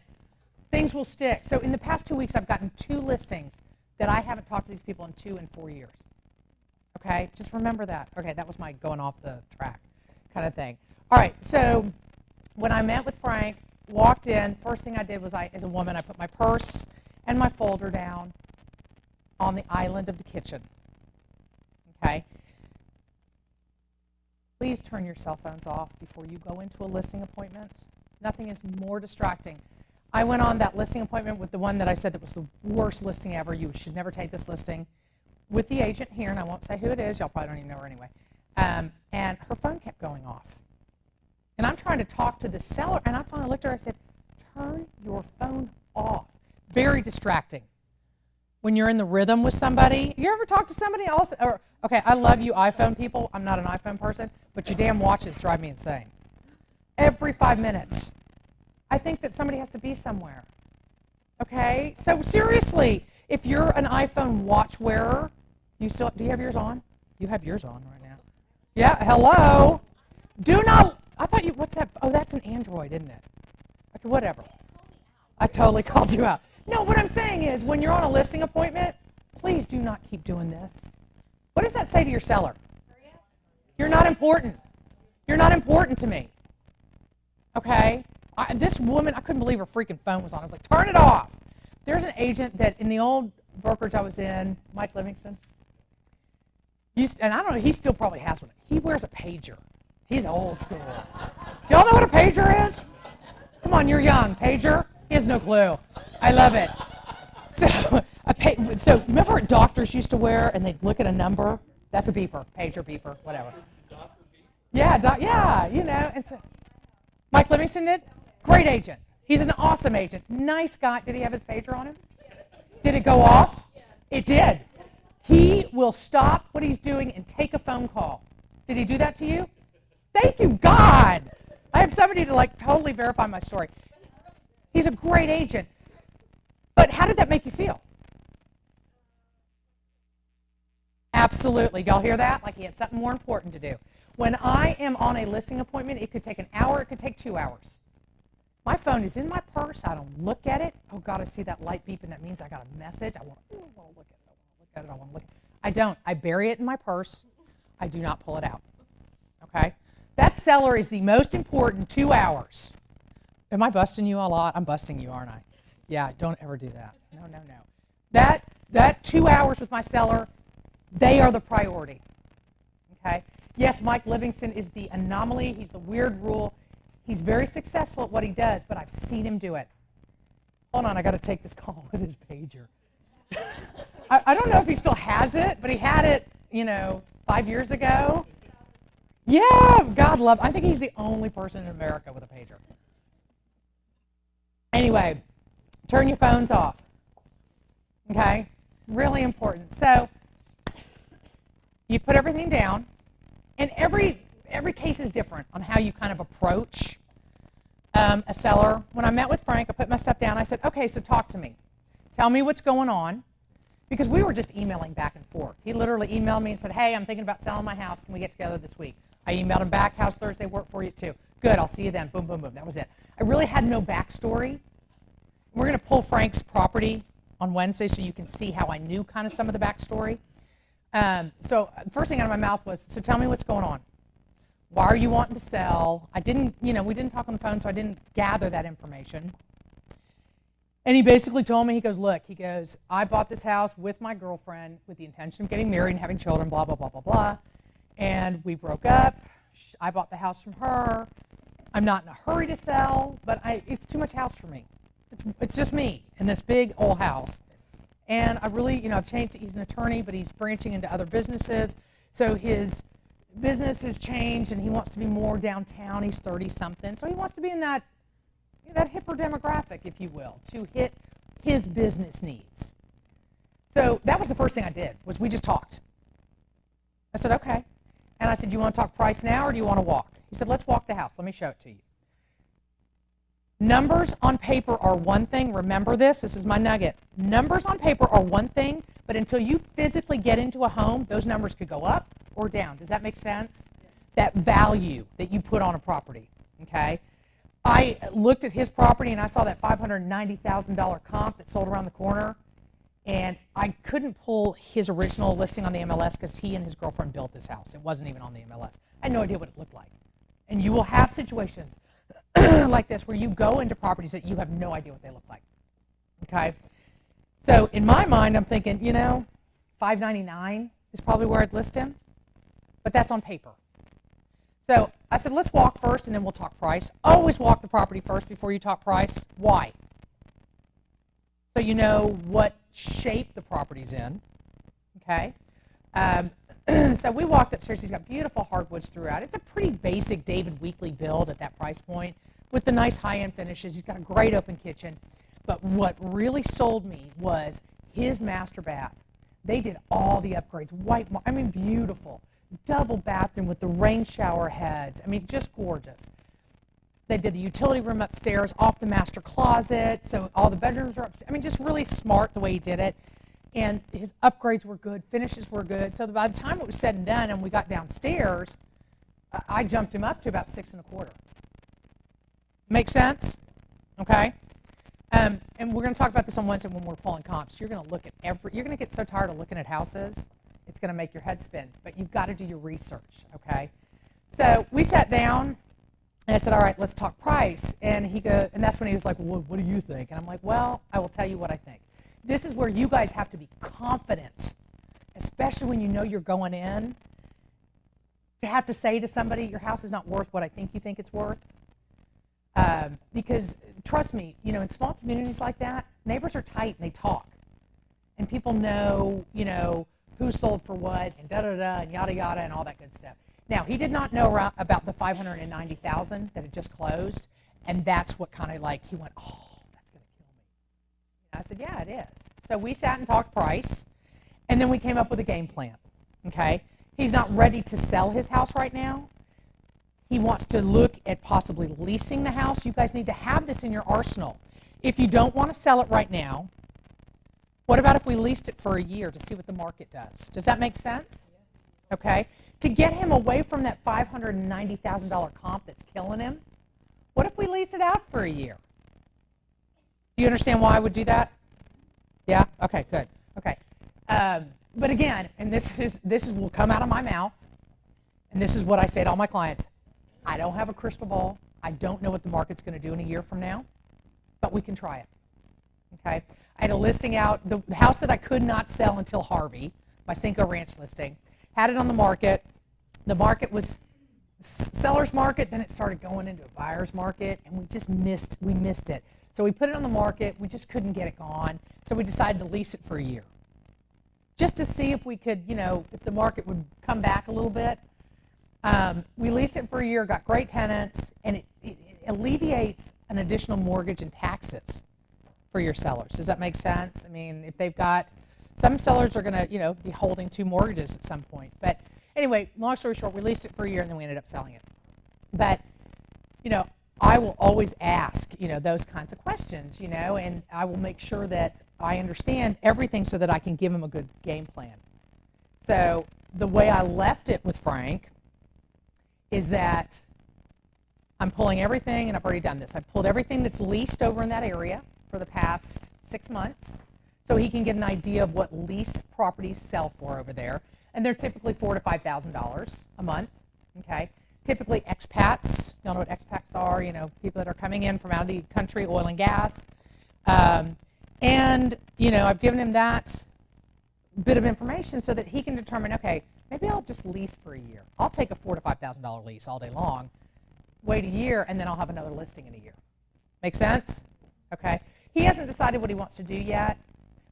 Speaker 1: Things will stick. So in the past 2 weeks, I've gotten 2 listings that I haven't talked to these people in 2 and 4 years. Okay? Just remember that. Okay, that was my going off the track kind of thing. All right, so when I met with Frank, walked in, first thing I did was, as a woman, I put my purse and my folder down on the island of the kitchen. Okay? Please turn your cell phones off before you go into a listing appointment. Nothing is more distracting. I went on that listing appointment with the one that I said that was the worst listing ever. You should never take this listing. With the agent here, and I won't say who it is. Y'all probably don't even know her anyway. And her phone kept going off. And I'm trying to talk to the seller, and I finally looked at her and I said, turn your phone off. Very distracting. When you're in the rhythm with somebody, you ever talk to somebody else? Okay, I love you iPhone people. I'm not an iPhone person, but your damn watches drive me insane. Every 5 minutes. I think that somebody has to be somewhere. Okay? So seriously, if you're an iPhone watch wearer, do you have yours on? You have yours on right now. Yeah, hello. Do not, what's that? Oh, that's an Android, isn't it? Okay, whatever. I totally called you out. No, what I'm saying is, when you're on a listing appointment, please do not keep doing this. What does that say to your seller? You're not important. You're not important to me. Okay? This woman, I couldn't believe her freaking phone was on. I was like, turn it off. There's an agent that in the old brokerage I was in, Mike Livingston, and I don't know, he still probably has one. He wears a pager. He's old school. Do y'all know what a pager is? Come on, you're young. Pager? He has no clue. I love it. So remember what doctors used to wear and they'd look at a number? That's a beeper. Pager, beeper, whatever. Yeah, And so Mike Livingston did? Great agent. He's an awesome agent. Nice guy. Did he have his pager on him? Did it go off? It did. He will stop what he's doing and take a phone call. Did he do that to you? Thank you, God. I have somebody to totally verify my story. He's a great agent. But how did that make you feel? Absolutely. Y'all hear that? Like he had something more important to do. When I am on a listing appointment, it could take an hour, it could take 2 hours. My phone is in my purse. I don't look at it. Oh, God, I see that light beep, and that means I got a message. I want to look at it. I want to look at it. I don't. I bury it in my purse. I do not pull it out. Okay? That seller is the most important 2 hours. Am I busting you a lot? I'm busting you, aren't I? Yeah, don't ever do that. No. That 2 hours with my seller, they are the priority. Okay? Yes, Mike Livingston is the anomaly. He's the weird rule. He's very successful at what he does, but I've seen him do it. Hold on, I got to take this call with his pager. I don't know if he still has it, but he had it, 5 years ago. Yeah, God love. I think he's the only person in America with a pager. Anyway, turn your phones off. Okay? Really important. So you put everything down, and every case is different on how you kind of approach a seller. When I met with Frank, I put my stuff down. I said, okay, so talk to me. Tell me what's going on. because we were just emailing back and forth. He literally emailed me and said, hey, I'm thinking about selling my house. Can we get together this week? I emailed him back, how's Thursday work for you too? Good, I'll see you then. Boom, boom, boom. That was it. I really had no backstory. We're going to pull Frank's property on Wednesday so you can see how I knew kind of some of the backstory. So the first thing out of my mouth was, so tell me what's going on. Why are you wanting to sell? I didn't, we didn't talk on the phone, so I didn't gather that information. And he basically told me, he goes, look, I bought this house with my girlfriend with the intention of getting married and having children, blah, blah, blah, blah, blah. And we broke up. I bought the house from her. I'm not in a hurry to sell, but it's too much house for me. It's just me in this big old house. And I really, I've changed. He's an attorney, but he's branching into other businesses. So his business has changed, and he wants to be more downtown. He's 30-something. So he wants to be in that hipper demographic, if you will, to hit his business needs. So that was the first thing I did, was we just talked. I said, okay. And I said, you want to talk price now, or do you want to walk? He said, let's walk the house. Let me show it to you. Numbers on paper are one thing. Remember this. This is my nugget. Numbers on paper are one thing, but until you physically get into a home, those numbers could go up or down. Does that make sense? That value that you put on a property, okay? I looked at his property, and I saw that $590,000 comp that sold around the corner, and I couldn't pull his original listing on the MLS because he and his girlfriend built this house. It wasn't even on the MLS. I had no idea what it looked like. And you will have situations like this where you go into properties that you have no idea what they look like, okay? So in my mind, I'm thinking, $599 is probably where I'd list him, but that's on paper. So I said, let's walk first, and then we'll talk price. Always walk the property first before you talk price. Why? So you know what shape the property's in, okay? So we walked upstairs. He's got beautiful hardwoods throughout. It's a pretty basic David Weekley build at that price point with the nice high-end finishes. He's got a great open kitchen. But what really sold me was his master bath. They did all the upgrades. Beautiful. Double bathroom with the rain shower heads. Just gorgeous. They did the utility room upstairs off the master closet, so all the bedrooms are upstairs. Just really smart the way he did it. And his upgrades were good, finishes were good. So by the time it was said and done and we got downstairs, I jumped him up to about 6.25. Make sense? Okay? And we're going to talk about this on Wednesday when we're pulling comps. You're going to look at you're going to get so tired of looking at houses, it's going to make your head spin. But you've got to do your research, okay? So we sat down, and I said, all right, let's talk price. And that's when he was like, well, what do you think? And I'm like, well, I will tell you what I think. This is where you guys have to be confident, especially when you know you're going in, to have to say to somebody, your house is not worth what I think you think it's worth. Because trust me, in small communities like that, neighbors are tight and they talk. And people know, who sold for what and da-da-da and yada-yada and all that good stuff. Now, he did not know about the $590,000 that had just closed, and that's what kind of he went, oh, that's going to kill me. I said, yeah, it is. So we sat and talked price, and then we came up with a game plan, okay? He's not ready to sell his house right now. He wants to look at possibly leasing the house. You guys need to have this in your arsenal. If you don't want to sell it right now, what about if we leased it for a year to see what the market does? Does that make sense? Okay? To get him away from that $590,000 comp that's killing him, what if we lease it out for a year? Do you understand why I would do that? Yeah? Okay, good. Okay. But again, and this will come out of my mouth, and this is what I say to all my clients. I don't have a crystal ball. I don't know what the market's going to do in a year from now, but we can try it. Okay? I had a listing out, the house that I could not sell until Harvey, my Cinco Ranch listing, had it on the market. The market was seller's market, then it started going into a buyer's market, and we missed it. So we put it on the market. We just couldn't get it gone. So we decided to lease it for a year, just to see if we could, if the market would come back a little bit. We leased it for a year, got great tenants, and it alleviates an additional mortgage and taxes for your sellers. Does that make sense? If they've got, some sellers are going to, be holding 2 mortgages at some point. But anyway, long story short, we leased it for a year, and then we ended up selling it. But, I will always ask, those kinds of questions, and I will make sure that I understand everything so that I can give him a good game plan. So the way I left it with Frank is that I'm pulling everything, and I've already done this. I've pulled everything that's leased over in that area for the past 6 months so he can get an idea of what lease properties sell for over there. And they're typically $4,000 to $5,000 a month, okay? Typically expats, y'all know what expats are, people that are coming in from out of the country, oil and gas. And, I've given him that bit of information so that he can determine, okay, maybe I'll just lease for a year. I'll take a $4,000 to $5,000 lease all day long, wait a year, and then I'll have another listing in a year. Make sense? Okay. He hasn't decided what he wants to do yet,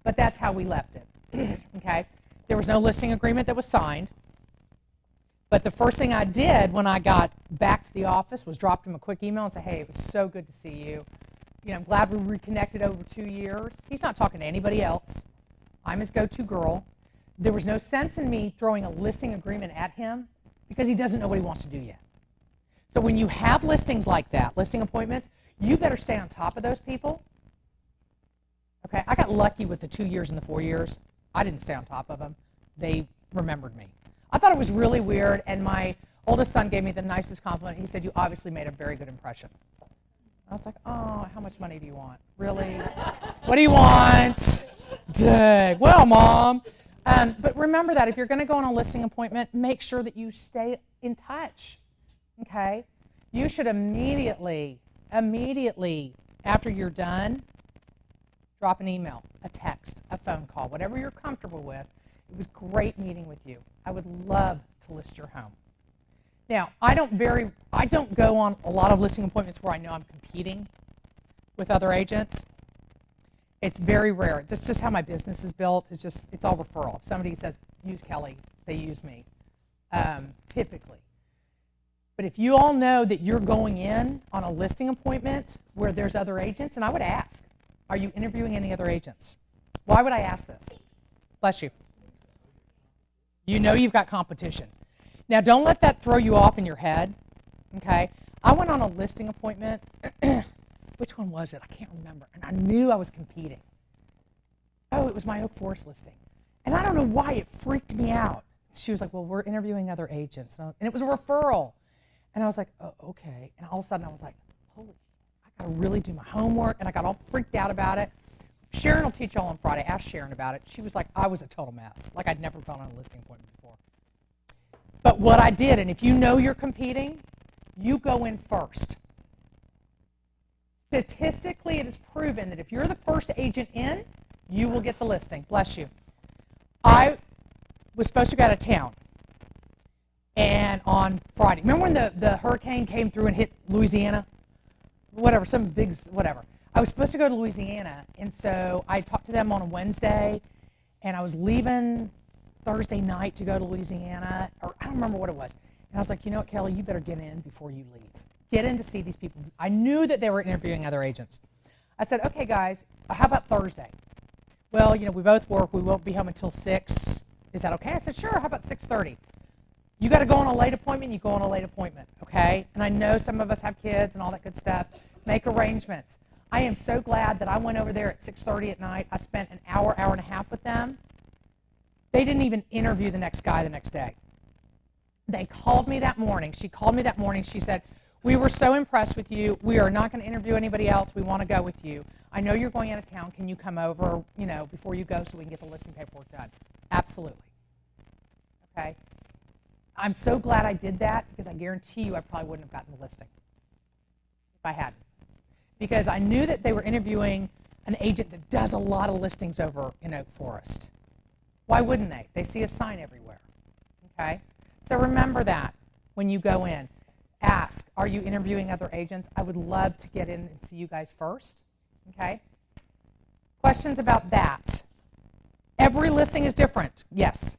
Speaker 1: but that's how we left it. Okay. There was no listing agreement that was signed, but the first thing I did when I got back to the office was dropped him a quick email and say, hey, it was so good to see you. I'm glad we reconnected over 2 years. He's not talking to anybody else. I'm his go-to girl. There was no sense in me throwing a listing agreement at him because he doesn't know what he wants to do yet. So when you have listings like that, listing appointments, you better stay on top of those people. Okay, I got lucky with the 2 years and the 4 years. I didn't stay on top of them. They remembered me. I thought it was really weird, and my oldest son gave me the nicest compliment. He said, you obviously made a very good impression. I was like, oh, how much money do you want? Really? What do you want? Dang. Well, Mom. But remember that if you're going to go on a listing appointment, make sure that you stay in touch. Okay? You should immediately after you're done, drop an email, a text, a phone call, whatever you're comfortable with. It was great meeting with you. I would love to list your home. Now, I don't go on a lot of listing appointments where I know I'm competing with other agents. It's very rare. That's just how my business is built. It's all referral. If somebody says, use Kelly, they use me, typically. But if you all know that you're going in on a listing appointment where there's other agents, and I would ask, are you interviewing any other agents? Why would I ask this? Bless you. You know you've got competition. Now, don't let that throw you off in your head, okay? I went on a listing appointment. Which one was it? I can't remember. And I knew I was competing. Oh, it was my Oak Forest listing. And I don't know why it freaked me out. She was like, well, we're interviewing other agents. And it was a referral. And I was like, oh, okay. And all of a sudden I was like, holy, I got to really do my homework. And I got all freaked out about it. Sharon will teach y'all on Friday. Ask Sharon about it. She was like, I was a total mess. Like I'd never gone on a listing appointment before. But what I did, and if you know you're competing, you go in first. Statistically, it is proven that if you're the first agent in, you will get the listing. Bless you. I was supposed to go out of town. And on Friday, remember when the hurricane came through and hit Louisiana? Whatever, some big, whatever. I was supposed to go to Louisiana, and so I talked to them on a Wednesday, and I was leaving Thursday night to go to Louisiana, or I don't remember what it was. And I was like, you know what, Kelly, you better get in before you leave. Get in to see these people. I knew that they were interviewing other agents. I said, okay, guys, how about Thursday? Well, we both work. We won't be home until 6. Is that okay? I said, sure. How about 6:30? You got to go on a late appointment, you go on a late appointment, okay? And I know some of us have kids and all that good stuff. Make arrangements. I am so glad that I went over there at 6:30 at night. I spent an hour and a half with them. They didn't even interview the next guy the next day. They called me that morning. She called me that morning. She said, we were so impressed with you. We are not going to interview anybody else. We want to go with you. I know you're going out of town. Can you come over, before you go so we can get the listing paperwork done? Absolutely. Okay? I'm so glad I did that because I guarantee you I probably wouldn't have gotten the listing if I hadn't. Because I knew that they were interviewing an agent that does a lot of listings over in Oak Forest. Why wouldn't they? They see a sign everywhere. Okay? So remember that when you go in. Ask, are you interviewing other agents? I would love to get in and see you guys first. Okay? Questions about that? Every listing is different. Yes?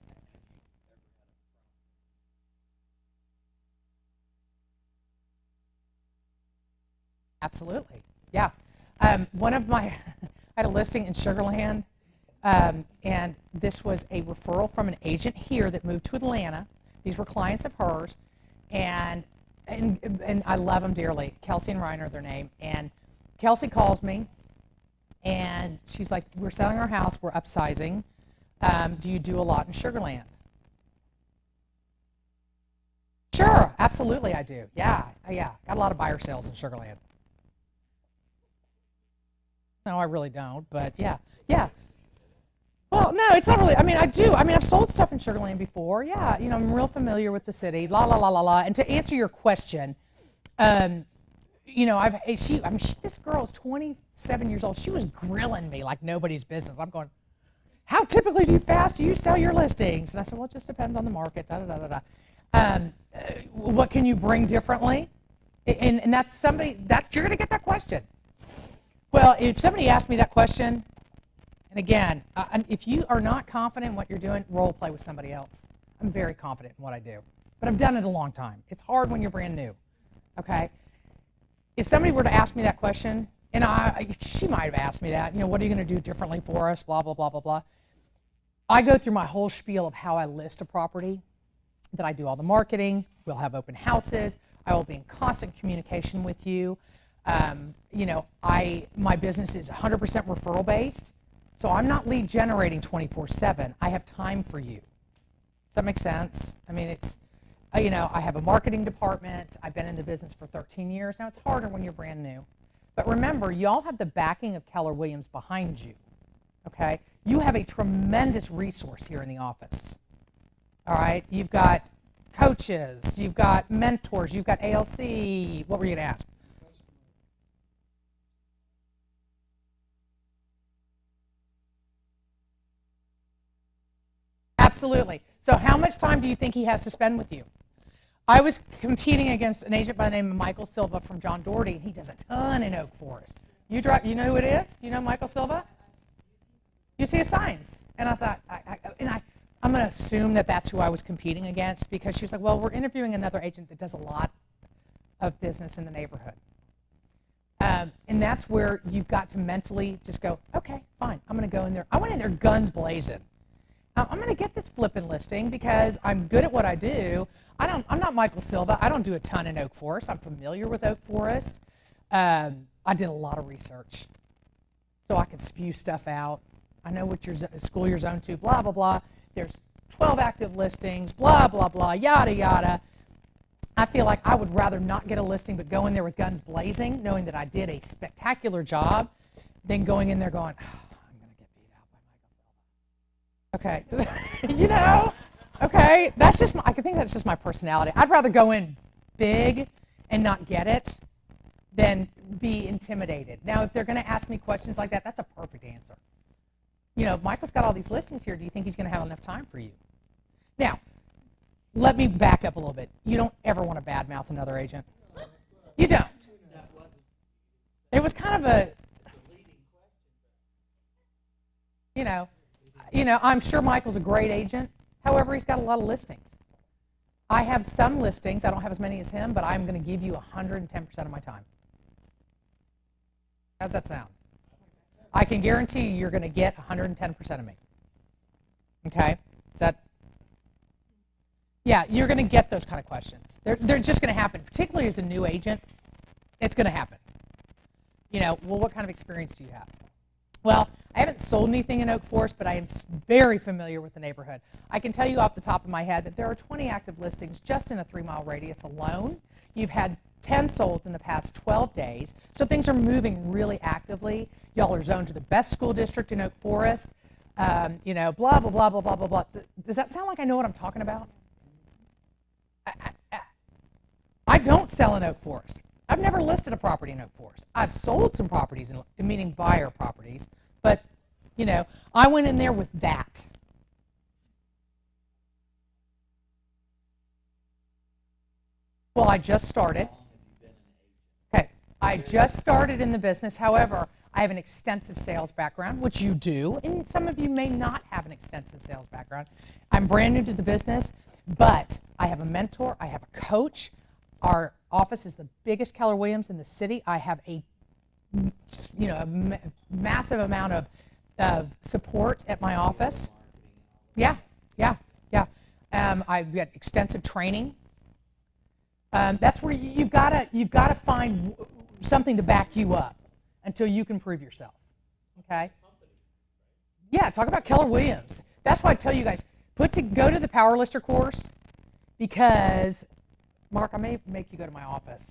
Speaker 1: Absolutely. Yeah. One of my, I had a listing in Sugar Land, and this was a referral from an agent here that moved to Atlanta. These were clients of hers, and and I love them dearly. Kelsey and Ryan are their name. And Kelsey calls me, and she's like, we're selling our house, we're upsizing. Do you do a lot in Sugar Land? Sure, absolutely I do. Yeah. Got a lot of buyer sales in Sugar Land. No, I really don't, but yeah. Well, no, it's not really. I mean, I do. I mean, I've sold stuff in Sugar Land before. Yeah, I'm real familiar with the city. La la la la la. And to answer your question, this girl is 27 years old. She was grilling me like nobody's business. I'm going, how typically do you sell your listings? And I said, well, it just depends on the market. Da da da da da. What can you bring differently? And you're going to get that question. Well, if somebody asks me that question, and again, if you are not confident in what you're doing, role play with somebody else. I'm very confident in what I do, but I've done it a long time. It's hard when you're brand new, okay? If somebody were to ask me that question, and she might have asked me that, what are you going to do differently for us, blah, blah, blah, blah, blah. I go through my whole spiel of how I list a property, that I do all the marketing, we'll have open houses, I will be in constant communication with you. My business is 100% referral based, so I'm not lead generating 24/7. I have time for you. Does that make sense? I mean, it's, I have a marketing department. I've been in the business for 13 years. Now, it's harder when you're brand new. But remember, y'all have the backing of Keller Williams behind you, okay? You have a tremendous resource here in the office, all right? You've got coaches, you've got mentors, you've got ALC. What were you going to ask? Absolutely. So how much time do you think he has to spend with you? I was competing against an agent by the name of Michael Silva from John Doherty, and he does a ton in Oak Forest. You know who it is? You know Michael Silva? You see his signs. And I thought, I'm going to assume that that's who I was competing against, because she was like, well, we're interviewing another agent that does a lot of business in the neighborhood. And that's where you've got to mentally just go, okay, fine, I'm going to go in there. I went in there guns blazing. I'm going to get this flipping listing because I'm good at what I do. I'm not Michael Silva. I don't do a ton in Oak Forest. I'm familiar with Oak Forest. I did a lot of research, so I can spew stuff out. I know what school you're zoned to, blah, blah, blah. There's 12 active listings, blah, blah, blah, yada, yada. I feel like I would rather not get a listing but go in there with guns blazing, knowing that I did a spectacular job, than going in there going, oh, I'm going to get beat out by Michael Silva. Okay, okay, I think that's just my personality. I'd rather go in big and not get it than be intimidated. Now, if they're going to ask me questions like that, that's a perfect answer. Michael's got all these listings here. Do you think he's going to have enough time for you? Now, let me back up a little bit. You don't ever want to badmouth another agent. You don't. It was kind of I'm sure Michael's a great agent. However, he's got a lot of listings. I have some listings. I don't have as many as him, but I'm going to give you 110% of my time. How's that sound? I can guarantee you're going to get 110% of me. Okay? Is that? Yeah, you're going to get those kind of questions. They're just going to happen, particularly as a new agent. It's going to happen. Well, what kind of experience do you have? Well, I haven't sold anything in Oak Forest, but I am very familiar with the neighborhood. I can tell you off the top of my head that there are 20 active listings just in a 3-mile radius alone. You've had 10 sold in the past 12 days, so things are moving really actively. Y'all are zoned to the best school district in Oak Forest. Blah, blah, blah, blah, blah, blah, blah, blah. Does that sound like I know what I'm talking about? I don't sell in Oak Forest. I've never listed a property in Oak Forest. I've sold some properties, meaning buyer properties, but, I went in there with that. Well, I just started. Okay, I just started in the business. However, I have an extensive sales background, which you do, and some of you may not have an extensive sales background. I'm brand new to the business, but I have a mentor, I have a coach. Our office is the biggest Keller Williams in the city. I have a massive amount of support at my office. Yeah. I've got extensive training. That's where you've got to find something to back you up until you can prove yourself. Okay? Yeah, talk about Keller Williams. That's why I tell you guys, go to the Power Lister course, because, Mark, I may make you go to my office.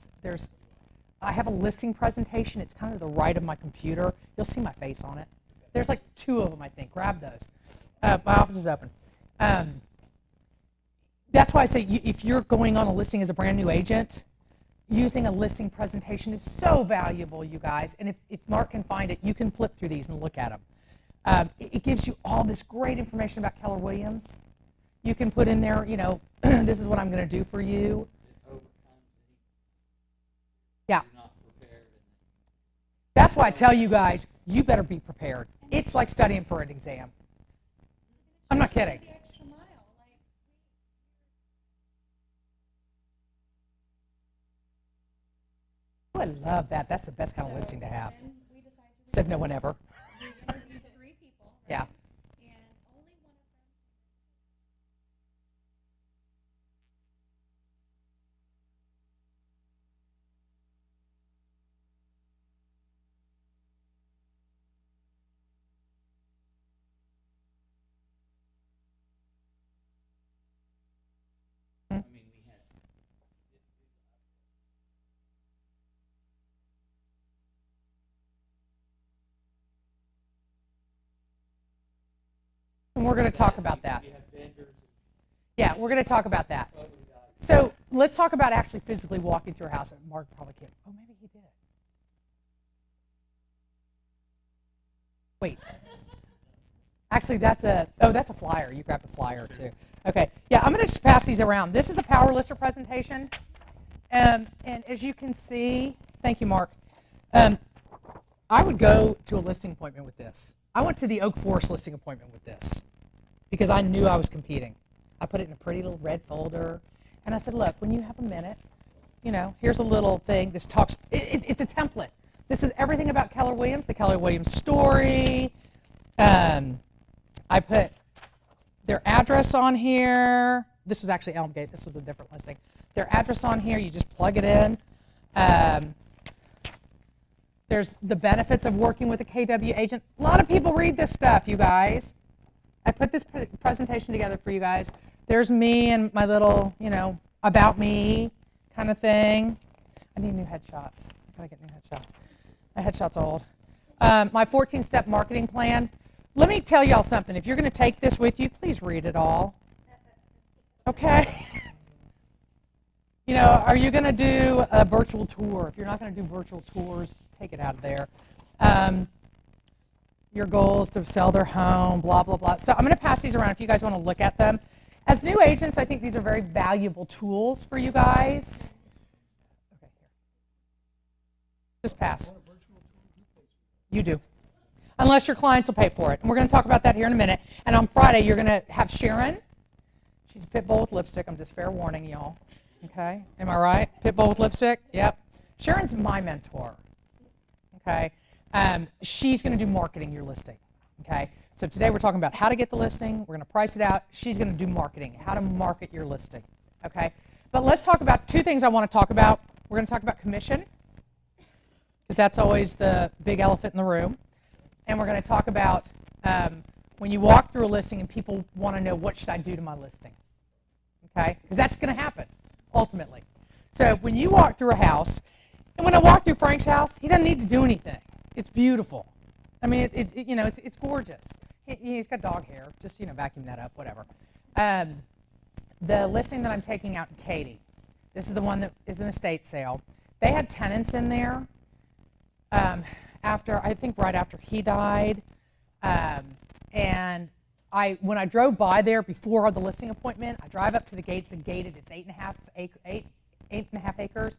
Speaker 1: I have a listing presentation. It's kind of to the right of my computer. You'll see my face on it. There's like 2 of them, I think. Grab those. My office is open. That's why I say if you're going on a listing as a brand new agent, using a listing presentation is so valuable, you guys. And if Mark can find it, you can flip through these and look at them. It gives you all this great information about Keller Williams. You can put in there, this is what I'm going to do for you. Yeah. That's why I tell you guys, you better be prepared. It's like studying for an exam. I'm not kidding. Oh, I love that. That's the best kind of listing to have. Said no one ever. Yeah. And we're going to talk about that. Yeah, we're going to talk about that. So let's talk about actually physically walking through a house. Mark probably can't. Oh, maybe he did. Wait. Actually, that's a flyer. You grabbed a flyer too. Okay. Yeah, I'm going to just pass these around. This is a Power Lister presentation. And as you can see, thank you, Mark. I would go to a listing appointment with this. I went to the Oak Forest listing appointment with this because I knew I was competing. I put it in a pretty little red folder, and I said, look, when you have a minute, here's a little thing. This talks, it's a template. This is everything about Keller Williams, the Keller Williams story. I put their address on here. This was actually Elmgate. This was a different listing. Their address on here, you just plug it in. There's the benefits of working with a KW agent. A lot of people read this stuff, you guys. I put this presentation together for you guys. There's me and my little, about me kind of thing. I need new headshots. I gotta get new headshots. My headshot's old. My 14-step marketing plan. Let me tell y'all something. If you're going to take this with you, please read it all. Okay? Are you going to do a virtual tour? If you're not going to do virtual tours, take it out of there. Your goal is to sell their home, blah, blah, blah. So I'm going to pass these around if you guys want to look at them. As new agents, I think these are very valuable tools for you guys. Okay, here. Just pass. You do. Unless your clients will pay for it. And we're going to talk about that here in a minute. And on Friday, you're going to have Sharon. She's a pit bull with lipstick. I'm just fair warning y'all. Okay? Am I right? Pit bull with lipstick? Yep. Sharon's my mentor. Okay? She's going to do marketing your listing. Okay? So today we're talking about how to get the listing. We're going to price it out. She's going to do marketing, how to market your listing. Okay? But let's talk about 2 things I want to talk about. We're going to talk about commission, because that's always the big elephant in the room. And we're going to talk about when you walk through a listing and people want to know, what should I do to my listing? Okay? Because that's going to happen, ultimately. So when you walk through a house, and when I walk through Frank's house, he doesn't need to do anything. It's beautiful. I mean, it's gorgeous. He's got dog hair. Just, vacuum that up, whatever. The listing that I'm taking out in Katy, this is the one that is an estate sale. They had tenants in there right after he died. And when I drove by there before the listing appointment, I drive up to the gates and gated. It's 8.5 acres.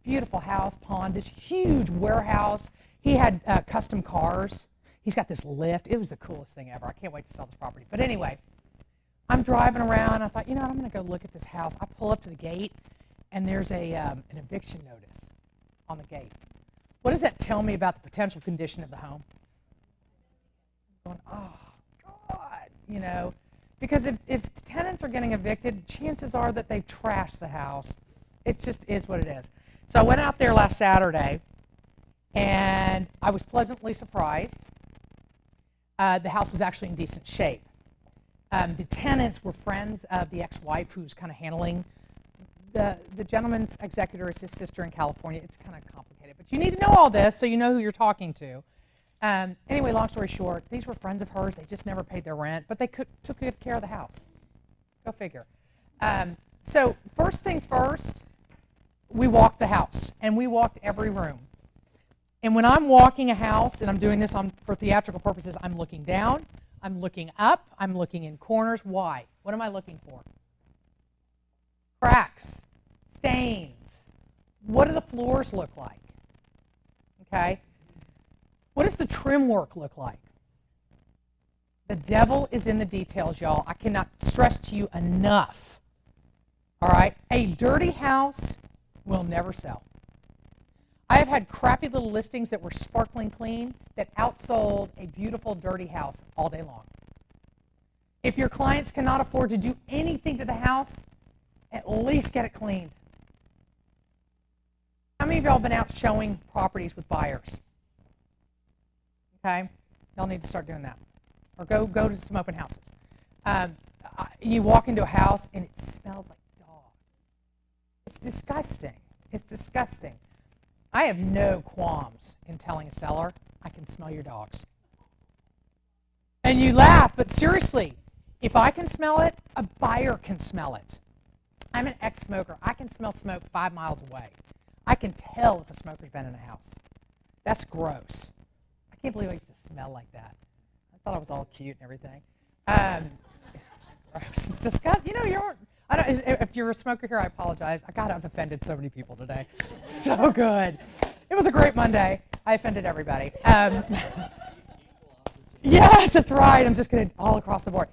Speaker 1: Beautiful house, pond, this huge warehouse. He had custom cars. He's got this lift. It was the coolest thing ever. I can't wait to sell this property. But anyway, I'm driving around. I thought, I'm going to go look at this house. I pull up to the gate, and there's an eviction notice on the gate. What does that tell me about the potential condition of the home? I'm going, oh, God, because if tenants are getting evicted, chances are that they've trashed the house. It just is what it is. So I went out there last Saturday, and I was pleasantly surprised. The house was actually in decent shape. The tenants were friends of the ex-wife who's kind of handling the gentleman's executor is his sister in California. It's kind of complicated, but you need to know all this so you know who you're talking to. Anyway, long story short, these were friends of hers. They just never paid their rent, but they took good care of the house. Go figure. So first things first, we walked the house, and we walked every room. And when I'm walking a house, and I'm doing this for theatrical purposes, I'm looking down, I'm looking up, I'm looking in corners. Why? What am I looking for? Cracks, stains. What do the floors look like? Okay? What does the trim work look like? The devil is in the details, y'all. I cannot stress to you enough. All right? A dirty house will never sell. I have had crappy little listings that were sparkling clean that outsold a beautiful dirty house all day long. If your clients cannot afford to do anything to the house, at least get it cleaned. How many of y'all been out showing properties with buyers? Okay? Y'all need to start doing that. Or go to some open houses. You walk into a house and it smells like dog. It's disgusting. It's disgusting. I have no qualms in telling a seller, I can smell your dogs. And you laugh, but seriously, if I can smell it, a buyer can smell it. I'm an ex-smoker. I can smell smoke 5 miles away. I can tell if a smoker's been in a house. That's gross. I can't believe I used to smell like that. I thought I was all cute and everything. It's disgusting. You know, if you're a smoker here, I apologize. God, I've offended so many people today. So good. It was a great Monday. I offended everybody. Yes, that's right. I'm just going to all across the board.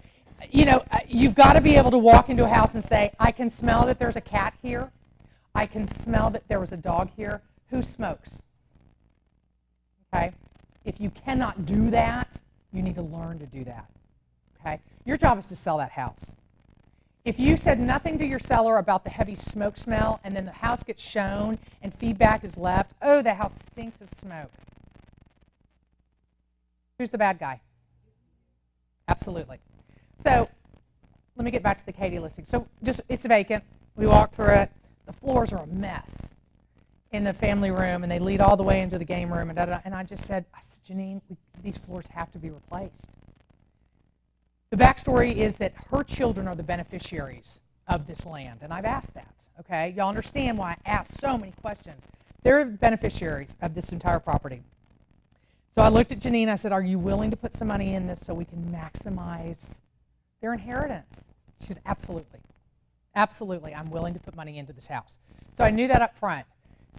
Speaker 1: You know, you've got to be able to walk into a house and say, I can smell that there's a cat here. I can smell that there was a dog here. Who smokes? Okay? If you cannot do that, you need to learn to do that. Okay? Your job is to sell that house. If you said nothing to your seller about the heavy smoke smell and then the house gets shown and feedback is left, oh, the house stinks of smoke. Who's the bad guy? Absolutely. So let me get back to the Katie listing. So it's vacant. We walk through it. The floors are a mess in the family room, and they lead all the way into the game room. And I just said, Janine, these floors have to be replaced. The backstory is that her children are the beneficiaries of this land, and I've asked that. Okay, y'all understand why I asked so many questions. They're beneficiaries of this entire property. So I looked at Janine. I said, are you willing to put some money in this so we can maximize their inheritance? She said, absolutely. Absolutely, I'm willing to put money into this house. So I knew that up front.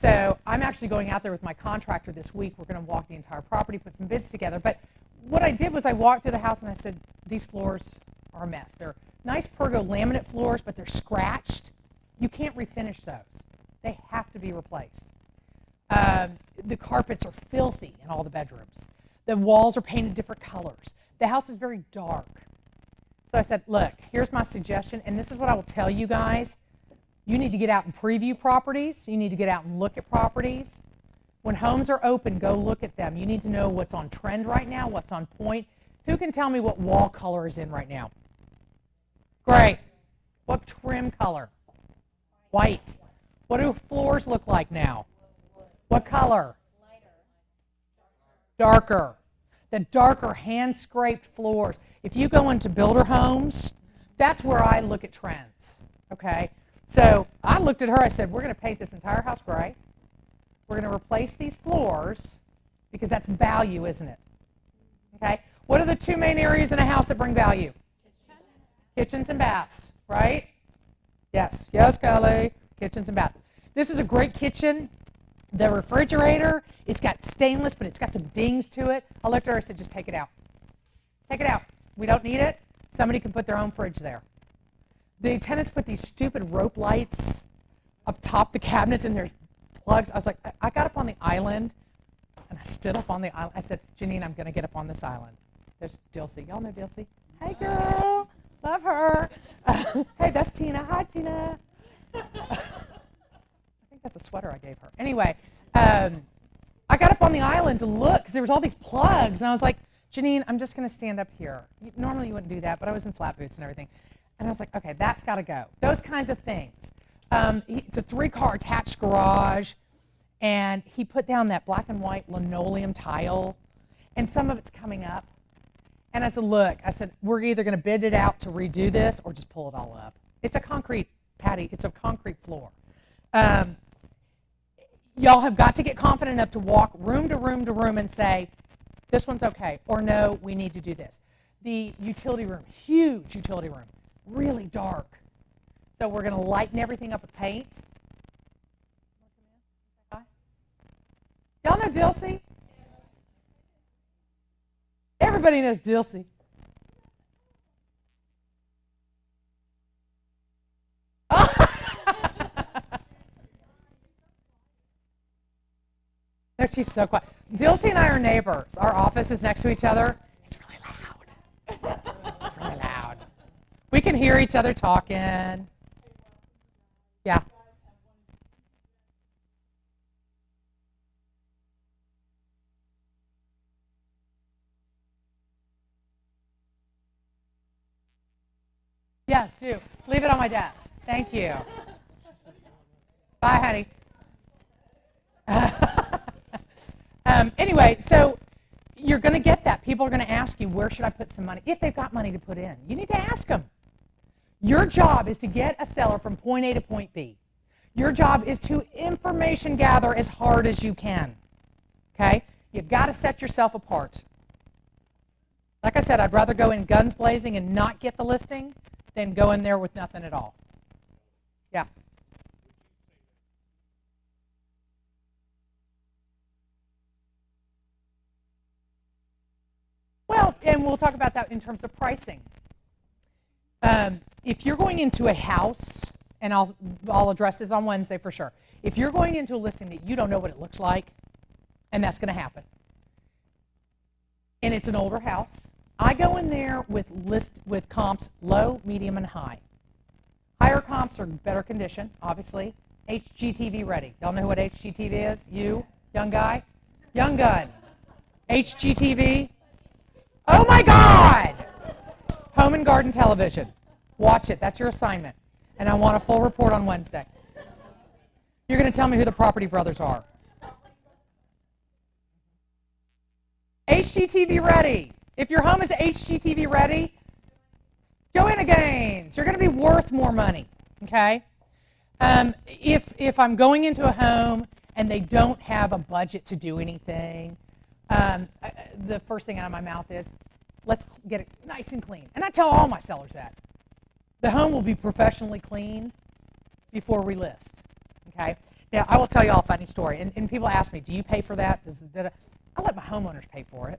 Speaker 1: So I'm actually going out there with my contractor this week. We're going to walk the entire property, put some bids together. But what I did was I walked through the house and I said, these floors are a mess. They're nice Pergo laminate floors, but they're scratched. You can't refinish those. They have to be replaced. The carpets are filthy in all the bedrooms. The walls are painted different colors. The house is very dark. So I said, look, here's my suggestion, and this is what I will tell you guys. You need to get out and preview properties. You need to get out and look at properties. When homes are open, go look at them. You need to know what's on trend right now, what's on point. Who can tell me what wall color is in right now? Great. What trim color? White. What do floors look like now? What color? Darker. The darker hand-scraped floors. If you go into builder homes, that's where I look at trends, okay? So I looked at her, I said, we're going to paint this entire house gray. We're going to replace these floors because that's value, isn't it? Okay? What are the two main areas in a house that bring value? Kitchens and baths, right? Yes. Yes, Kelly. Kitchens and baths. This is a great kitchen. The refrigerator, it's got stainless, but it's got some dings to it. I looked at her, I said, just take it out. Take it out. We don't need it. Somebody can put their own fridge there. The tenants put these stupid rope lights up top the cabinets and there's plugs. I was like, I got up on the island, and I stood up on the island. I said, Janine, I'm going to get up on this island. There's Dilsey. Y'all know Dilsey? Hey, girl. Love her. Hey, that's Tina. Hi, Tina. that's a sweater I gave her. Anyway, I got up on the island to look because there was all these plugs, and I was like, Janine, I'm just going to stand up here. Normally you wouldn't do that, but I was in flat boots and everything. And I was like, okay, that's got to go. Those kinds of things. It's a 3-car attached garage, and he put down that black and white linoleum tile, and some of it's coming up. And I said, look, we're either going to bid it out to redo this or just pull it all up. It's a concrete patty. It's a concrete floor. Y'all have got to get confident enough to walk room to room to room and say, this one's okay, or no, we need to do this. The utility room, huge utility room, really dark. So we're going to lighten everything up with paint. Y'all know Dilsey? Everybody knows Dilsey. No, she's so quiet. Dilsey and I are neighbors. Our office is next to each other. It's really loud. Really loud. We can hear each other talking. Yeah. Yes, do. Leave it on my desk. Thank you. Bye, honey. Anyway, so you're going to get that. People are going to ask you, where should I put some money? If they've got money to put in. You need to ask them. Your job is to get a seller from point A to point B. Your job is to information gather as hard as you can. Okay? You've got to set yourself apart. Like I said, I'd rather go in guns blazing and not get the listing than go in there with nothing at all. Yeah. Well, and we'll talk about that in terms of pricing. If you're going into a house, and I'll address this on Wednesday for sure. If you're going into a listing that you don't know what it looks like, and that's going to happen, and it's an older house, I go in there with comps low, medium, and high. Higher comps are better condition, obviously. HGTV ready. Y'all know what HGTV is? You, young guy? Young gun. HGTV. Oh my God! Home and Garden Television. Watch it. That's your assignment. And I want a full report on Wednesday. You're going to tell me who the Property Brothers are. HGTV ready. If your home is HGTV ready, Joanna Gaines, you're going to be worth more money. Okay? If I'm going into a home and they don't have a budget to do anything, the first thing out of my mouth is, let's get it nice and clean. And I tell all my sellers that. The home will be professionally clean before we list. Okay? Now, I will tell you all a funny story. And people ask me, do you pay for that? I let my homeowners pay for it.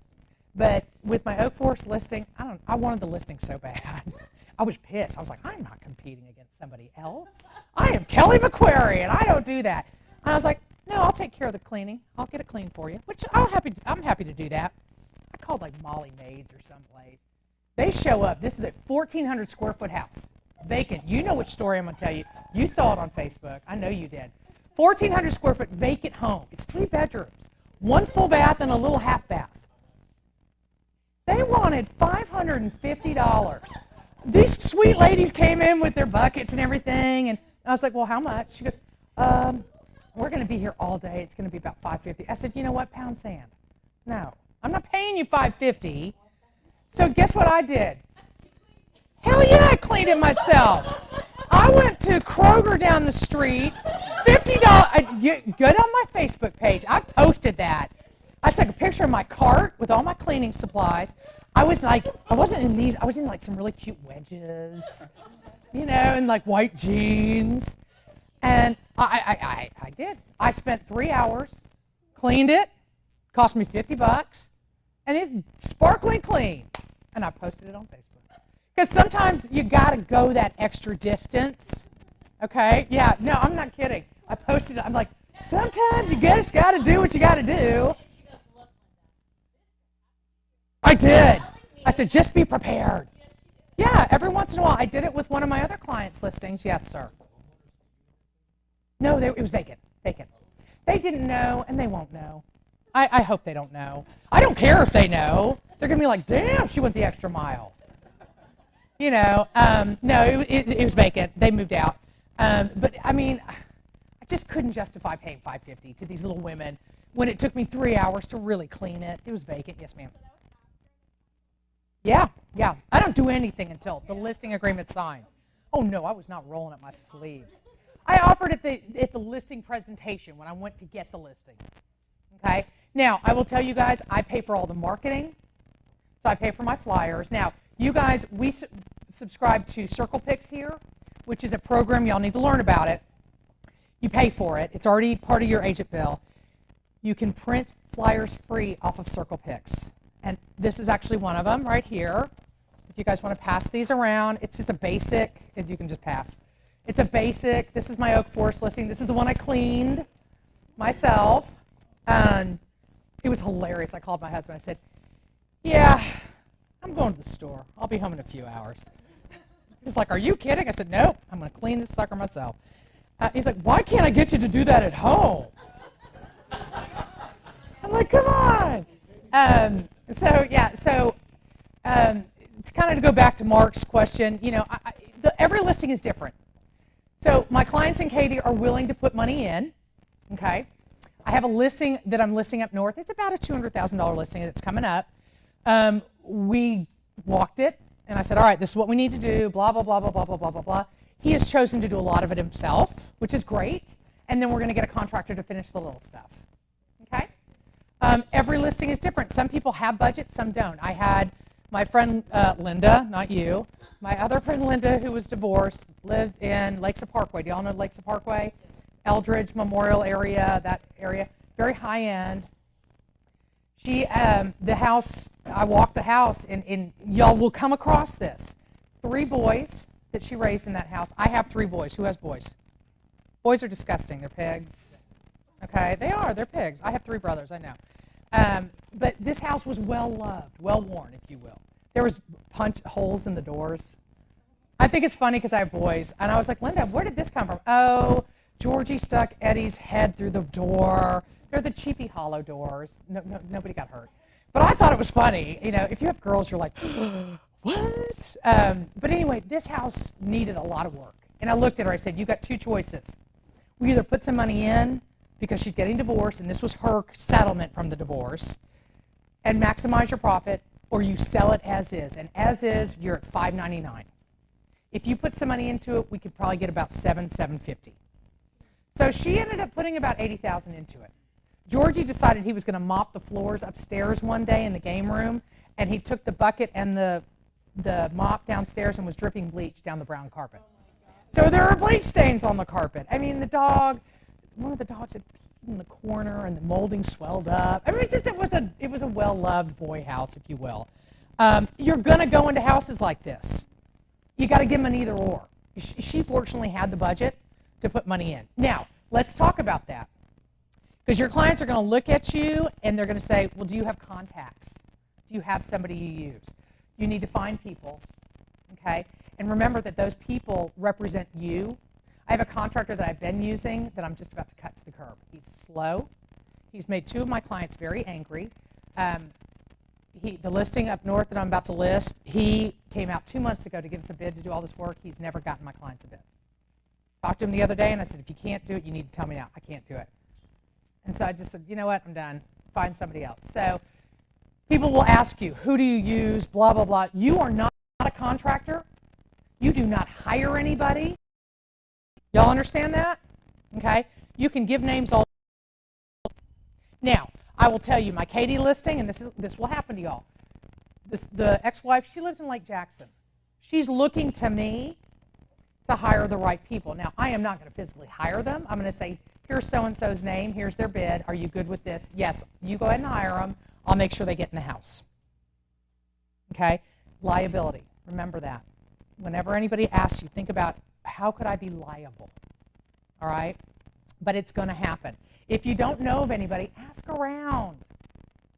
Speaker 1: But with my Oak Forest listing, I wanted the listing so bad. I was pissed. I was like, I'm not competing against somebody else. I am Kelly McQuerry, and I don't do that. And I was like, no, I'll take care of the cleaning. I'll get it clean for you, which I'm happy to do that. I called like Molly Maids or someplace. They show up. This is a 1,400 square foot house, vacant. You know which story I'm going to tell you. You saw it on Facebook. I know you did. 1,400 square foot vacant home. It's 3 bedrooms, 1 full bath, and a little half bath. They wanted $550. These sweet ladies came in with their buckets and everything, and I was like, well, how much? She goes, we're going to be here all day. It's going to be about $550. I said, you know what? Pound sand. No, I'm not paying you $550. So guess what I did? Hell yeah, I cleaned it myself. I went to Kroger down the street, $50. Get on my Facebook page. I posted that. I took a picture of my cart with all my cleaning supplies. I wasn't in these. I was in like some really cute wedges, and like white jeans. And I did. I spent 3 hours, cleaned it, cost me $50, and it's sparkling clean. And I posted it on Facebook. Because sometimes you got to go that extra distance. Okay? Yeah, no, I'm not kidding. I posted it. I'm like, sometimes you just got to do what you got to do. I did. I said, just be prepared. Yeah, every once in a while. I did it with one of my other clients' listings. Yes, sir. No, it was vacant. Vacant. They didn't know, and they won't know. I hope they don't know. I don't care if they know. They're going to be like, damn, she went the extra mile. You know, no, it was vacant. They moved out. But, I mean, I just couldn't justify paying $550 to these little women when it took me 3 hours to really clean it. It was vacant. Yes, ma'am. Yeah. I don't do anything until the listing agreement's signed. Oh, no, I was not rolling up my sleeves. I offered at the listing presentation when I went to get the listing. Okay? Now, I will tell you guys, I pay for all the marketing, so I pay for my flyers. Now, you guys, we subscribe to Circle Picks here, which is a program. Y'all need to learn about it. You pay for it. It's already part of your agent bill. You can print flyers free off of Circle Picks. And this is actually one of them right here. If you guys want to pass these around, it's just a basic, if you can just pass. It's a basic. This is my Oak Forest listing. This is the one I cleaned myself. It was hilarious. I called my husband. I said, yeah, I'm going to the store. I'll be home in a few hours. He was like, are you kidding? I said, nope, I'm going to clean this sucker myself. He's like, why can't I get you to do that at home? I'm like, come on. To kind of go back to Mark's question, you know, every listing is different. So my clients and Katie are willing to put money in, okay? I have a listing that I'm listing up north. It's about a $200,000 listing that's coming up. We walked it, and I said, all right, this is what we need to do, blah, blah, blah, blah, blah, blah, blah, blah, blah. He has chosen to do a lot of it himself, which is great, and then we're going to get a contractor to finish the little stuff, okay? Every listing is different. Some people have budgets, some don't. I had my friend Linda, not you, my other friend Linda, who was divorced, lived in Lakes Parkway. Do y'all know Lakes Parkway? Eldridge Memorial area, that area, very high end. She, the house, I walked the house, and y'all will come across this. 3 boys that she raised in that house. I have 3 boys. Who has boys? Boys are disgusting. They're pigs. Okay, they are. They're pigs. I have 3 brothers. I know. But this house was well loved, well worn, if you will. There was punch holes in the doors. I think it's funny because I have boys, and I was like, Linda, where did this come from? Oh, Georgie stuck Eddie's head through the door. They're the cheapy hollow doors. Nobody got hurt. But I thought it was funny. You know, if you have girls, you're like, what? But anyway, this house needed a lot of work. And I looked at her. I said, you got 2 choices. We either put some money in because she's getting divorced, and this was her settlement from the divorce, and maximize your profit, or you sell it as is. And as is, you're at $599. If you put some money into it, we could probably get about $750. So she ended up putting about $80,000 into it. Georgie decided he was going to mop the floors upstairs one day in the game room, and he took the bucket and the mop downstairs and was dripping bleach down the brown carpet. So there are bleach stains on the carpet. I mean, one of the dogs had peed in the corner, and the molding swelled up. I mean, it was a well-loved boy house, if you will. You're going to go into houses like this. You got to give them an either or. She fortunately had the budget to put money in. Now, let's talk about that. Because your clients are going to look at you and they're going to say, well, do you have contacts? Do you have somebody you use? You need to find people, okay? And remember that those people represent you. I have a contractor that I've been using that I'm just about to cut to the curb. He's slow. He's made 2 of my clients very angry. The listing up north that I'm about to list, he came out 2 months ago to give us a bid to do all this work. He's never gotten my clients a bid. Talked to him the other day, and I said, if you can't do it, you need to tell me now. I can't do it. And so I just said, you know what, I'm done. Find somebody else. So people will ask you, who do you use, blah, blah, blah. You are not a contractor. You do not hire anybody. Y'all understand that? Okay? You can give names all. Now, I will tell you, my Katie listing, and this will happen to y'all. The ex-wife, she lives in Lake Jackson. She's looking to me to hire the right people. Now, I am not going to physically hire them. I'm going to say, here's so-and-so's name, here's their bid, are you good with this? Yes, you go ahead and hire them. I'll make sure they get in the house. Okay? Liability, remember that. Whenever anybody asks you, think about, how could I be liable? All right? But it's going to happen. If you don't know of anybody, ask around.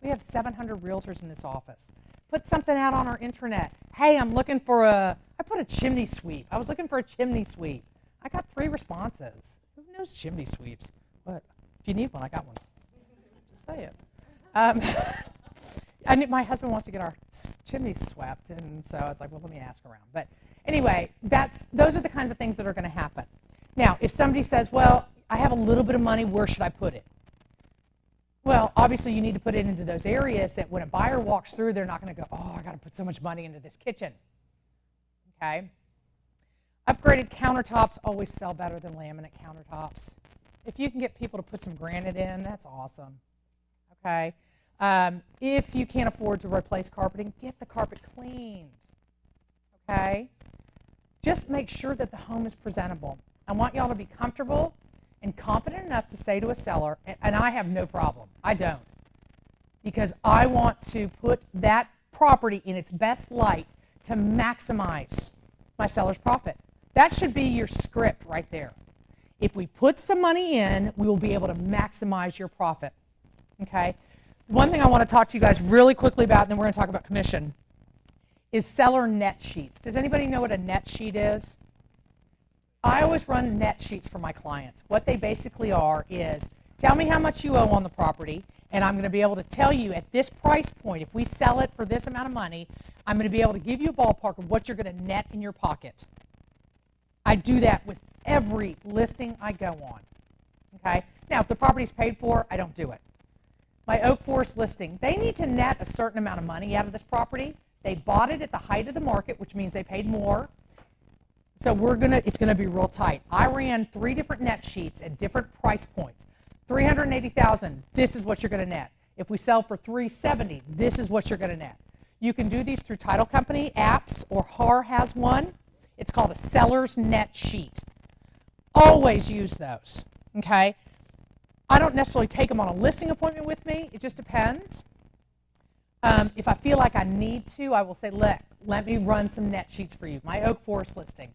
Speaker 1: We have 700 realtors in this office. Put something out on our intranet. Hey, I'm looking for I put a chimney sweep. I was looking for a chimney sweep. I got 3 responses. Who knows chimney sweeps? What? If you need one, I got one. Just say it. My husband wants to get our chimneys swept, and so I was like, well, let me ask around. But anyway, those are the kinds of things that are going to happen. Now, if somebody says, well, I have a little bit of money, where should I put it? Well, obviously, you need to put it into those areas that when a buyer walks through, they're not going to go, oh, I got to put so much money into this kitchen. Okay? Upgraded countertops always sell better than laminate countertops. If you can get people to put some granite in, that's awesome. Okay? If you can't afford to replace carpeting, get the carpet cleaned. Okay? Just make sure that the home is presentable. I want y'all to be comfortable and confident enough to say to a seller, and I have no problem. I don't. Because I want to put that property in its best light to maximize my seller's profit. That should be your script right there. If we put some money in, we will be able to maximize your profit. Okay? One thing I want to talk to you guys really quickly about, and then we're going to talk about commission, is seller net sheets. Does anybody know what a net sheet is? I always run net sheets for my clients. What they basically are is, tell me how much you owe on the property, and I'm going to be able to tell you at this price point, if we sell it for this amount of money, I'm going to be able to give you a ballpark of what you're going to net in your pocket. I do that with every listing I go on. Okay? Now, if the property's paid for, I don't do it. My Oak Forest listing, they need to net a certain amount of money out of this property. They bought it at the height of the market, which means they paid more. So it's going to be real tight. I ran 3 different net sheets at different price points. $380,000, this is what you're going to net. If we sell for $370,000, this is what you're going to net. You can do these through title company apps, or HAR has one. It's called a seller's net sheet. Always use those, okay? I don't necessarily take them on a listing appointment with me. It just depends. If I feel like I need to, I will say, let me run some net sheets for you. My Oak Forest listing.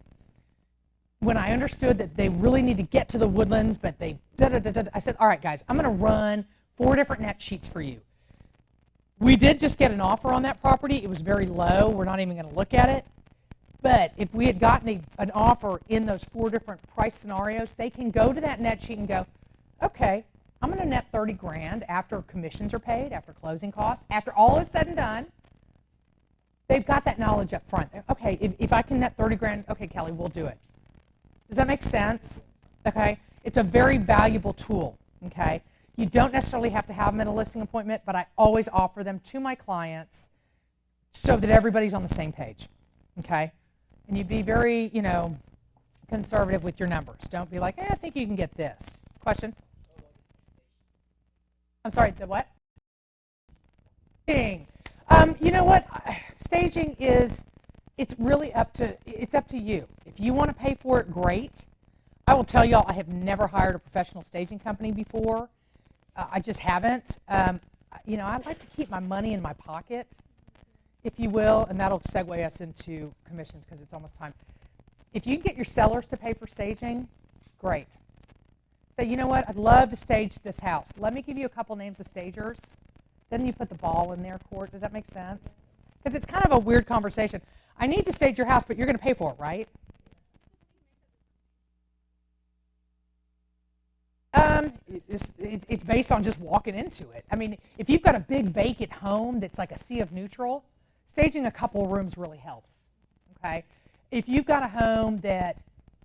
Speaker 1: When I understood that they really need to get to the Woodlands, but I said, all right, guys, I'm going to run 4 different net sheets for you. We did just get an offer on that property. It was very low. We're not even going to look at it. But if we had gotten an offer in those 4 different price scenarios, they can go to that net sheet and go, okay, I'm going to net $30,000 after commissions are paid, after closing costs, after all is said and done. They've got that knowledge up front. Okay, if I can net $30,000, okay, Kelly, we'll do it. Does that make sense? Okay, it's a very valuable tool. Okay, you don't necessarily have to have them in a listing appointment, but I always offer them to my clients so that everybody's on the same page. Okay, and you be very, conservative with your numbers. Don't be like, I think you can get this. Question? I'm sorry, the what? You know what? Staging it's really up to you. If you want to pay for it, great. I will tell y'all, I have never hired a professional staging company before. I just haven't. I like to keep my money in my pocket, if you will, and that'll segue us into commissions because it's almost time. If you can get your sellers to pay for staging, great. Say, you know what, I'd love to stage this house. Let me give you a couple names of stagers. Then you put the ball in their court. Does that make sense? Because it's kind of a weird conversation. I need to stage your house, but you're going to pay for it, right? It's based on just walking into it. I mean, if you've got a big vacant home that's like a sea of neutral, staging a couple of rooms really helps, okay? If you've got a home that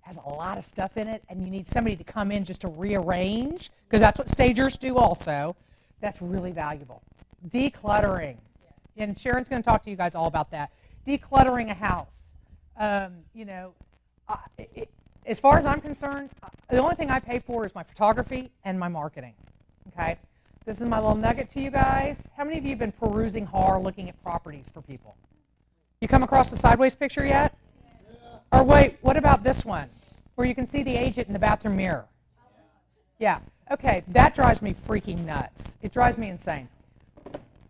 Speaker 1: has a lot of stuff in it and you need somebody to come in just to rearrange, because that's what stagers do also, that's really valuable. Decluttering. And Sharon's going to talk to you guys all about that. Decluttering a house. As far as I'm concerned, the only thing I pay for is my photography and my marketing. Okay? This is my little nugget to you guys. How many of you have been perusing HAR looking at properties for people? You come across the sideways picture yet? Yeah. Or wait, what about this one? Where you can see the agent in the bathroom mirror. Yeah. Okay, that drives me freaking nuts. It drives me insane.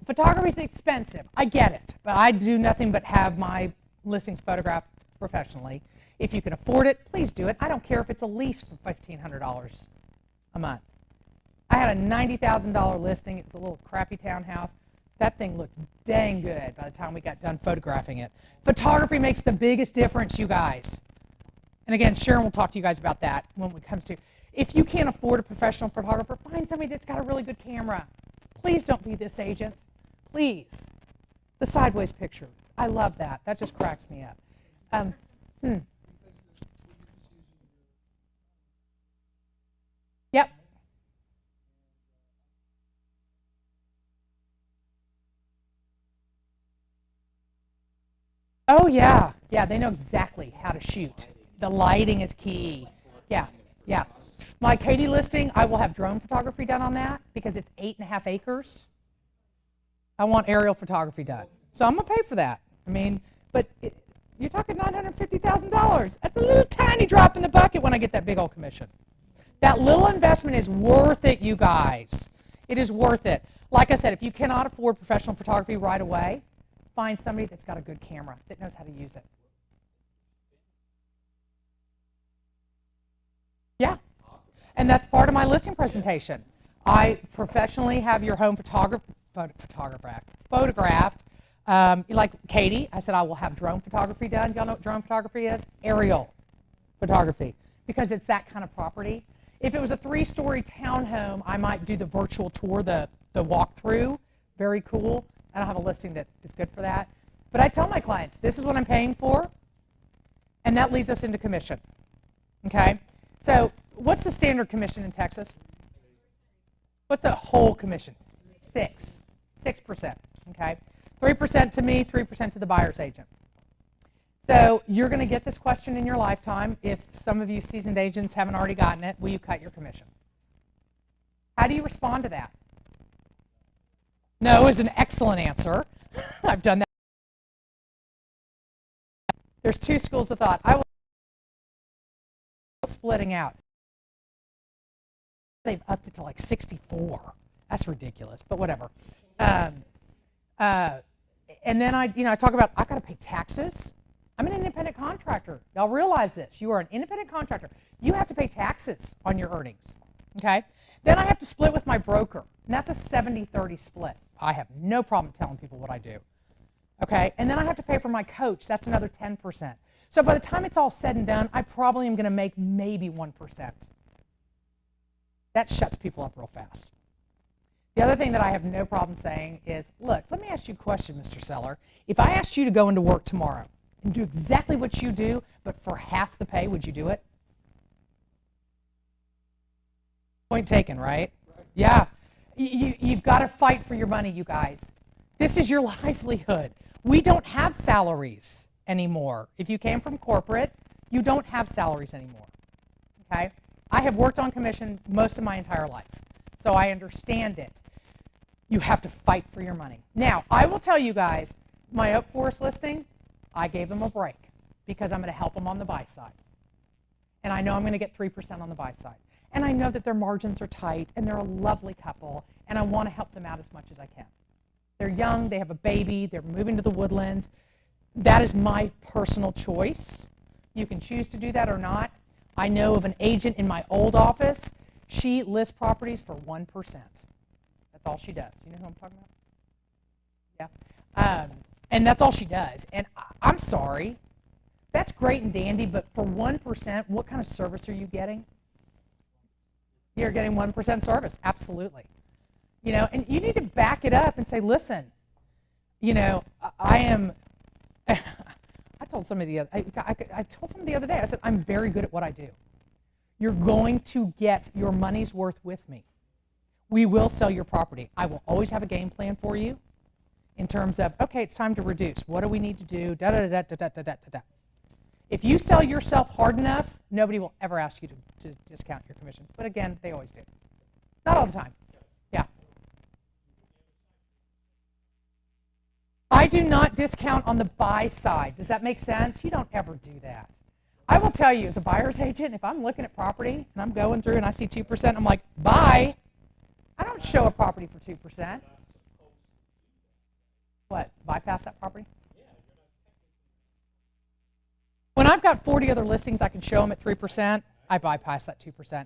Speaker 1: Photography is expensive. I get it. But I do nothing but have my listings photographed professionally. If you can afford it, please do it. I don't care if it's a lease for $1,500 a month. I had a $90,000 listing. It was a little crappy townhouse. That thing looked dang good by the time we got done photographing it. Photography makes the biggest difference, you guys. And again, Sharon will talk to you guys about that when it comes to, If you can't afford a professional photographer, find somebody that's got a really good camera. Please don't be this agent. Please. The sideways picture. I love that. That just cracks me up. Yep. Oh, yeah. Yeah, they know exactly how to shoot. The lighting is key. Yeah, yeah. My Katy listing, I will have drone photography done on that because it's 8.5 acres. I want aerial photography done. So I'm going to pay for that. I mean, but you're talking $950,000. That's a little tiny drop in the bucket when I get that big old commission. That little investment is worth it, you guys. It is worth it. Like I said, if you cannot afford professional photography right away, find somebody that's got a good camera, that knows how to use it. Yeah. And that's part of my listing presentation. I professionally have your home photographed. Like Katie, I said I will have drone photography done. Y'all know what drone photography is? Aerial photography, because it's that kind of property. If it was a 3-story townhome, I might do the virtual tour, the walkthrough. Very cool. I don't have a listing that is good for that. But I tell my clients, this is what I'm paying for, and that leads us into commission. Okay? So what's the standard commission in Texas? What's the whole commission? 6%. Okay? 3% to me, 3% to the buyer's agent. So you're going to get this question in your lifetime. If some of you seasoned agents haven't already gotten it, will you cut your commission? How do you respond to that? No is an excellent answer. I've done that. There's 2 schools of thought. I will splitting out. They've upped it to like 64. That's ridiculous, but whatever. And then I talk about I got to pay taxes. I'm an independent contractor. Y'all realize this. You are an independent contractor. You have to pay taxes on your earnings. Okay? Then I have to split with my broker, and that's a 70-30 split. I have no problem telling people what I do. Okay? And then I have to pay for my coach. That's another 10%. So by the time it's all said and done, I probably am going to make maybe 1%. That shuts people up real fast. The other thing that I have no problem saying is, look, let me ask you a question, Mr. Seller. If I asked you to go into work tomorrow and do exactly what you do, but for half the pay, would you do it? Point taken, right? Yeah. You've got to fight for your money, you guys. This is your livelihood. We don't have salaries anymore. If you came from corporate, you don't have salaries anymore. Okay? I have worked on commission most of my entire life, so I understand it. You have to fight for your money. Now, I will tell you guys, my Oak Forest listing, I gave them a break because I'm going to help them on the buy side. And I know I'm going to get 3% on the buy side. And I know that their margins are tight, and they're a lovely couple, and I want to help them out as much as I can. They're young, they have a baby, they're moving to the Woodlands. That is my personal choice. You can choose to do that or not. I know of an agent in my old office. She lists properties for 1%. That's all she does. You know who I'm talking about? Yeah. And that's all she does. And I'm sorry. That's great and dandy, but for 1%, what kind of service are you getting? You're getting 1% service. Absolutely. You know, and you need to back it up and say, listen, you know, I am... I told somebody the other day, I said, I'm very good at what I do. You're going to get your money's worth with me. We will sell your property. I will always have a game plan for you in terms of, okay, it's time to reduce. What do we need to do? Da-da-da-da-da-da-da-da. If you sell yourself hard enough, nobody will ever ask you to discount your commission. But again, they always do. Not all the time. Yeah. I do not discount on the buy side. Does that make sense? You don't ever do that. I will tell you, as a buyer's agent, if I'm looking at property and I'm going through and I see 2%, I'm like, buy. I don't show a property for 2%. What, bypass that property? When I've got 40 other listings I can show them at 3%, I bypass that 2%.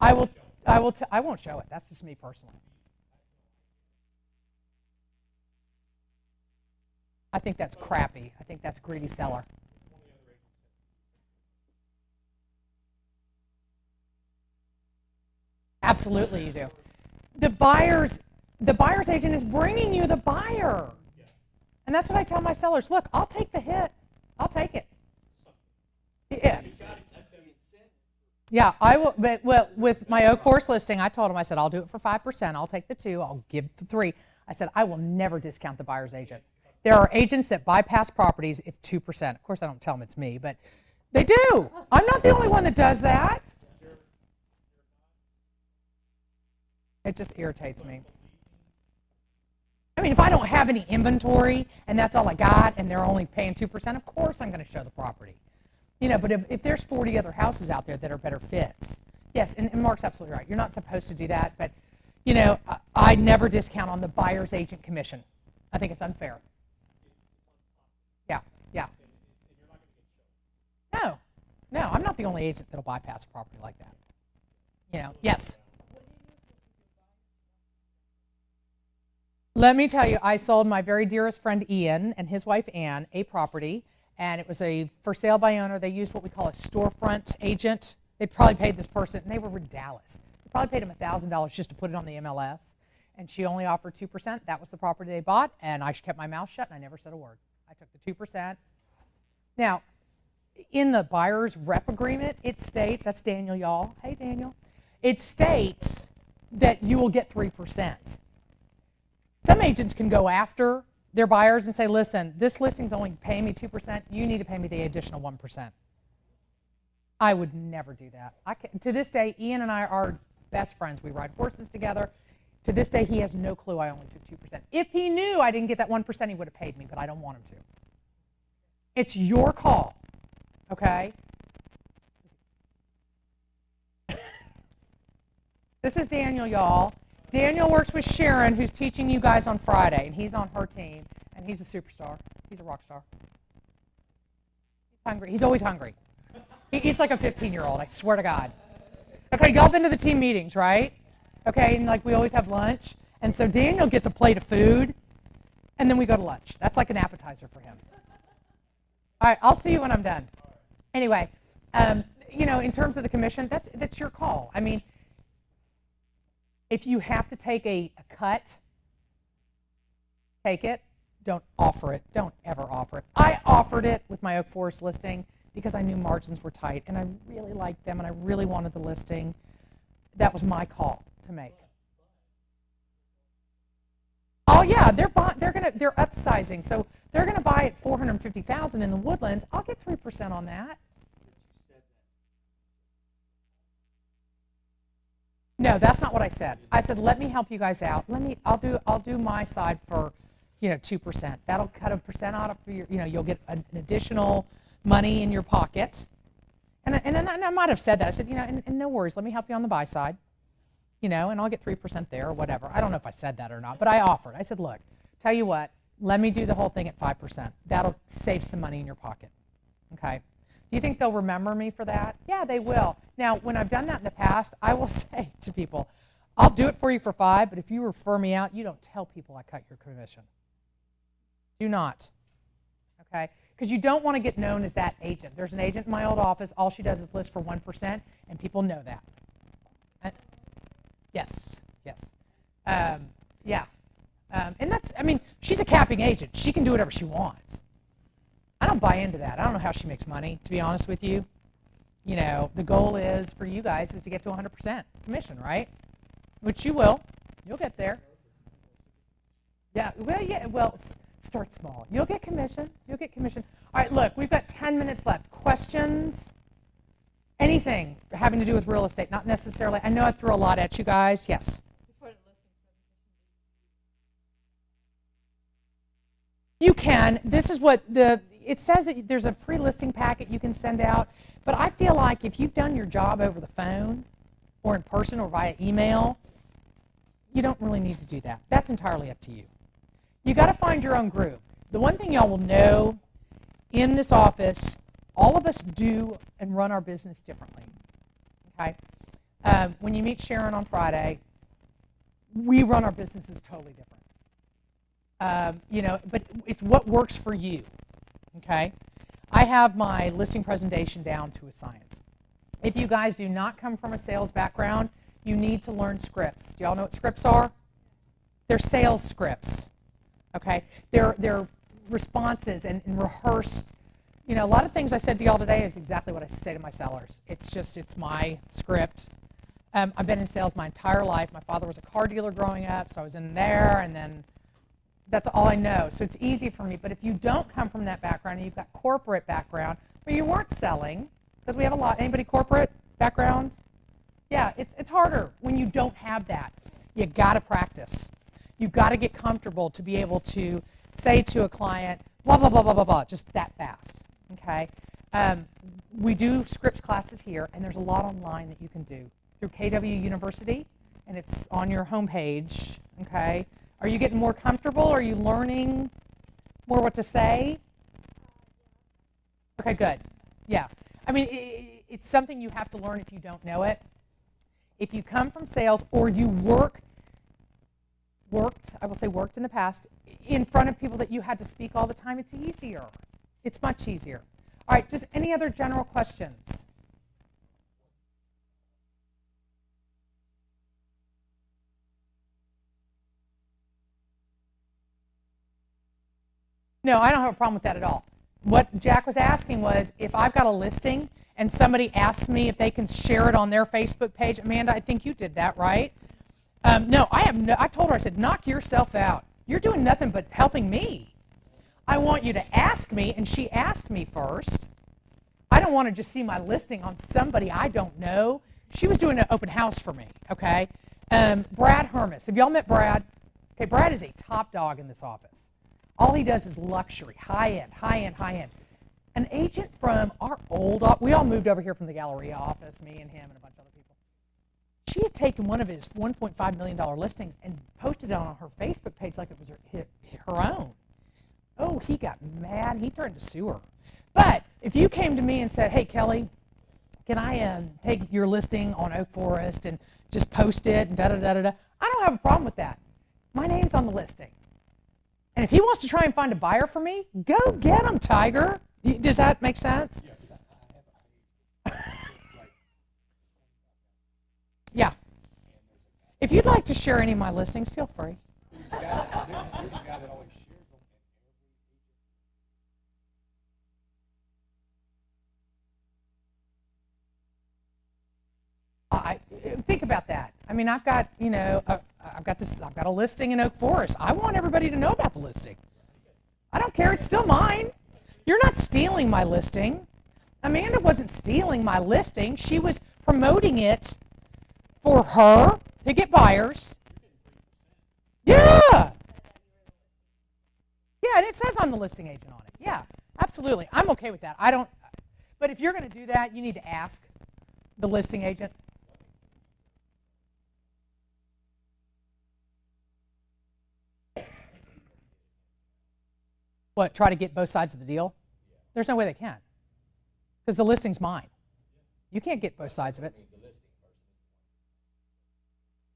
Speaker 1: I won't show it. That's just me personally. I think that's crappy. I think that's greedy seller. Absolutely you do. The buyer's agent is bringing you the buyer. And that's what I tell my sellers. Look, I'll take the hit. I'll take it. Yeah. Yeah, I will. But well, with my Oak Forest listing, I told him, I said, I'll do it for 5%. I'll take the 2. I'll give the 3. I said, I will never discount the buyer's agent. There are agents that bypass properties if 2%. Of course, I don't tell them it's me, but they do. I'm not the only one that does that. It just irritates me. I mean, if I don't have any inventory and that's all I got and they're only paying 2%, of course I'm going to show the property. You know, but if there's 40 other houses out there that are better fits, yes, and Mark's absolutely right. You're not supposed to do that, but, you know, I never discount on the buyer's agent commission. I think it's unfair. Yeah, yeah. No, I'm not the only agent that'll bypass a property like that. You know, yes. Let me tell you, I sold my very dearest friend Ian and his wife Ann a property, and it was a for sale by owner. They used what we call a storefront agent. They probably paid this person, and they were in Dallas. They probably paid him $1,000 just to put it on the MLS, and she only offered 2%. That was the property they bought, and I kept my mouth shut, and I never said a word. I took the 2%. Now, in the buyer's rep agreement, it states, that's Daniel, y'all. Hey, Daniel. It states that you will get 3%. Some agents can go after their buyers and say, listen, this listing's only paying me 2%. You need to pay me the additional 1%. I would never do that. To this day, Ian and I are best friends. We ride horses together. To this day, he has no clue I only took 2%. If he knew I didn't get that 1%, he would have paid me, but I don't want him to. It's your call, okay? This is Daniel, y'all. Daniel works with Sharon, who's teaching you guys on Friday, and he's on her team, and he's a superstar. He's a rock star. He's hungry. He's always hungry. He's like a 15-year-old, I swear to God. Okay, y'all been to the team meetings, right? Okay, and like we always have lunch, and so Daniel gets a plate of food, and then we go to lunch. That's like an appetizer for him. All right, I'll see you when I'm done. Anyway, you know, in terms of the commission, that's your call. I mean, if you have to take a cut, take it. Don't offer it. Don't ever offer it. I offered it with my Oak Forest listing because I knew margins were tight, and I really liked them, and I really wanted the listing. That was my call to make. Oh yeah, they're upsizing, so they're gonna buy at $450,000 in the Woodlands. I'll get 3% on that. No, that's not what I said. I said, let me help you guys out. I'll do my side for, you know, 2%. That'll cut a percent out of your, you know, you'll get an additional money in your pocket. And I might have said that. I said, you know, and no worries, let me help you on the buy side, you know, and I'll get 3% there or whatever. I don't know if I said that or not, but I offered. I said, look, tell you what, let me do the whole thing at 5%. That'll save some money in your pocket, okay? Do you think they'll remember me for that? Yeah, they will. Now, when I've done that in the past, I will say to people, I'll do it for you for 5, but if you refer me out, you don't tell people I cut your commission. Do not, okay? Because you don't want to get known as that agent. There's an agent in my old office. All she does is list for 1%, and people know that. Yes. Yeah. And that's, I mean, she's a capping agent. She can do whatever she wants. I don't buy into that. I don't know how she makes money, to be honest with you. You know, the goal is for you guys is to get to 100% commission, right? Which you will. You'll get there. Yeah, well, start small. You'll get commission. You'll get commission. All right, look, we've got 10 minutes left. Questions? Anything having to do with real estate? Not necessarily. I know I threw a lot at you guys. Yes? You can. This is what it says that there's a pre-listing packet you can send out, but I feel like if you've done your job over the phone or in person or via email, you don't really need to do that. That's entirely up to you. You got to find your own groove. The one thing y'all will know in this office, all of us do and run our business differently. Okay? When you meet Sharon on Friday, we run our businesses totally different. You know, but it's what works for you. Okay? I have my listing presentation down to a science. If you guys do not come from a sales background, you need to learn scripts. Do y'all know what scripts are? They're sales scripts. Okay? They're responses and rehearsed. You know, a lot of things I said to y'all today is exactly what I say to my sellers. It's my script. I've been in sales my entire life. My father was a car dealer growing up, so I was in there, and then that's all I know. So it's easy for me. But if you don't come from that background and you've got corporate background, but you weren't selling, because we have a lot. Anybody corporate backgrounds? Yeah, it's harder when you don't have that. You got to practice. You've got to get comfortable to be able to say to a client, blah, blah, blah, blah, blah, blah, just that fast, okay? We do scripts classes here, and there's a lot online that you can do through KW University, and it's on your homepage, okay? Are you getting more comfortable? Are you learning more what to say? Okay, good. Yeah. I mean, it's something you have to learn if you don't know it. If you come from sales or you worked in the past, in front of people that you had to speak all the time, it's easier. It's much easier. All right, just any other general questions? No, I don't have a problem with that at all. What Jack was asking was, if I've got a listing and somebody asks me if they can share it on their Facebook page, Amanda, I think you did that, right? No, I told her, I said, knock yourself out. You're doing nothing but helping me. I want you to ask me, and she asked me first. I don't want to just see my listing on somebody I don't know. She was doing an open house for me, okay? Brad Hermes. Have y'all met Brad? Okay, Brad is a top dog in this office. All he does is luxury, high-end, high-end, high-end. An agent from our old office, we all moved over here from the Galleria office, me and him and a bunch of other people. She had taken one of his $1.5 million listings and posted it on her Facebook page like it was her own. Oh, he got mad. He threatened to sue her. But if you came to me and said, hey, Kelly, can I take your listing on Oak Forest and just post it and da-da-da-da-da, I don't have a problem with that. My name's on the listing. And if he wants to try and find a buyer for me, go get him, Tiger. Does that make sense? Yeah. If you'd like to share any of my listings, feel free. Think about that. I mean, I've got a listing in Oak Forest. I want everybody to know about the listing. I don't care. It's still mine. You're not stealing my listing. Amanda wasn't stealing my listing. She was promoting it for her to get buyers. Yeah. Yeah, and it says I'm the listing agent on it. Yeah, absolutely. I'm okay with that. But if you're going to do that, you need to ask the listing agent. What, try to get both sides of the deal? There's no way they can, because the listing's mine. You can't get both sides of it.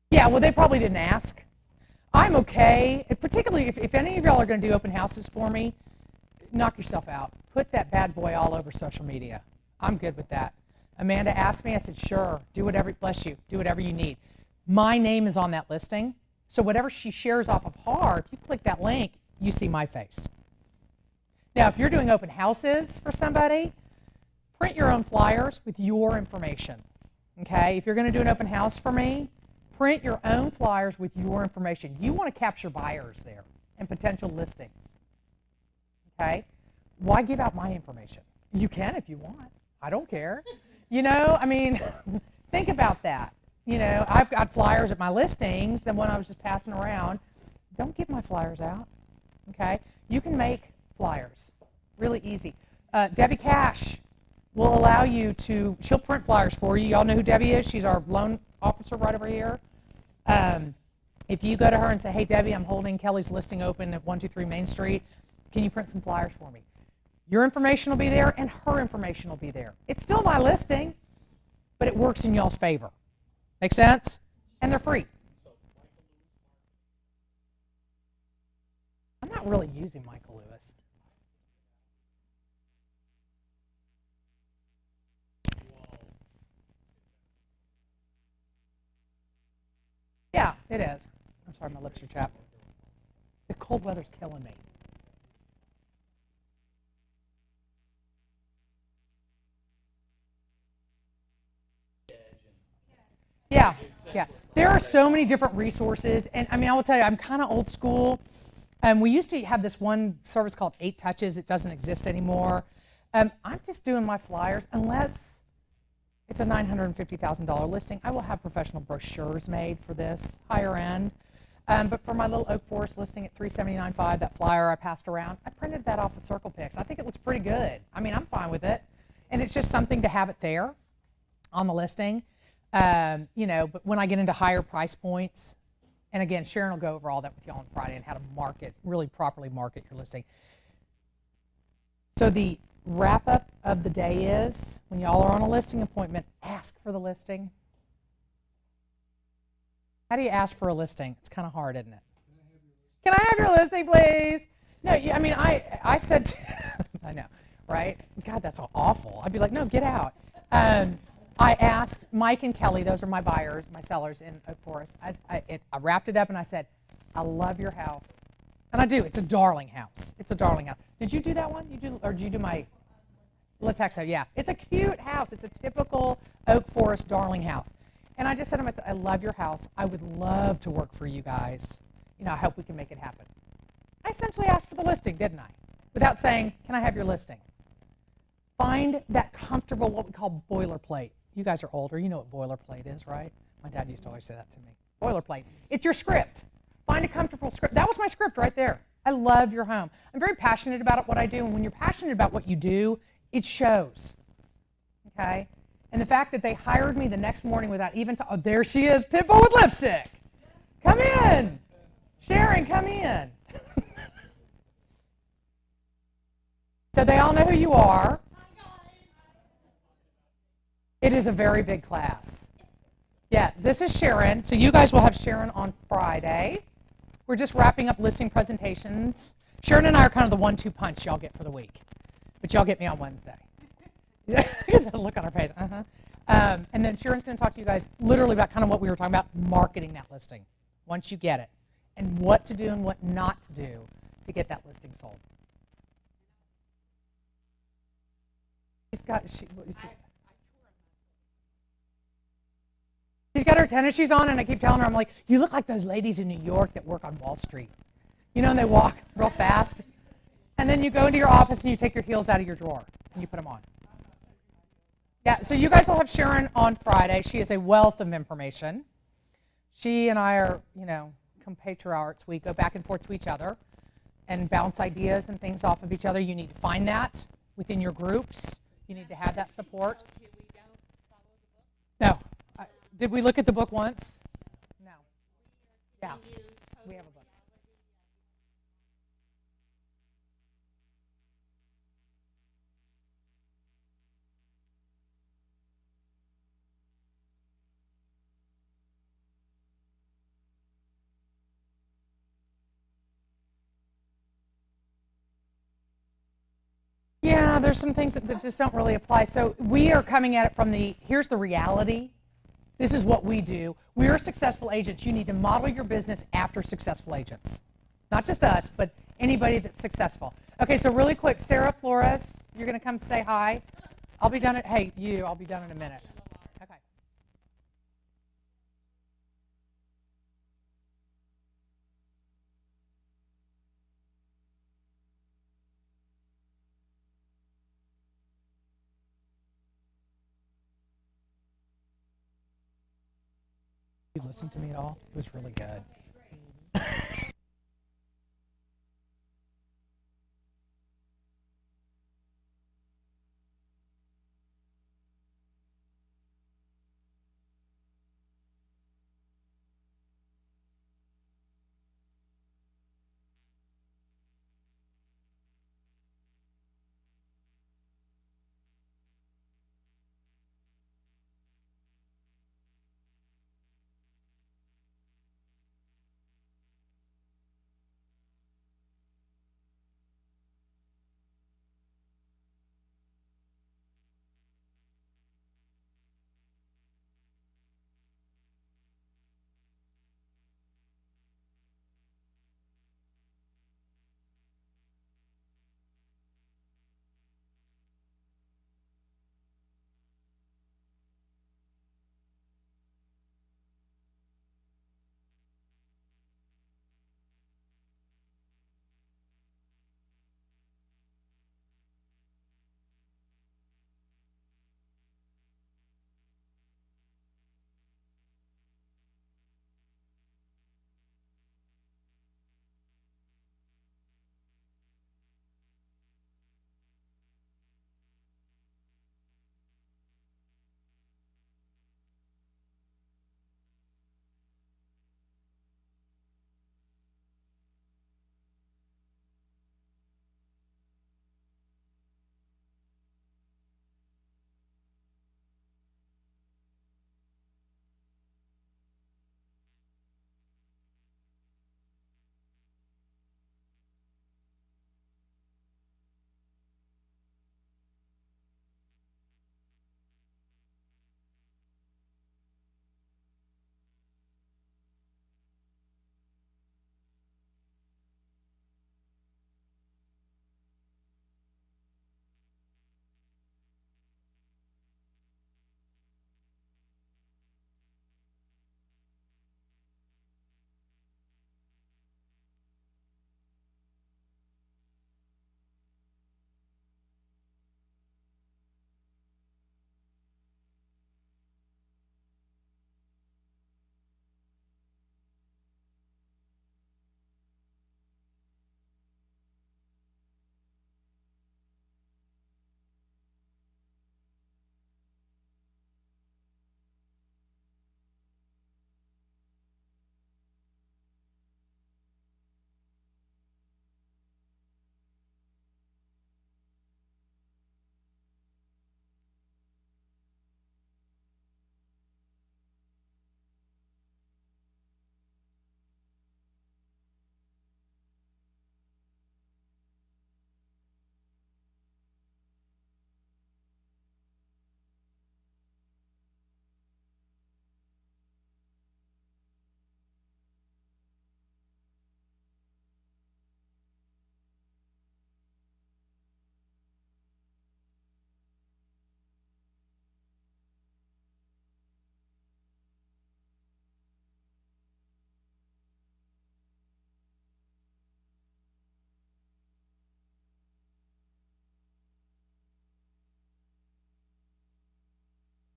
Speaker 1: Yeah, well, they probably didn't ask. I'm okay, particularly if any of y'all are going to do open houses for me, knock yourself out. Put that bad boy all over social media. I'm good with that. Amanda asked me, I said, sure, do whatever, bless you, do whatever you need. My name is on that listing, so whatever she shares off of her, if you click that link, you see my face. Now, if you're doing open houses for somebody, print your own flyers with your information, okay? If you're going to do an open house for me, print your own flyers with your information. You want to capture buyers there and potential listings, okay? Why give out my information? You can if you want. I don't care. You know, I mean, think about that. You know, I've got flyers at my listings, the one I was just passing around. Don't give my flyers out, okay? You can make flyers, really easy. Debbie Cash will allow you to, she'll print flyers for you. Y'all know who Debbie is? She's our loan officer right over here. If you go to her and say, hey, Debbie, I'm holding Kelly's listing open at 123 Main Street. Can you print some flyers for me? Your information will be there, and her information will be there. It's still my listing, but it works in y'all's favor. Make sense? And they're free. I'm not really using Michael Lewis. It is. I'm sorry, my lips are chapped. The cold weather's killing me. Yeah, yeah. There are so many different resources, and I mean, I will tell you, I'm kind of old school. We used to have this one service called 8 Touches. It doesn't exist anymore. I'm just doing my flyers, unless it's a $950,000 listing. I will have professional brochures made for this, higher end. But for my little Oak Forest listing at $379.5, that flyer I passed around, I printed that off with Circle Pix. I think it looks pretty good. I mean, I'm fine with it. And it's just something to have it there on the listing. You know, but when I get into higher price points, and again, Sharon will go over all that with y'all on Friday and how to market, really properly market your listing. So the wrap up of the day is, when y'all are on a listing appointment, ask for the listing. How do you ask for a listing? It's kind of hard, isn't it? Can I have your listing, please? No, I mean, I said, I know, right? God, that's awful. I'd be like, no, get out. I asked Mike and Kelly, those are my buyers, my sellers in Oak Forest. I wrapped it up and I said, I love your house. And I do. It's a darling house. It's a darling house. Did you do that one? Or did you do my Latexo? Yeah. It's a cute house. It's a typical Oak Forest darling house. And I just said to myself, I love your house. I would love to work for you guys. You know, I hope we can make it happen. I essentially asked for the listing, didn't I? Without saying, can I have your listing? Find that comfortable, what we call boilerplate. You guys are older. You know what boilerplate is, right? My dad used to always say that to me. Boilerplate. It's your script. Find a comfortable script. That was my script right there. I love your home. I'm very passionate about what I do, and when you're passionate about what you do, it shows. Okay? And the fact that they hired me the next morning without even oh, there she is, Pitbull with lipstick. Come in. Sharon, come in. So they all know who you are. It is a very big class. Yeah, this is Sharon. So you guys will have Sharon on Friday. We're just wrapping up listing presentations. Sharon and I are kind of the 1-2 punch y'all get for the week. But y'all get me on Wednesday. Look at that look on her face. And then Sharon's going to talk to you guys literally about kind of what we were talking about, marketing that listing once you get it, and what to do and what not to do to get that listing sold. She's got her tennis shoes on, and I keep telling her, I'm like, you look like those ladies in New York that work on Wall Street. You know, and they walk real fast. And then you go into your office and you take your heels out of your drawer and you put them on. Yeah, so you guys will have Sharon on Friday. She is a wealth of information. She and I are, you know, compatriots. We go back and forth to each other and bounce ideas and things off of each other. You need to find that within your groups. You need to have that support. No. Did we look at the book once? No. Yeah, we have a book. Yeah, there's some things that just don't really apply. So we are coming at it from here's the reality. This is what we do. We are successful agents. You need to model your business after successful agents. Not just us, but anybody that's successful. Okay, so really quick, Sarah Flores, you're going to come say hi. I'll be done I'll be done in a minute. Okay. You listened to me at all? It was really good.